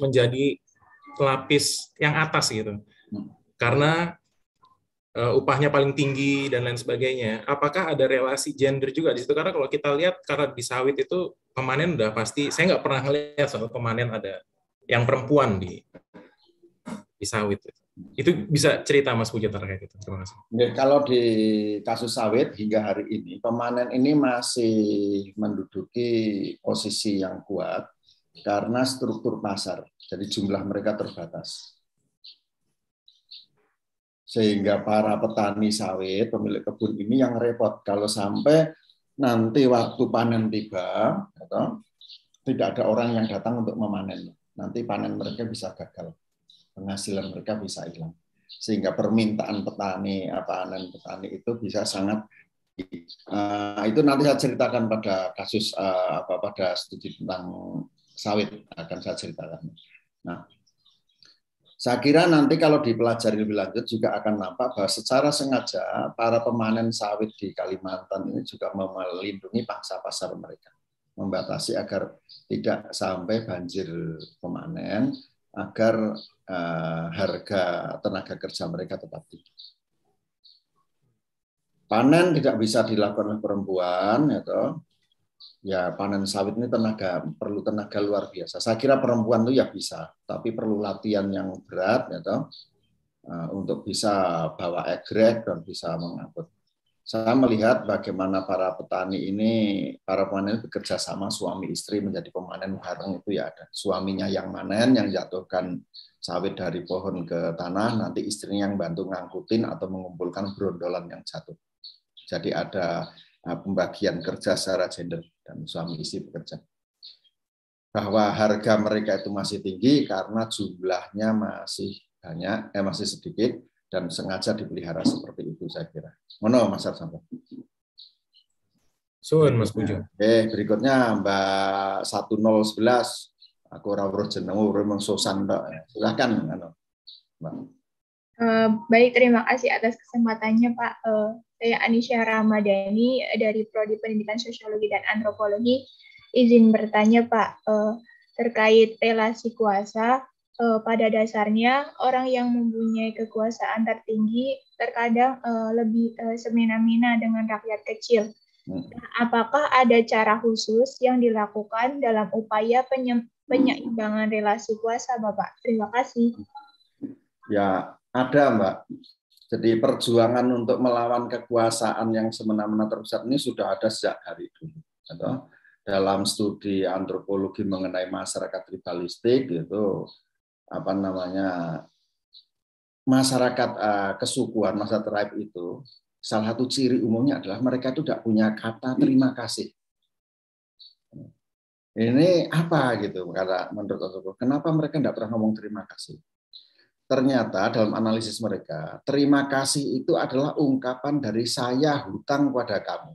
Speaker 11: menjadi lapis yang atas gitu, karena upahnya paling tinggi dan lain sebagainya. Apakah ada relasi gender juga di situ? Karena kalau kita lihat, karena di sawit itu pemanen udah pasti, saya nggak pernah lihat soal pemanen ada yang perempuan di sawit. Itu bisa cerita Mas Pujo terkait itu. Terima kasih.
Speaker 2: Kalau di kasus sawit hingga hari ini, pemanen ini masih menduduki posisi yang kuat karena struktur pasar. Jadi jumlah mereka terbatas. Sehingga para petani sawit, pemilik kebun ini yang repot kalau sampai nanti waktu panen tiba, atau tidak ada orang yang datang untuk memanen. Nanti panen mereka bisa gagal, penghasilan mereka bisa hilang. Sehingga permintaan panen petani itu bisa sangat itu nanti saya ceritakan pada kasus pada studi tentang sawit akan saya ceritakan. Nah, saya kira nanti kalau dipelajari lebih lanjut juga akan nampak bahwa secara sengaja para pemanen sawit di Kalimantan ini juga melindungi pangsa pasar mereka, membatasi agar tidak sampai banjir pemanen, agar harga tenaga kerja mereka tetap tinggi. Panen tidak bisa dilakukan oleh perempuan, ya panen sawit ini perlu tenaga luar biasa. Saya kira perempuan itu ya bisa, tapi perlu latihan yang berat, untuk bisa bawa egrek dan bisa mengangkut. Saya melihat bagaimana para petani ini, para pemanen bekerja sama suami istri menjadi pemanen bareng itu ya ada. Suaminya yang manen, yang jatuhkan sawit dari pohon ke tanah, nanti istrinya yang bantu ngangkutin atau mengumpulkan brondolan yang jatuh. Jadi ada pembagian kerja secara gender dan suami istri bekerja. Bahwa harga mereka itu masih tinggi karena jumlahnya masih banyak, masih sedikit dan sengaja dipelihara seperti itu saya kira. Mono Mas Arsongko.
Speaker 11: Suwun Mas Pujo.
Speaker 2: Berikutnya Mbak 1011. Aku ora weruh jenengmu, memang sosan tok. Silakan Mbak.
Speaker 12: Baik, terima kasih atas kesempatannya Pak. Saya Anisha Ramadhani dari Prodi Pendidikan Sosiologi dan Antropologi. Izin bertanya Pak, terkait relasi kuasa, pada dasarnya orang yang mempunyai kekuasaan tertinggi terkadang lebih semena-mena dengan rakyat kecil. Apakah ada cara khusus yang dilakukan dalam upaya penyeimbangan relasi kuasa, Bapak? Terima kasih.
Speaker 2: Ya, ada, Mbak. Jadi perjuangan untuk melawan kekuasaan yang semena-mena terpusat ini sudah ada sejak hari dulu. Dalam studi antropologi mengenai masyarakat tribalistik, itu masyarakat kesukuan, masyarakat tribe itu, salah satu ciri umumnya adalah mereka itu tidak punya kata terima kasih. Ini apa gitu, karena menurut aku, kenapa mereka tidak pernah ngomong terima kasih? Ternyata dalam analisis mereka, terima kasih itu adalah ungkapan dari saya hutang pada kamu.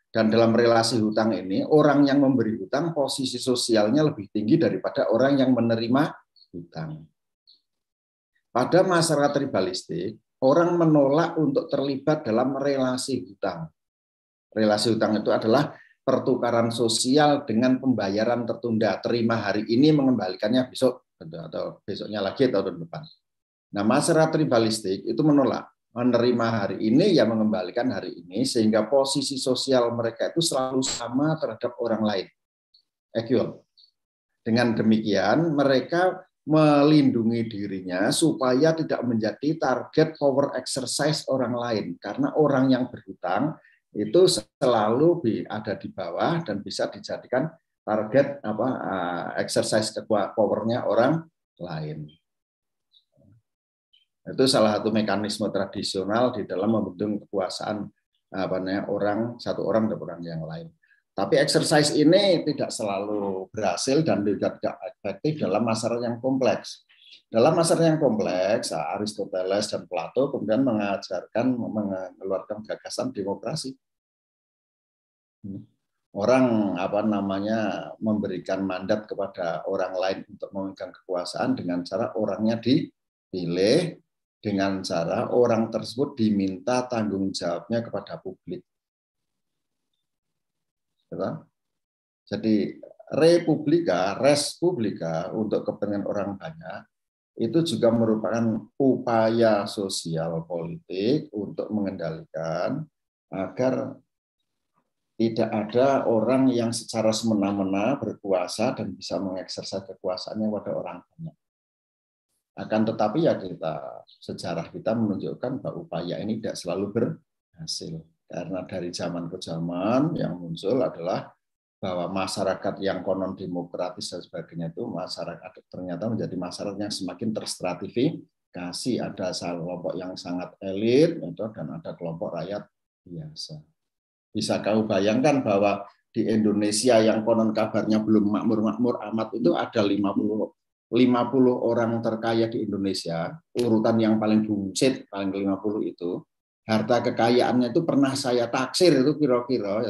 Speaker 2: Dan dalam relasi hutang ini, orang yang memberi hutang posisi sosialnya lebih tinggi daripada orang yang menerima hutang. Pada masyarakat tribalistik, orang menolak untuk terlibat dalam relasi hutang. Relasi hutang itu adalah pertukaran sosial dengan pembayaran tertunda. Terima hari ini, mengembalikannya besok, atau besoknya lagi, atau tahun depan. Nah, masyarakat tribalistik itu menolak. Menerima hari ini, ya mengembalikan hari ini, sehingga posisi sosial mereka itu selalu sama terhadap orang lain. Equal. Dengan demikian, mereka melindungi dirinya supaya tidak menjadi target power exercise orang lain. Karena orang yang berhutang itu selalu ada di bawah dan bisa dijadikan target exercise powernya orang lain. Itu salah satu mekanisme tradisional di dalam membendung kekuasaan satu orang dan orang yang lain. Tapi exercise ini tidak selalu berhasil dan tidak efektif dalam masyarakat yang kompleks. Dalam masyarakat yang kompleks, Aristoteles dan Plato kemudian mengeluarkan gagasan demokrasi. Orang memberikan mandat kepada orang lain untuk memegang kekuasaan dengan cara orangnya dipilih, dengan cara orang tersebut diminta tanggung jawabnya kepada publik. Jadi res publica untuk kepentingan orang banyak itu juga merupakan upaya sosial politik untuk mengendalikan agar tidak ada orang yang secara semena-mena berkuasa dan bisa mengeksersis kekuasaannya pada orang banyak. Akan tetapi sejarah kita menunjukkan bahwa upaya ini tidak selalu berhasil. Karena dari zaman ke zaman yang muncul adalah bahwa masyarakat yang konon demokratis dan sebagainya itu masyarakat ternyata menjadi masyarakat yang semakin terstratifikasi. Ada kelompok yang sangat elit dan ada kelompok rakyat biasa. Bisa kau bayangkan bahwa di Indonesia yang konon kabarnya belum makmur-makmur amat itu ada 50 orang terkaya di Indonesia, urutan yang paling buncit, paling ke-50 itu, harta kekayaannya itu pernah saya taksir itu kira-kira.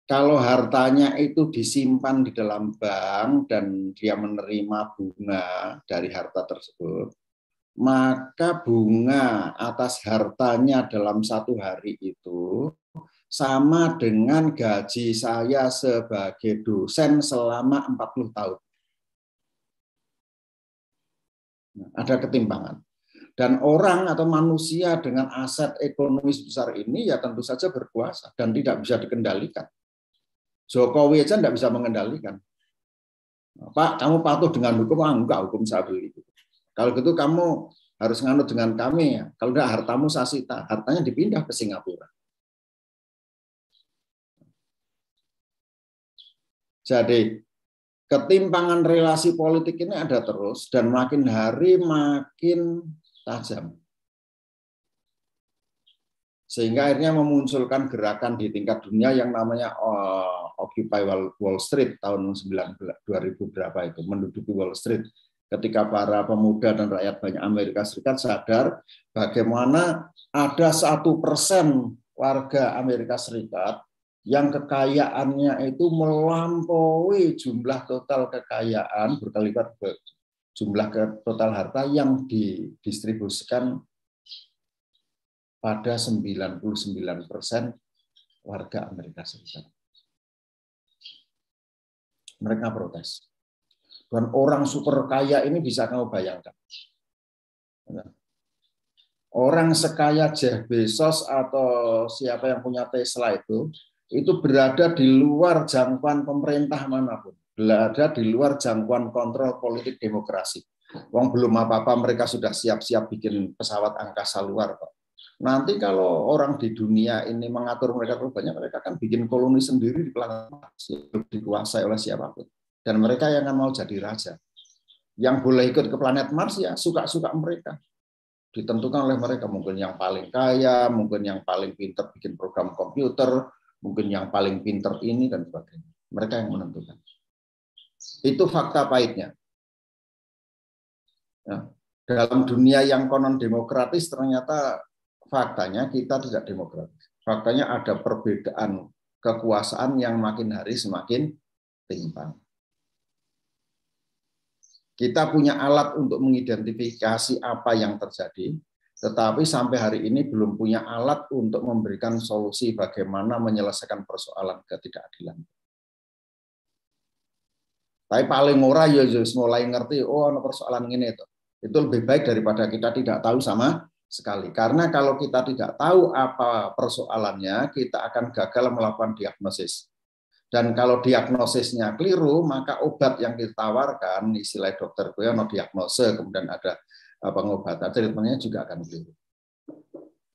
Speaker 2: Kalau hartanya itu disimpan di dalam bank dan dia menerima bunga dari harta tersebut, maka bunga atas hartanya dalam satu hari itu sama dengan gaji saya sebagai dosen selama 40 tahun. Ada ketimpangan. Dan orang atau manusia dengan aset ekonomis besar ini ya tentu saja berkuasa dan tidak bisa dikendalikan. Jokowi aja tidak bisa mengendalikan. Pak, kamu patuh dengan hukum? Enggak, hukum saya beli. Kalau gitu kamu harus nganut dengan kami. Ya. Kalau enggak, hartamu saya sita. Hartanya dipindah ke Singapura. Jadi ketimpangan relasi politik ini ada terus dan makin hari makin tajam. Sehingga akhirnya memunculkan gerakan di tingkat dunia yang namanya Occupy Wall Street tahun 2000 berapa itu, menduduki Wall Street. Ketika para pemuda dan rakyat banyak Amerika Serikat sadar bagaimana ada 1% warga Amerika Serikat yang kekayaannya itu melampaui jumlah total kekayaan berkali-kali jumlah total harta yang didistribusikan pada 99% warga Amerika Serikat. Mereka protes. Dan orang super kaya ini bisa kamu bayangkan. Orang sekaya Jeff Bezos atau siapa yang punya Tesla itu berada di luar jangkauan pemerintah manapun, berada di luar jangkauan kontrol politik demokrasi. Wong belum apa-apa mereka sudah siap-siap bikin pesawat angkasa luar, Pak. Nanti kalau orang di dunia ini mengatur mereka terlalu banyak, mereka akan bikin koloni sendiri di planet Mars, dikuasai oleh siapapun. Dan mereka yang akan mau jadi raja. Yang boleh ikut ke planet Mars ya suka-suka mereka. Ditentukan oleh mereka, mungkin yang paling kaya, mungkin yang paling pintar bikin program komputer, mungkin yang paling pintar ini dan sebagainya. Mereka yang menentukan. Itu fakta pahitnya. Ya, dalam dunia yang konon demokratis ternyata faktanya kita tidak demokratis. Faktanya ada perbedaan kekuasaan yang makin hari semakin timpang. Kita punya alat untuk mengidentifikasi apa yang terjadi, tetapi sampai hari ini belum punya alat untuk memberikan solusi bagaimana menyelesaikan persoalan ketidakadilan. Tapi paling murah ya mulai ngerti, oh ada persoalan ini itu. Itu lebih baik daripada kita tidak tahu sama sekali. Karena kalau kita tidak tahu apa persoalannya, kita akan gagal melakukan diagnosis. Dan kalau diagnosisnya keliru, maka obat yang kita tawarkan, istilah dokter Goyono diagnose, kemudian ada pengobatan, treatmentnya juga akan keliru.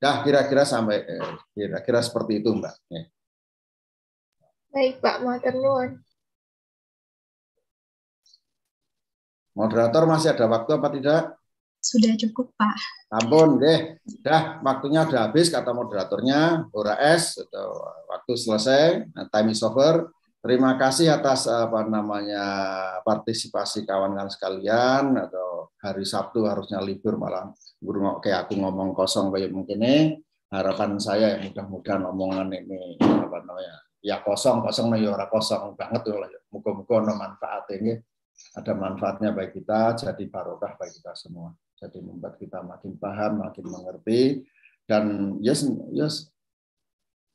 Speaker 2: Nah, kira-kira seperti itu, Mbak.
Speaker 12: Baik, Pak, matur nuwun.
Speaker 2: Moderator masih ada waktu apa tidak?
Speaker 6: Sudah cukup, Pak.
Speaker 2: Ampun, deh. Dah, waktunya udah habis, kata moderatornya, Ora S. Waktu selesai, time is over. Terima kasih atas partisipasi kawan-kawan sekalian. Atau hari Sabtu harusnya libur, malah guru kayak aku ngomong kosong kayak mungkin ini. Harapan saya ya mudah-mudahan omongan ini ya kosong ya ora kosong banget loh. Muga-muga ada manfaatnya. Ada manfaatnya bagi kita, jadi barokah bagi kita semua. Jadi membuat kita makin paham, makin mengerti, dan yes,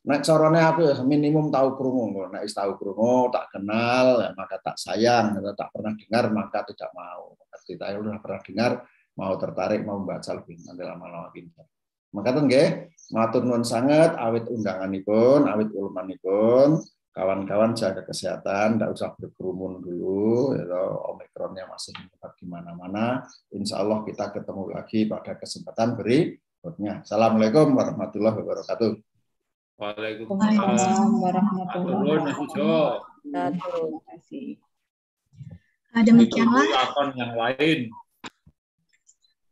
Speaker 2: nek carane aku ya minimum tahu krungu, nek tahu krungu, tak kenal, ya, maka tak sayang, atau tak pernah dengar maka tidak mau. Kita sudah pernah dengar, mau tertarik, mau membaca lebih nanti lama-lama pintar. Maka nggih, matur nuwun sanget awit undanganipun, awit ulumanipun. Kawan-kawan jaga kesehatan, tidak usah berkerumun dulu, ya, Omikronnya masih menyebar di mana-mana. Insya Allah kita ketemu lagi pada kesempatan berikutnya. Assalamualaikum warahmatullahi wabarakatuh.
Speaker 1: Waalaikumsalam warahmatullahi wabarakatuh.
Speaker 3: Terima kasih.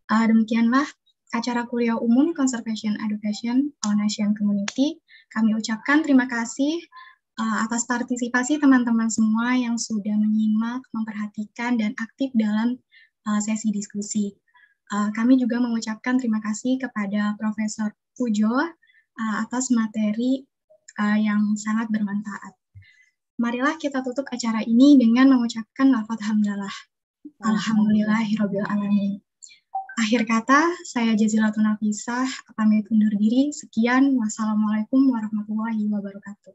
Speaker 6: Demikianlah acara kuliah umum Conservation Education on Asian Community. Kami ucapkan terima kasih atas partisipasi teman-teman semua yang sudah menyimak, memperhatikan, dan aktif dalam sesi diskusi. Kami juga mengucapkan terima kasih kepada Profesor Pujo atas materi yang sangat bermanfaat. Marilah kita tutup acara ini dengan mengucapkan lafaz hamdalah. Alhamdulillahirabbil alamin. Akhir kata, saya Jazilatun Nafisah, pamit undur diri. Sekian, wassalamualaikum warahmatullahi wabarakatuh.